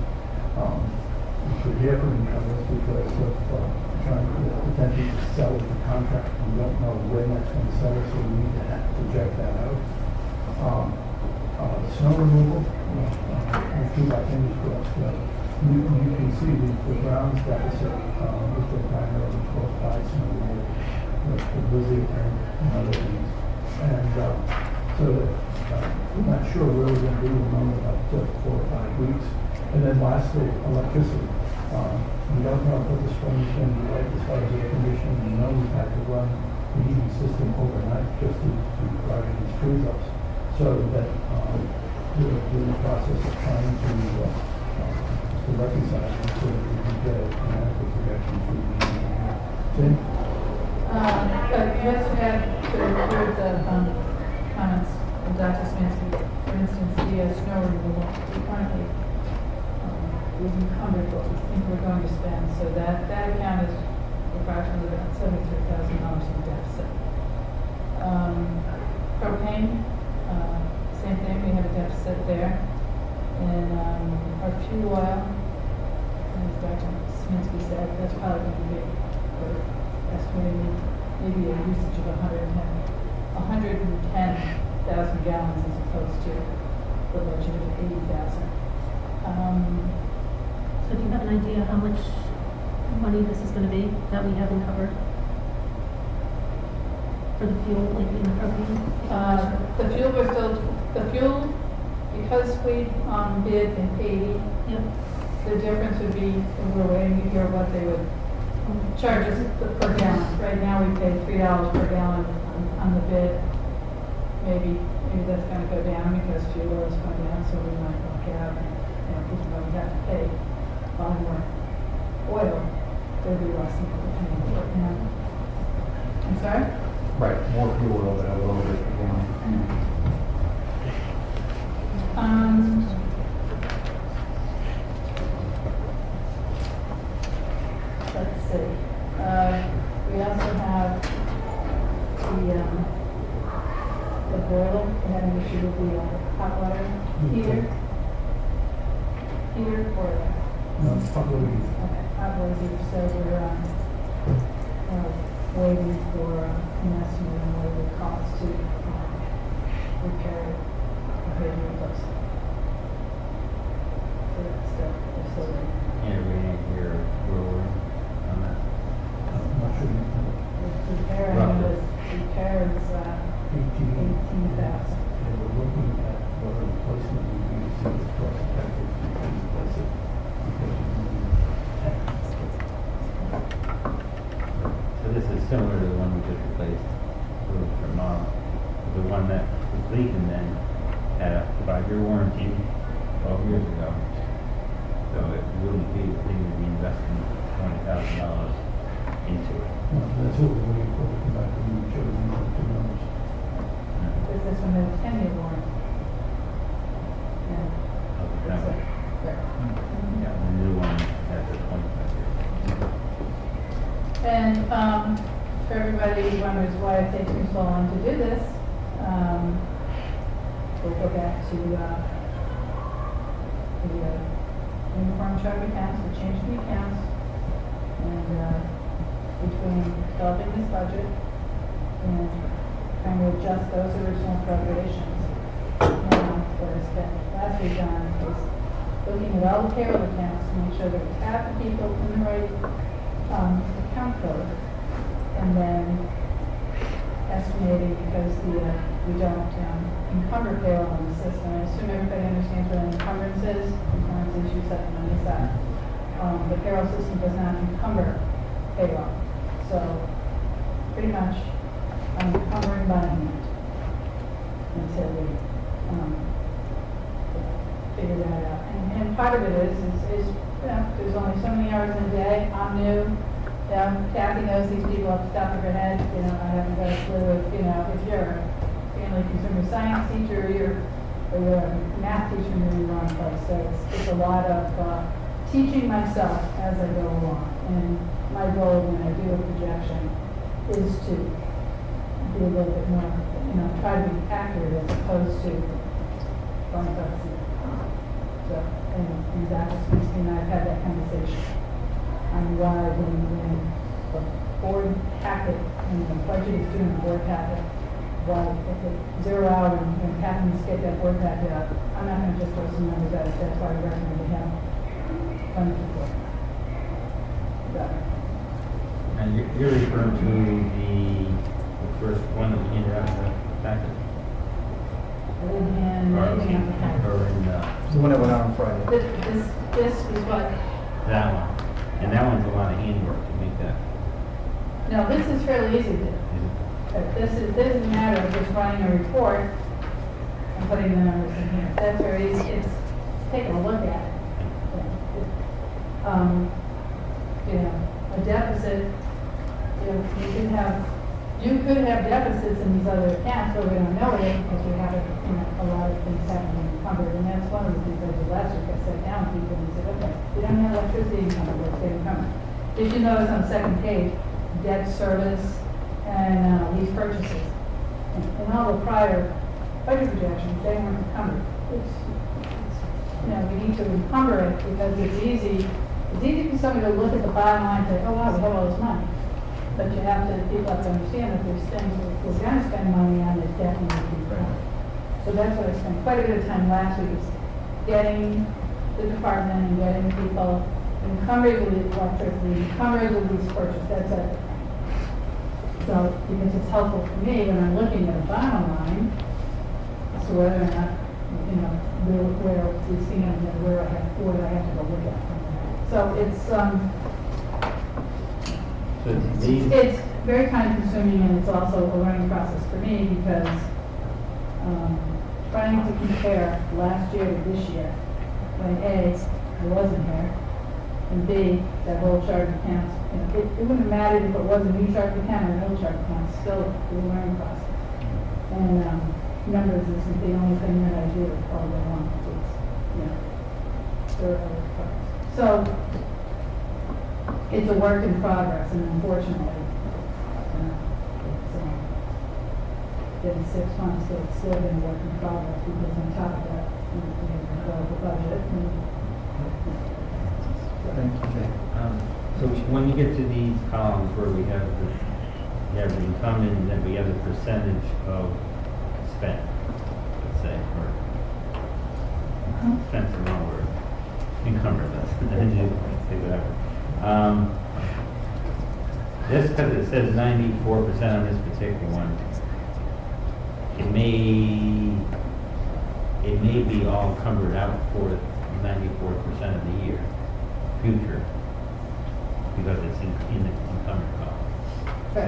we're here for incumbents because of trying to potentially sell the contract. We don't know when that's going to sell, so we need to project that out. Snow removal, we keep our fingers crossed. You can see the grounds deficit, which are primarily caused by snow removal, the blizzard and other things. And so we're not sure where we're going to be in about 4 or 5 weeks. And then lastly, electricity. We don't know what the spring is going to be like as far as air conditioning. We know we've had to run the heating system overnight just to provide these freeze ups. So that we're in the process of trying to reconcile it so that we can get an adequate projection for the year. Jim? Yes, we have to include the comments of Dr. Smansky. For instance, the snow removal, we currently we've encumbered what we think we're going to spend, so that account is approximately about $73,000 in deficit. Propane, same thing, we have a deficit there. And our fuel oil, as Dr. Sminsky said, that's probably going to be, we're estimating maybe a usage of 110,000 gallons as opposed to the budget of 80,000. So do you have an idea how much money this is going to be that we haven't covered for the fuel, like in the propane? The fuel, because we bid in 80, the difference would be, we're waiting to hear what they would charge us per gallon. Right now, we pay $3 per gallon on the bid. Maybe that's going to go down because fuel oil is going down, so we might look out and people might have to pay a lot more oil. There'll be less than what we're paying for now. I'm sorry? Right, more fuel oil, but a little bit down. Let's see. We also have the boiler. We had an issue with the hot water heater. Heater boiler. No, probably. Okay, hot water heater. So we're waiting for an estimate on what it would cost to repair it, repair and replace it. So that's still waiting. Yeah, we need your ruler on that. I'm not sure. Repair, I know this repair is 18,000. And we're looking at what a replacement would be to see if it's cost effective to replace it. So this is similar to the one we just replaced for Mom. The one that was leaking then had a 5-year warranty 12 years ago. So it wouldn't be a thing to be investing $20,000 into it. That's what we're waiting for to come back to you, show you the numbers. Is this one a 10-year warranty? Yeah. That way. Yeah, the new one has a 25 years. And for everybody who wonders why it takes me so long to do this, we'll go back to the uniform chart accounts, the change in the accounts, and between developing this budget and trying to adjust those original appropriations. Now, what I spent last week on is looking at all the payroll accounts to make sure that we have the people in the right account code, and then estimating because we don't encumber payroll in the system. I assume everybody understands what an encumbrance is. Encumbrance is you set the money aside. The payroll system does not encumber payroll. So pretty much I'm encumbering by hand until we figure that out. And part of it is there's only so many hours in a day. I'm new. Kathy knows these people off the top of her head. I haven't got a clue if you're a family consumer science teacher or you're a math teacher, you're in the wrong place. So it's a lot of teaching myself as I go along. And my goal when I do a projection is to be a little bit more, try to be accurate as opposed to going up. So, and Dr. Spencer and I have had that conversation on why when the board packet, and the budget is doing the board packet, why if they zero out and having to get that board packet out, I'm not going to just throw some numbers at it. That's why I recommend to have funding for it. And you're referring to the first one that we handed out in the packet? I didn't hand anything out the packet. Or in the... The one that went out on Friday. This was what? That one. And that one's a lot of handwork to make that. No, this is fairly easy to do. This is a matter of just running a report and putting the numbers in here. That's very easy. It's taking a look at it. A deficit, you could have deficits in these other accounts, but we don't know it because we have a lot of things happening encumbered. And that's one of the things I did last week. I sat down with people and said, okay, we don't have electricity encumbered, let's get encumbered. If you notice on the second page, debt service and lease purchases. And all the prior budget projections, they weren't encumbered. We need to encumber it because it's easy for somebody to look at the bottom line and say, oh wow, we have all this money. But people have to understand that there's things we're going to spend money on that definitely need to be done. So that's what I spent quite a bit of time last week, is getting the department and getting people encumbered with electricity, encumbered with lease purchase, that's it. So, because it's helpful for me when I'm looking at a bottom line, as to whether or not, where we've seen it and where I have to go look at. So it's very time consuming, and it's also a learning process for me because trying to compare last year to this year, when A, I wasn't here, and B, that whole chart of accounts, it wouldn't have mattered if it was a new chart of account or an old chart of accounts, still a learning process. And numbers isn't the only thing that I do all day long. It's, there are other parts. So it's a work in progress, and unfortunately, it's been 6 months, so it's still been a work in progress because on top of that, we have the budget. So when you get to these columns where we have the income and then we have the percentage of spent, let's say, or spent's the wrong word, encumbered, then you say whatever. This, because it says 94% on this particular one, it may be all encumbered out for 94% of the year, future, because it's in the encumbered column. So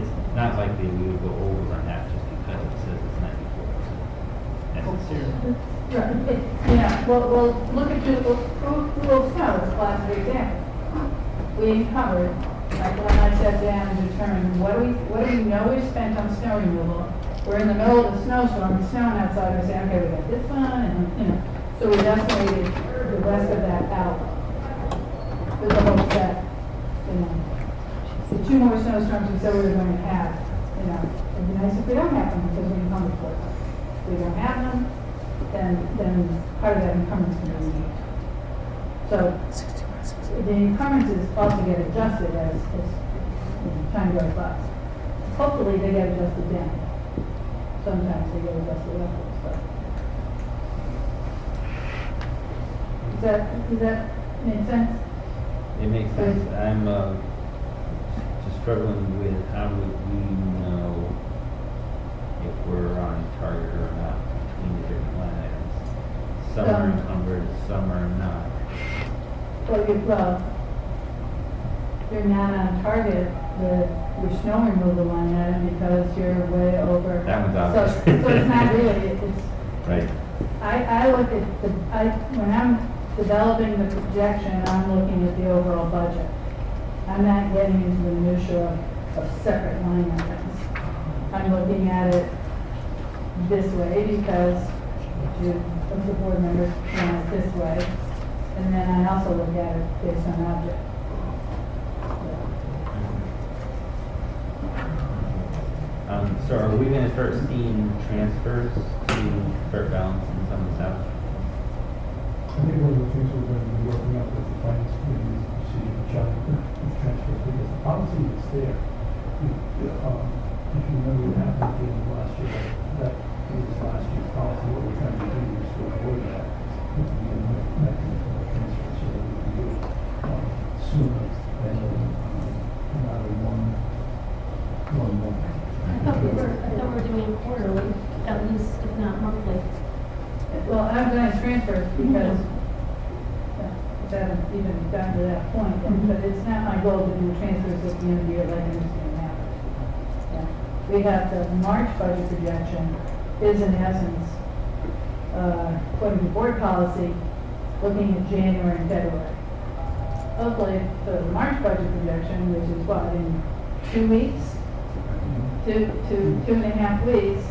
it's not likely we would go over on that just because it says it's 94%. Yeah, well, look at who will snow as a classic example. We encumbered, like when I sat down and determined what do we know we spent on snow removal. We're in the middle of a snowstorm, it's snowing outside, we say, okay, we got this one, and so we estimated the rest of that out. With the hope that, the 2 more snowstorms we said we were going to have, it'd be nice if we don't have them because we encumbered for it. If we don't have them, then part of that encumbrance can be removed. So the encumbrances also get adjusted as time to go to class. Hopefully, they get adjusted down. Sometimes they get adjusted upwards, but. Does that make sense? It makes sense. I'm just struggling with how would we know if we're on target or not between the different line items. Some are encumbered, some are not. Well, you're not on target with your snow removal line item because you're way over. That one's obvious. So it's not really, it's. Right. I look at when I'm developing the projection, I'm looking at the overall budget. I'm not getting into the minutia of separate line items. I'm looking at it this way because of the board members want it this way. And then I also look at it based on object. So are we going to start seeing transfers to start balancing some of this out? I think one of the things we're going to be working out with the finance committee is the procedure for challenge the transfer, because the policy is there. If you remember what happened at the end of last year, that was last year's policy. What we're trying to do is to avoid that. With the mechanism of transfer, so that we can do it sooner than not in one month. I thought we were doing quarterly, at least if not monthly. Well, I'm going to transfer because I haven't even gotten to that point, but it's not my goal to do transfers at the end of the year like I understand now. Yeah. We have the March budget projection is in essence, according to board policy, looking at January and February. Hopefully, the March budget projection, which is what, in 2 weeks? 2.5 weeks,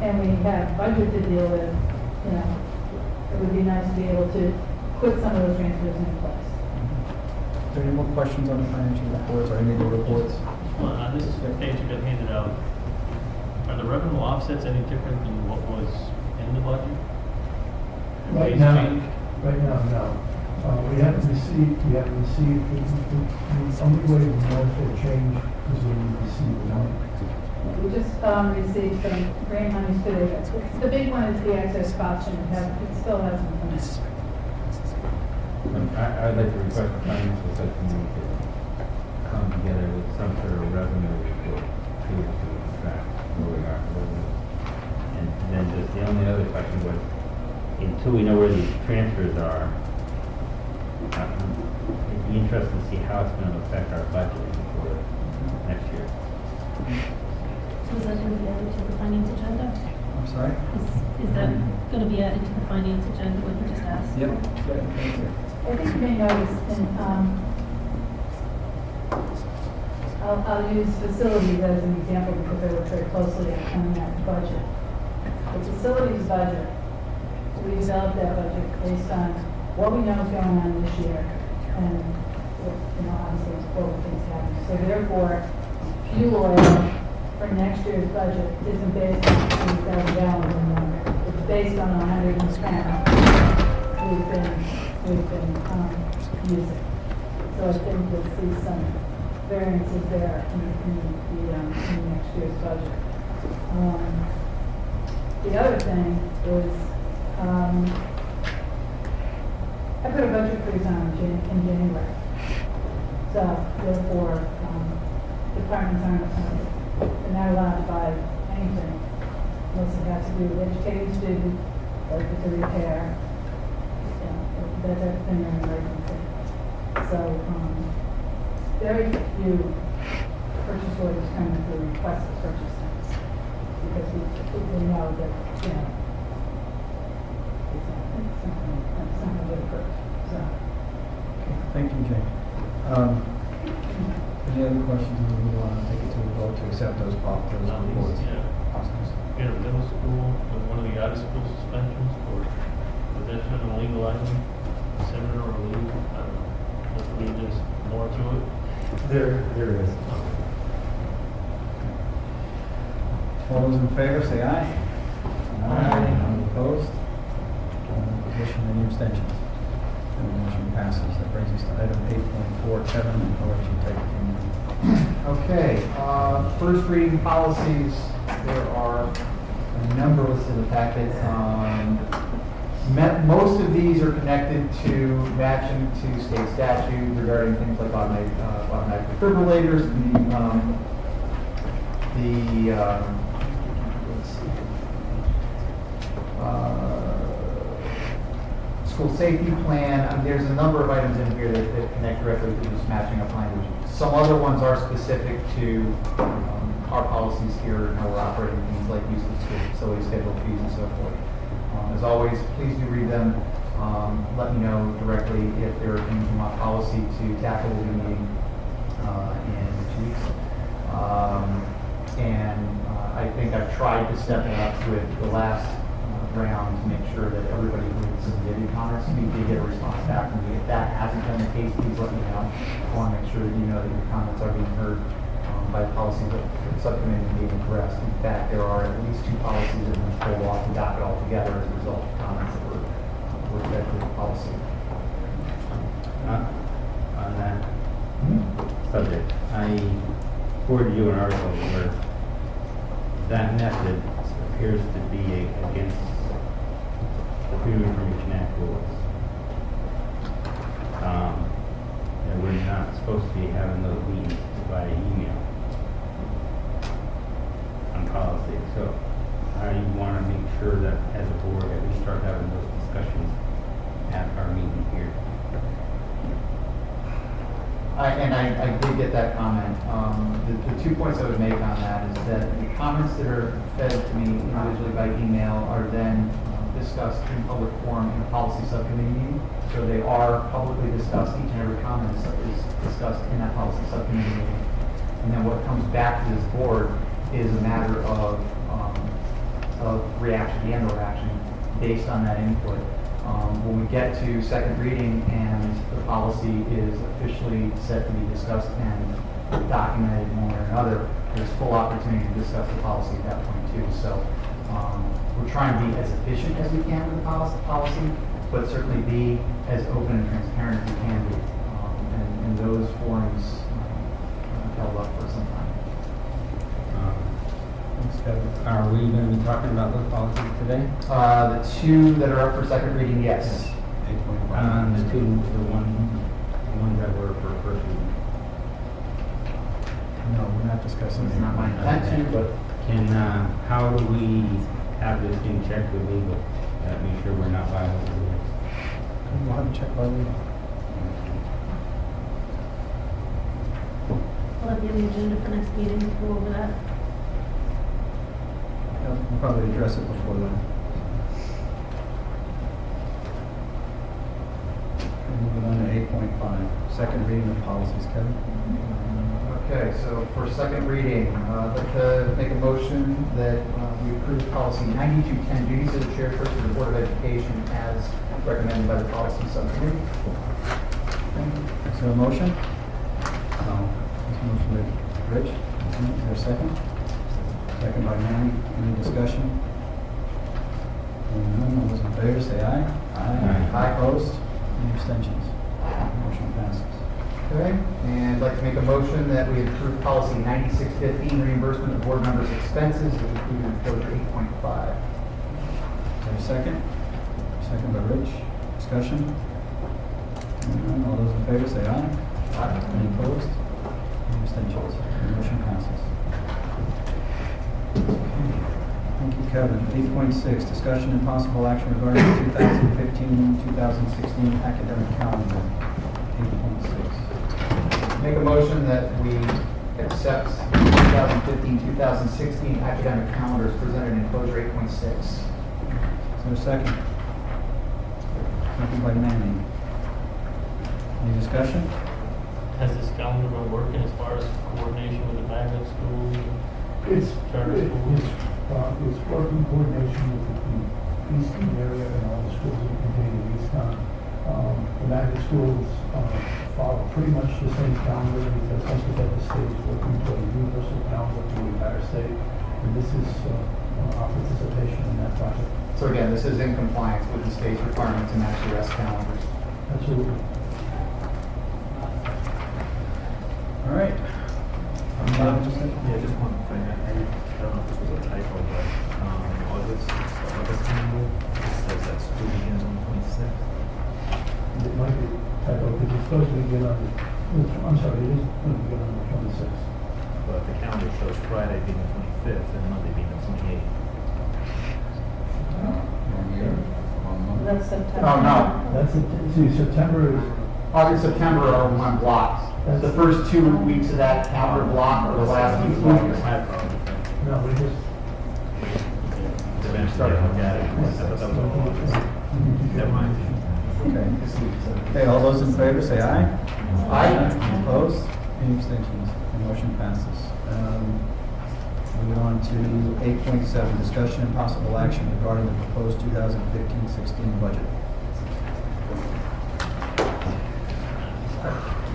and we have budget to deal with, it would be nice to be able to put some of those transfers in place. Are there any more questions on the financial reports or any of the reports? Well, on this page you got handed out, are the revenue offsets any different than what was in the budget? Right now, no. We haven't received, the only way we know if they change is when we receive the money. We just received some grant monies today. The big one is the excess cost, and it still hasn't come in. I'd like to request the financial subcommittee to come together with some sort of revenue report to track where we are. And then just the only other question was, until we know where these transfers are, it'd be interesting to see how it's going to affect our budget for next year. So is that going to be added to the finance agenda? I'm sorry? Is that going to be added to the finance agenda, what you just asked? Yep. I think you may notice, I'll use facilities as an example because I work very closely on that budget. The facilities budget, we developed that budget based on what we know is going on this year, and obviously what things happen. So therefore, fuel oil for next year's budget isn't based on 3,000 gallons anymore. It's based on 110 we've been using. So I think you'll see some variances there in next year's budget. The other thing is, I put a budget freeze on in January. So therefore, departments are not allowed to buy anything unless it has to do with educating students, or if it's a repair, that type of thing, or an emergency. So very few purchase orders come through request to purchase things because we know that it's something good for. So. Thank you, Jane. Any other questions? We want to take it to a vote to accept those reports. In a middle school, with one of the out-of-school suspensions for possession of an illegal item, seminar or leave, I don't know. Hopefully there's more to it. There is. All those in favor, say aye. Aye. All opposed? Opposition, any abstentions? And the motion passes. That brings us to item 8.4. Kevin, I'll let you take it from here. Okay, first reading policies, there are a number listed in the packet. Most of these are connected to matching to state statute regarding things like automatic defibrillators, let's see, school safety plan. There's a number of items in here that connect directly to this matching up language. Some other ones are specific to our policies here and how we're operating, things like use of school facility schedule fees and so forth. As always, please do read them. Let me know directly if there are things you want policy to tackle in the meeting in 2 weeks. I think I've tried to step it up with the last round to make sure that everybody who submitted comments, we did get a response back from you. If that hasn't been the case, please let me know. I want to make sure that you know that your comments are being heard by the policy subcommittee and being addressed. In fact, there are at least 2 policies that have been pulled off the docket altogether as a result of comments that were fed to the policy. On that subject, I forwarded you an article where that method appears to be against the Freedom of Information Act rules. That we're not supposed to be having those meetings by email on policy. So I want to make sure that as a board that we start having those discussions at our meeting here. I did get that comment. The 2 points I would make on that is that the comments that are fed to me individually by email are then discussed in public forum in a policy subcommittee meeting. So they are publicly discussed. Each and every comment is discussed in that policy subcommittee meeting. And then what comes back to this board is a matter of reaction and or action based on that input. When we get to second reading and the policy is officially set to be discussed and documented in one way or another, there's full opportunity to discuss the policy at that point too. So we're trying to be as efficient as we can with the policy, but certainly be as open and transparent as we can be. And those forums held up for some time. Are we going to be talking about those policies today? The 2 that are up for second reading, yes. The ones that were for first reading. No, we're not discussing. It's not my intent to, but How do we have this thing checked with legal? Make sure we're not violating the rules. We'll have to check by legal. Will that be on the agenda for next meeting to go over that? We'll probably address it before then. Moving on to 8.5, second reading of policies. Kevin? Okay, so for second reading, I'd like to make a motion that we approve policy 9210, duties of the chairperson of the Board of Education as recommended by the policy subcommittee. Is there a motion? No. There's a motion by Rich. Is there a second? Second by Manny. Any discussion? Hearing none, all those in favor say aye. Aye. Opposed? Any abstentions? Motion passes. Okay, and I'd like to make a motion that we approve policy 9615, reimbursement of board members' expenses, as included in code 8.5. Is there a second? Second by Rich. Discussion? Hearing none, all those in favor say aye. Aye. Any opposed? Any abstentions? Motion passes. Thank you, Kevin. 8.6, discussion and possible action regarding the 2015-2016 academic calendar. 8.6. Make a motion that we accept 2015-2016 academic calendars presented in closure 8.6. Is there a second? Second by Manning. Any discussion? Has this calendar been working as far as coordination with the magnet schools, charter schools? It's working coordination with the Easton area and all the schools that contain the Easton. The magnet schools follow pretty much the same calendar because most of the state is working toward a universal calendar for the entire state. And this is our participation in that project. So again, this is in compliance with the state's requirement to match the rest calendars. Absolutely. All right. Yeah, just one thing. I don't know if this was a typo, but in August manual, it says that school begins on the 26th. It might be typo, because it's supposed to begin on I'm sorry, it is going to begin on the 26th. But the calendar shows Friday being the 25th and Monday being the 28th. That's September. Oh, no. That's it, see, September is, August, September are one block. The first 2 weeks of that calendar block are the last week of August. no, we just, Eventually, I'll get it. I thought that was all August. Never mind. Okay, all those in favor say aye. Aye. Opposed? Any abstentions? The motion passes. Moving on to 8.7, discussion and possible action regarding the proposed 2015-16 budget.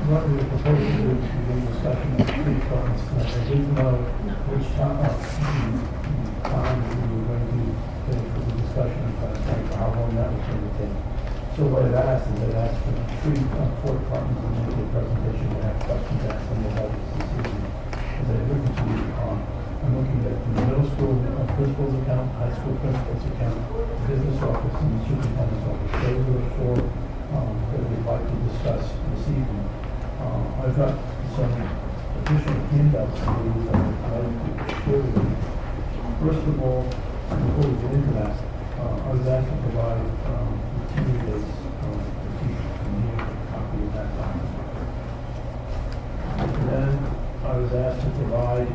what we were proposing to begin discussion of three departments tonight. I didn't know which time we were going to finish with the discussion of class rank, or how long that was going to take. So what I've asked is I've asked for four departments to make a presentation and have questions asked on the budget this evening. As I look to you, I'm looking at the middle school principal's account, high school principal's account, business office, and the superintendent's office. Those are the four that we'd like to discuss this evening. I've got some additional handouts for you that I'd like to share with you. First of all, before we get into that, I was asked to provide tenure dates for teachers, and here's a copy of that document. And then I was asked to provide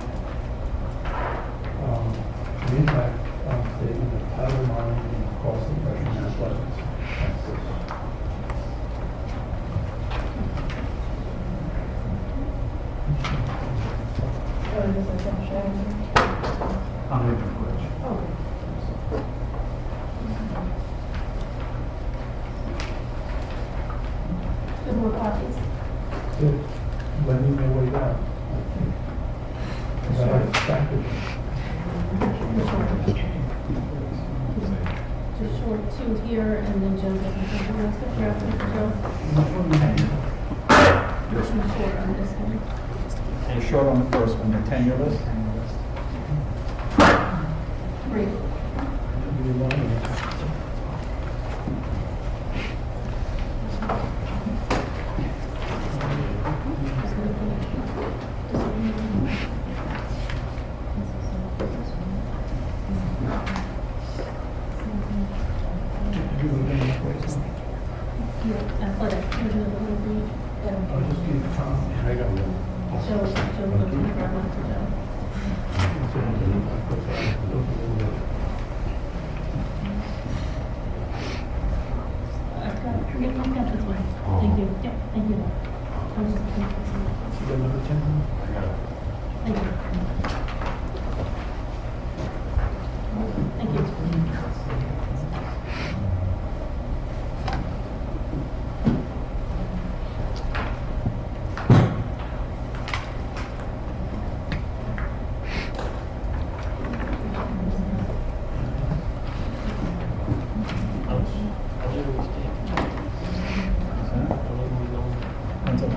the impact statement of Title IX and the cost of freshman athletics. That's this. I'm leaving the bridge. Good more copies. Good. Lending their way down, I think. Because I had expected. Just short two here, and then Joe doesn't have the rest of your Joe. Too short on this one. We're short on the first one, the tenure list. Great. Athletic, there's another one for you. I'll just keep Joe, Joe, looking for one for Joe. I've got this one. Thank you. Yep, thank you. I was just looking for some. You got another 10? Thank you. Thank you.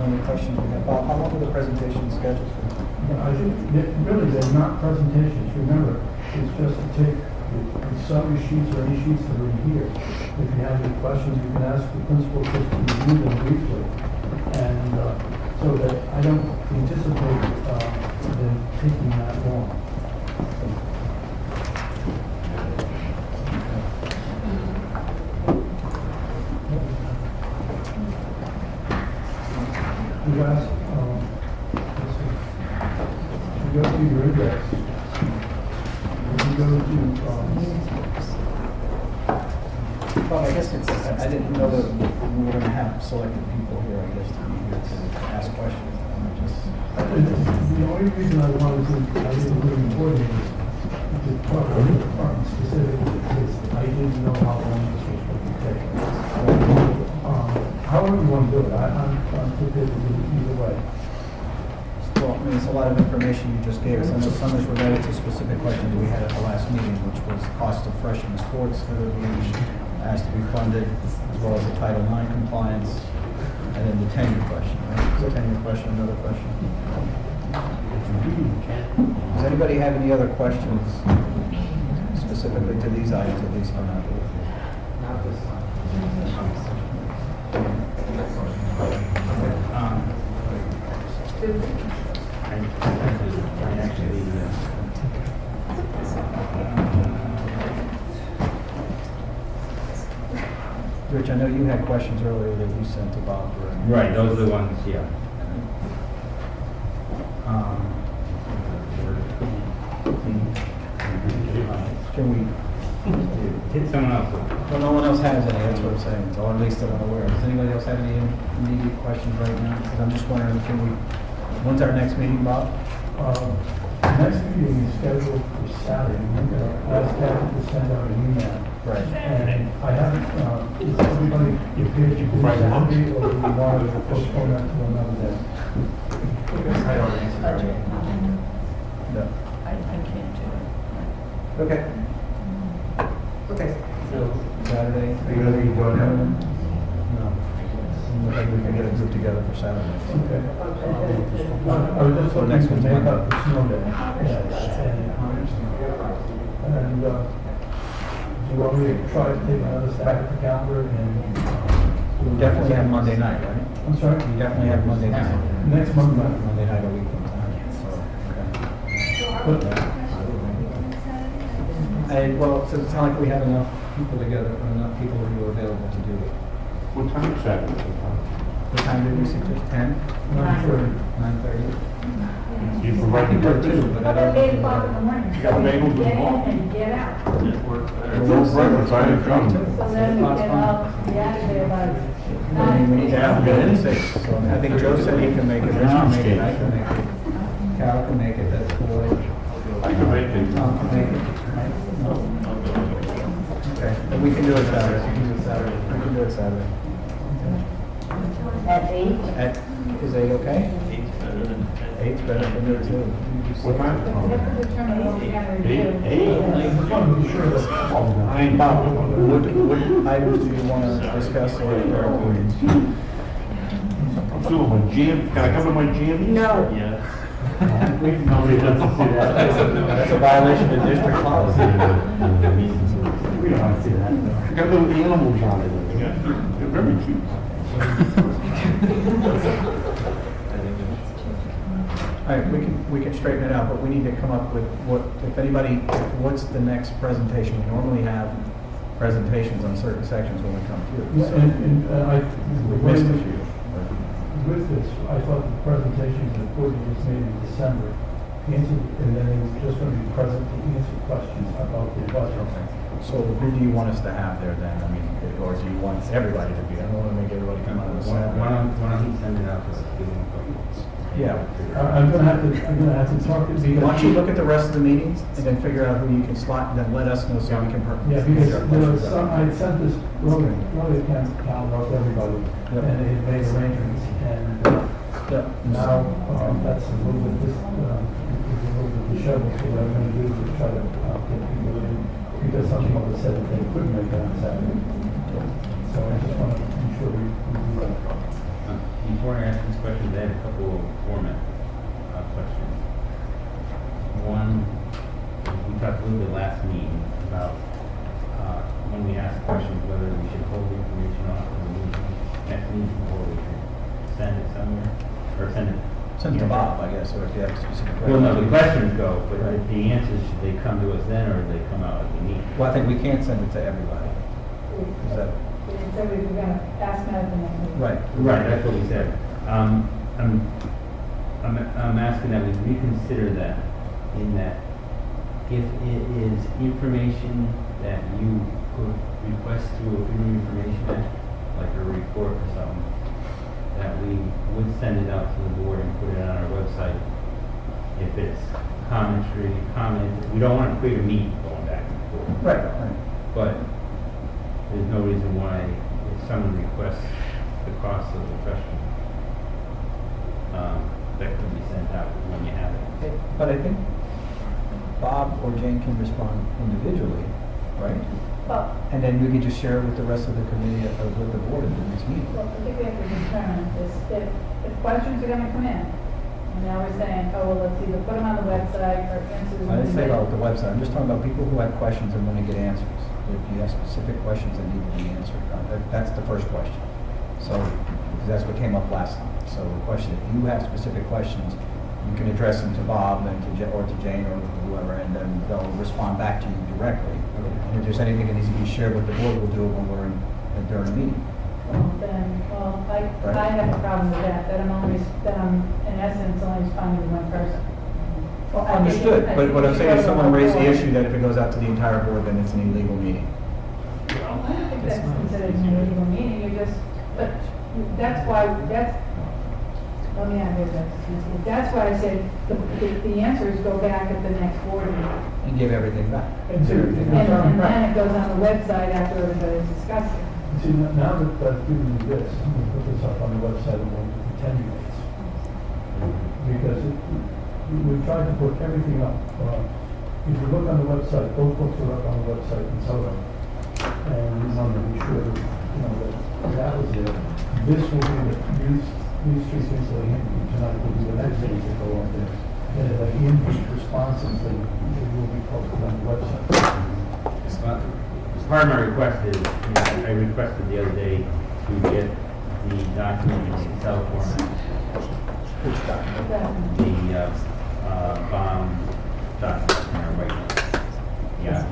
Any questions we have? Bob, how long are the presentations scheduled for? I think really they're not presentations. Remember, it's just to take the summary sheets or any sheets that are in here. If you have any questions, you can ask the principal just to review them briefly. And so that I don't anticipate them taking that long. You ask, let's see. You go to your index. You go to, Well, I guess it's, I didn't know that we were going to have selected people here, I guess, to be here to ask questions. the only reason I wanted to, I didn't really coordinate is to talk about the department specifically, because I didn't know how long this was going to take. However you want to do it, I'm prepared to do it either way. Well, I mean, it's a lot of information you just gave us. I know some is related to specific questions we had at the last meeting, which was cost of freshman sports that are being asked to be funded, as well as the Title IX compliance, and then the tenure question, right? Is the tenure question another question? Does anybody have any other questions specifically to these items, at least on that? Rich, I know you had questions earlier that you sent to Bob. Right, those are the ones, yeah. Can we? Hit someone else. Well, no one else has any, that's what I'm saying, or at least that I'm aware. Does anybody else have any immediate questions right now? Because I'm just wondering, when's our next meeting, Bob? Next meeting is scheduled for Saturday. I asked Kathy to send out an email. Right. And I haven't, is everybody prepared to do Saturday, or do we want to postpone that to another day? I don't answer. No. I can't do it. Okay. Okay. So Saturday, Are you ready to go now? No. Maybe we can get a group together for Saturday. Okay. I was just So looking next to one's make Monday. up the snow day. And, do you want me to try to take another stab at the calendar and? We definitely have Monday night, right? I'm sorry? We definitely have Monday night. Next Monday night. Monday night a week from tonight, so, okay. Well, so it's not like we have enough people together, or enough people who are available to do it. What time is Saturday? What time did we suggest, 10? 9:30. 9:30? You I provide can the do it too, but I don't. About 8 o'clock in the morning. You got bagels in the Get in morning? and get out. No breakfast, I didn't come. So then we can all be out of there by I mean, we need to have it at 6. So I think Joe said he can make it, Rich can make it, I can make it. Carol can make it, that's cool. I can make it. Tom can make it. right? Okay, then we can do it Saturday. We can do it Saturday. We can do it Saturday. At 8? Is 8 okay? 8's better than 10. 8's better for me too. What time? We have to determine what we're going to do. I mean, Bob, what items do you want to discuss or? I'm still on my jam, can I come to my jam? No. Yeah. Nobody does see that. That's a violation of district policy. We don't want to see that. I got little animals on it. They're very cute. All right, we can straighten it out, but we need to come up with what's the next presentation? We normally have presentations on certain sections when we come to. Yeah, So and we missed a few. with this, I thought the presentations that Courtney was made in December answered, and then they were just going to be present to answer questions about the budget. So who do you want us to have there then? I mean, or do you want everybody to be? I don't want to make everybody come out of the same. Why don't you send it out to us? Give them a couple. Yeah. I'm gonna have to talk to the. Why don't you look at the rest of the meetings and then figure out who you can slot, and then let us know so we can. Yeah, because there was some, I sent this earlier calendar out to everybody, Yep. and they had made arrangements, and now, that's a little bit, is a little bit disheveled, so what I'm gonna do is try to get people in, because some people have said that they couldn't make it on Saturday. So I just wanna ensure we do that. Before I ask these questions, I had a couple of format questions. One, we talked a little bit last meeting about when we asked questions, whether we should hold the information off to the next meeting, or we should send it somewhere, or send it. Send it to Bob, I guess, or if you have a specific. Well, no, the questions go, but the answers, should they come to us then, or do they come out at the meeting? Well, I think we can't send it to everybody. Is that? So we were going to ask Madison. Right. Right, that's what we said. I'm asking that we reconsider that, in that if it is information that you could request through a Freedom of Information Act, like a report or something, that we would send it out to the board and put it on our website. If it's commentary, we don't want to create a meeting going back and forth. Right. But there's no reason why, if someone requests the cost of the question, that could be sent out when you have it. But I think Bob or Jane can respond individually, right? Well, And then we can just share it with the rest of the committee, or with the board at the next meeting. I think we have to determine this, if questions are going to come in, And now we're saying, oh, well, let's either put them on the website or answers. I didn't say about the website, I'm just talking about people who have questions and want to get answers. If you have specific questions that need to be answered, that's the first question. So, because that's what came up last time. So the question, if you have specific questions, you can address them to Bob and or to Jane or whoever, and then they'll respond back to you directly. And if there's anything that needs to be shared with the board, we'll do it when we're during a meeting. Well, I have a problem with that I'm, in essence, only responding to one person. Well, understood, but what I'm saying is someone raised the issue that if it goes out to the entire board, then it's an illegal meeting. I don't think that's considered an illegal meeting, but let me add this. That's why I said the answers go back at the next board meeting. And give everything back. And then it goes on the website after everybody's discussed it. See, now that I've given you this, I'm going to put this up on the website in 10 minutes. Because we've tried to put everything up. If you look on the website, both books are up on the website in Soto. And we want to be sure that was there. This will be these three things that I handed you tonight will be the next things that go on there. And if I in-depth responses, they will be posted on the website. Part of my request is, I requested the other day to get the document in Excel format. Which document? The bond document in our right now. Yeah,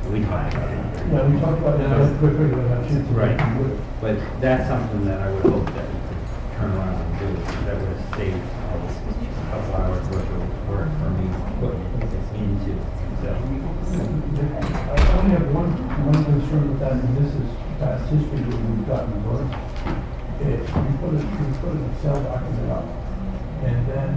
we talked about it. Yeah, we talked about that quickly, but I should. Right, but that's something that I would hope that we could turn around and do. That would have saved a couple hours worth of work for me putting it into Excel. I only have one concern with that, and this is past history that we've gotten worse. If you put an Excel document up, and then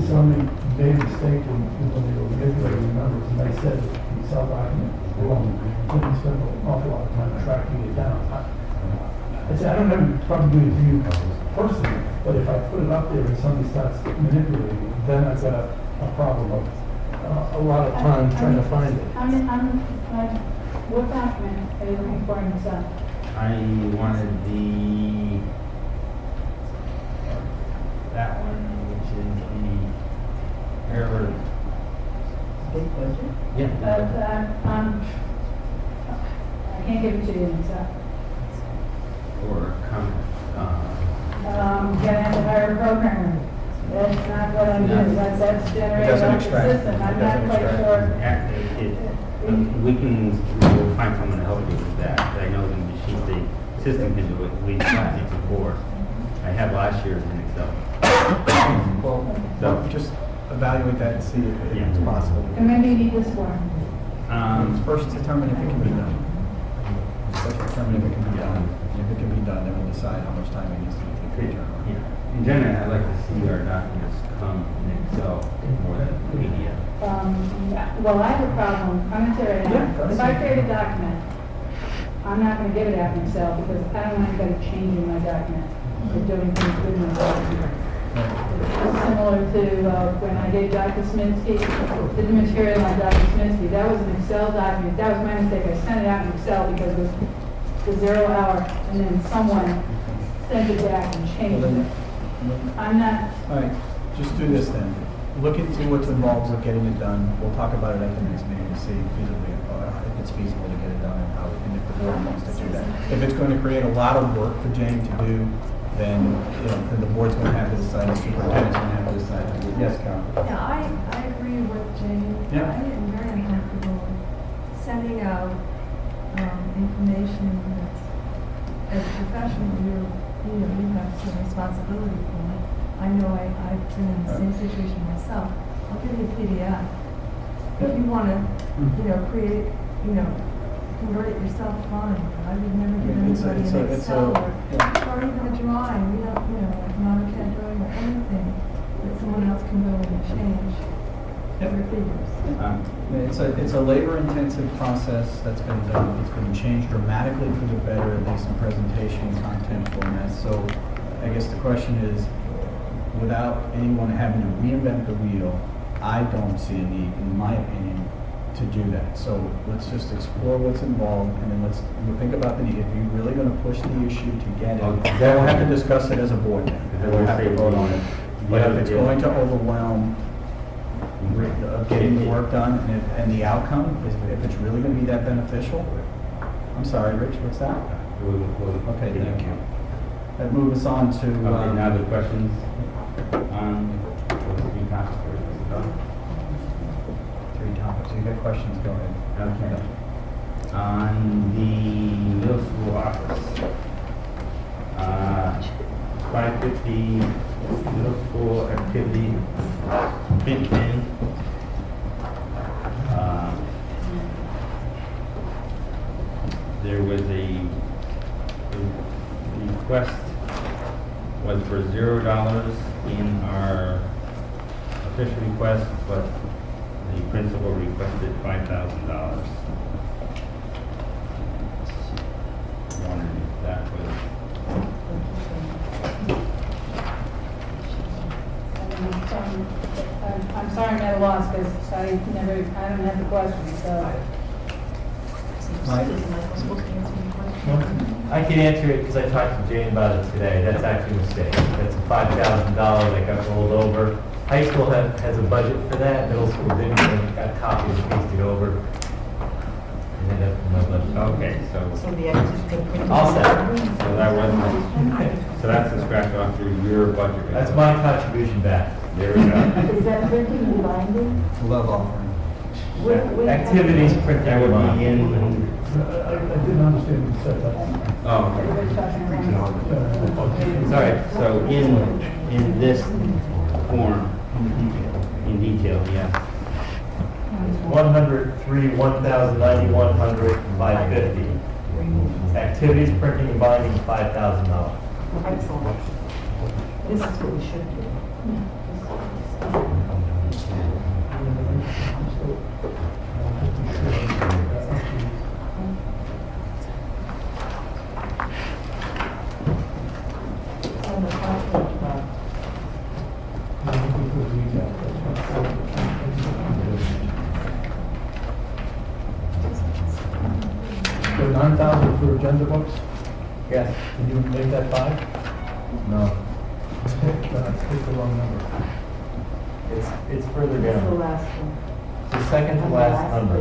somebody made a mistake when they were manipulating the numbers, and they said that the Excel document was wrong, then we spent an awful lot of time tracking it down. I say, I don't have a problem doing it to you personally, but if I put it up there and somebody starts manipulating it, then I've got a problem of a lot of time trying to find it. What document are you looking for in Excel? I wanted that one, which is the error. Big budget? Yeah. I can't give it to you in Excel. Or comment. Gonna have to hire a programmer. That's not what I do, that's generated doesn't off the extract. system, I'm It not doesn't quite extract. sure. We'll find someone to help you with that. I know the system can do it. We tried it before. I had last year's in Excel. Well, just evaluate that and see if it's possible. And when do you need this for? First determine if it can be done. First determine if it can be done. If it can be done, then we'll decide how much time it needs to take to turn around. In general, I'd like to see our documents come in Excel more than PDF. Well, I have a problem, I'm gonna tell you right now, if I create a document, I'm not gonna give it out in Excel because I don't want anybody changing my document or doing things with my document. Similar to when I gave Dr. Sminsky, did the material on Dr. Sminsky, that was an Excel document, that was my mistake, I sent it out in Excel because it was the 0 hour, and then someone sent it back and changed it. I'm not. All right, just do this then. Look into what's involved with getting it done. We'll talk about it at the next meeting to see if it's feasible to get it done and if the board wants to do that. If it's going to create a lot of work for Jane to do, then the board's going to have to decide, the superintendent's going to have to decide. Yes, Carol? Yeah, I agree with Jane. Yeah. I am very uncomfortable sending out information that, as a professional, you have some responsibility for it. I know I've been in the same situation myself. I'll give you a PDF. If you want to, create, convert it yourself, fine. I would never give anybody an Excel or even a drawing. We don't, like an AutoCAD drawing or anything that someone else can go in and change your figures. It's a labor-intensive process that's been done. It's been changed dramatically for the better, at least in presentation and content formats. So I guess the question is, without anyone having to reinvent the wheel, I don't see a need, in my opinion, to do that. So let's just explore what's involved, and then we'll think about if you're really gonna push the issue to get it, then we'll have to discuss it as a board then. Then we'll have to vote on it. But if it's going to overwhelm getting the work done and the outcome, if it's really gonna be that beneficial, I'm sorry, Rich, what's that? Okay, thank you. That moves us on to, Okay, now the questions on the three topics. three topics. You got questions, go ahead. Okay. On the middle school office, 550 middle school activity print in. There was the request was for $0 in our official request, but the principal requested $5,000. Wondering if that was. I'm sorry I'm at a loss, because I don't have the question, so. I can answer it because I talked to Jane about it today. That's actually a mistake. That's $5,000 that got rolled over. High school has a budget for that. Middle school didn't. And got copies pasted over. And ended up in my budget. Okay, so All set. So that wasn't, so that's a scratch off through your budget. That's my contribution back. There we go. Is that printing and binding? Love offering. Activities printing. That would be in. I didn't understand what you said. Oh, sorry. So in this form, in detail, yes. 103, 1,090, 550. Activities printing and binding, $5,000. Excellent. This is what we should do. So 9,000 for agenda books? Yes. Can you make that 5? No. That's the wrong number. It's further That's the down. last one. The second to last number.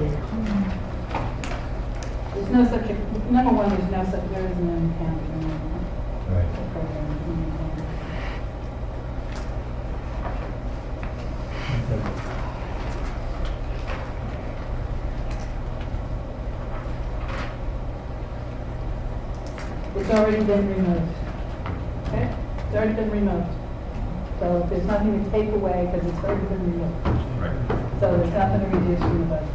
There's no such a, number one, there's no such, there is no count. Right. It's already been removed. Okay? It's already been removed. So there's nothing to take away because it's already been removed. Right. So there's nothing to reduce from the budget.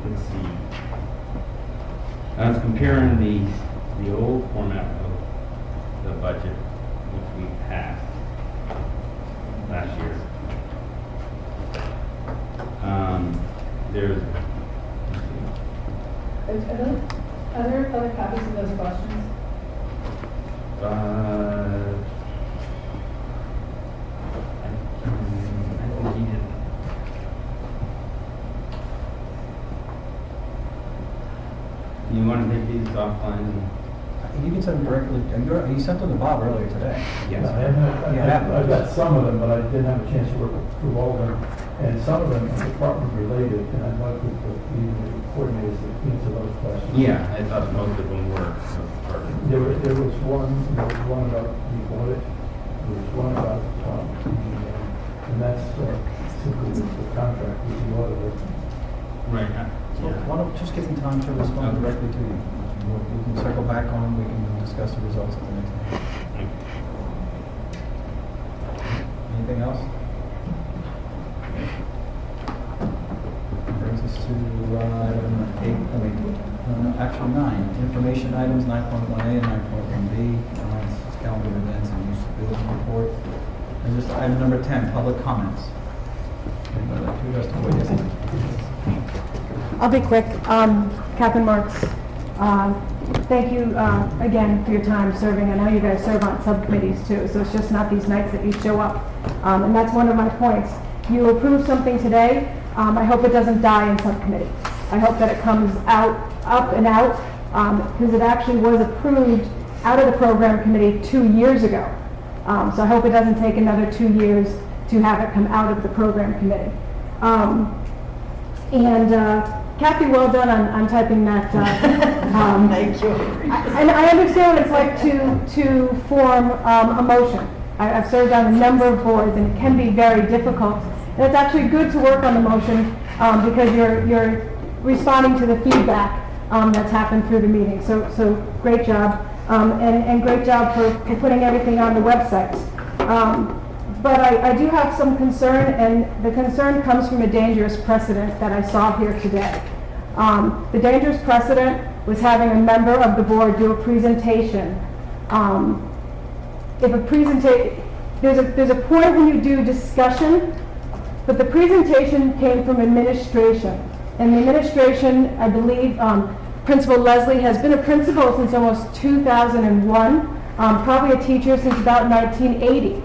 Let's see. I was comparing the old format of the budget, which we passed last year. There's, Are there other copies of those questions? I think he did. You want to take these offline? You can send them directly, you sent them to Bob earlier today. Yes. I've got some of them, but I didn't have a chance to work through all of them. And some of them are department related, and I'd like to the coordinators to answer those questions. Yeah, I thought most of them were. There was one about the audit, there was one about, and that's simply the contract with the auditor. Right. So why don't, just give them time to respond directly to you. We can circle back on, we can discuss the results at the next meeting. Anything else? Brings us to item 8, actually 9. Information items 9.1A and 9.1B. Calendar events and use of building report. And just item number 10, public comments. Who does to witness? I'll be quick. Catherine Marks, thank you again for your time serving. I know you guys serve on subcommittees too, so it's just not these nights that you show up. And that's one of my points. you approve something today, I hope it doesn't die in subcommittee. I hope that it comes up and out, because it actually was approved out of the program committee 2 years ago. So I hope it doesn't take another 2 years to have it come out of the program committee. Kathy, well done on typing that. Thank you. And I understand what it's like to form a motion. I've served on a number of boards, and it can be very difficult. And it's actually good to work on the motion because you're responding to the feedback that's happened through the meeting. So great job, and great job for putting everything on the website. But I do have some concern, and the concern comes from a dangerous precedent that I saw here today. The dangerous precedent was having a member of the board do a presentation. There's a point when you do discussion, but the presentation came from administration. And the administration, I believe, Principal Leslie has been a principal since almost 2001, probably a teacher since about 1980.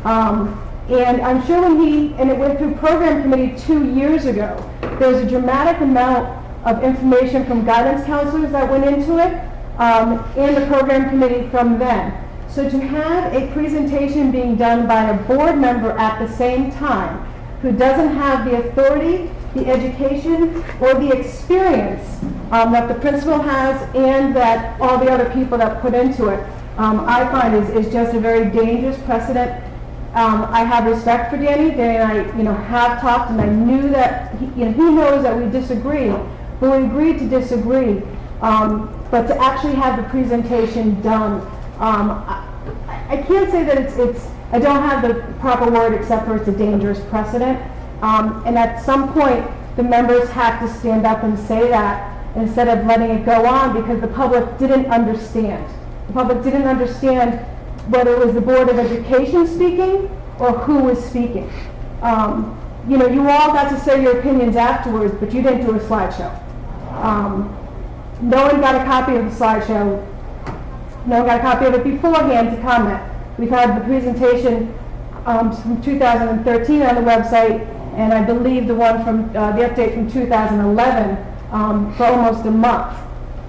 And I'm sure and it went through program committee 2 years ago, there was a dramatic amount of information from guidance counselors that went into it, and the program committee from then. So to have a presentation being done by a board member at the same time, who doesn't have the authority, the education, or the experience that the principal has, and that all the other people that put into it, I find is just a very dangerous precedent. I have respect for Danny. Danny and I, have talked, and I knew that he knows that we disagree, but we agreed to disagree. But to actually have the presentation done, I can't say that it's. I don't have the proper word except for it's a dangerous precedent. And at some point, the members have to stand up and say that instead of letting it go on, because the public didn't understand. The public didn't understand whether it was the Board of Education speaking or who was speaking. You all got to say your opinions afterwards, but you didn't do a slideshow. No one got a copy of the slideshow. No one got a copy of it beforehand to comment. We've had the presentation from 2013 on the website, and I believe the one from the update from 2011 for almost a month.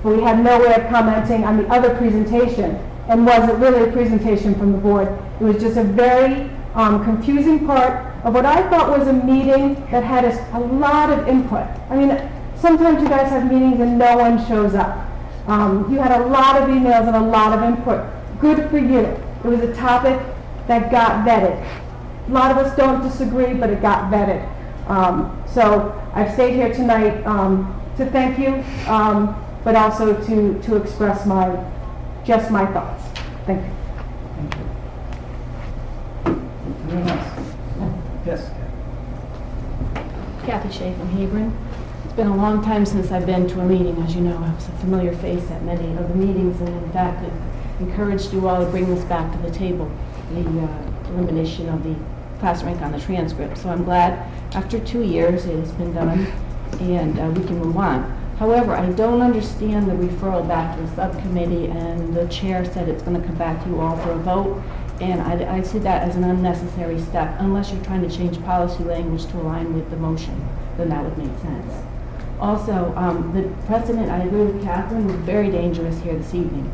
But we had no way of commenting on the other presentation. And was it really a presentation from the board? It was just a very confusing part of what I thought was a meeting that had a lot of input. I mean, sometimes you guys have meetings and no one shows up. You had a lot of emails and a lot of input. Good for you. It was a topic that got vetted. A lot of us don't disagree, but it got vetted. So I've stayed here tonight to thank you, but also to express my thoughts. Thank you. Thank you. Anyone else? Yes. Kathy Shea from Hebron. It's been a long time since I've been to a meeting. As you know, I was a familiar face at many of the meetings, and in fact, it encouraged you all to bring this back to the table, the elimination of the class rank on the transcript. So I'm glad after 2 years it has been done, and we can move on. However, I don't understand the referral back to the subcommittee, and the chair said it's going to come back to you all for a vote, and I see that as an unnecessary step. Unless you're trying to change policy language to align with the motion, then that would make sense. Also, the precedent, I agree with Catherine, was very dangerous here this evening.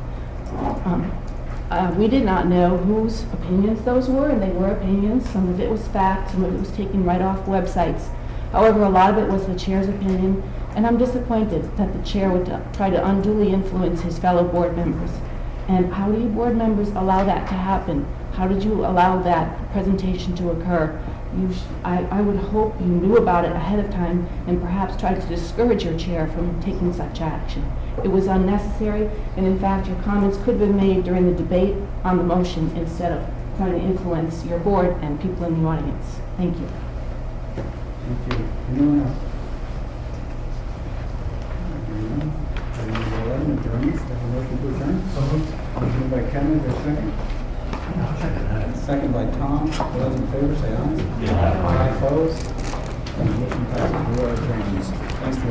We did not know whose opinions those were, and they were opinions. Some of it was fact, some of it was taken right off websites. However, a lot of it was the chair's opinion, and I'm disappointed that the chair would try to unduly influence his fellow board members. And how do you board members allow that to happen? How did you allow that presentation to occur? I would hope you knew about it ahead of time and perhaps tried to discourage your chair from taking such action. It was unnecessary, and in fact, your comments could have been made during the debate on the motion instead of trying to influence your board and people in the audience. Thank you. Thank you. Anyone else? Adjournments. Have a motion to adjourn? Motion by Kevin, is there a second? Second by Tom. All those in favor, say aye. Aye. Opposed? Motion passes. We are adjourned. Thanks for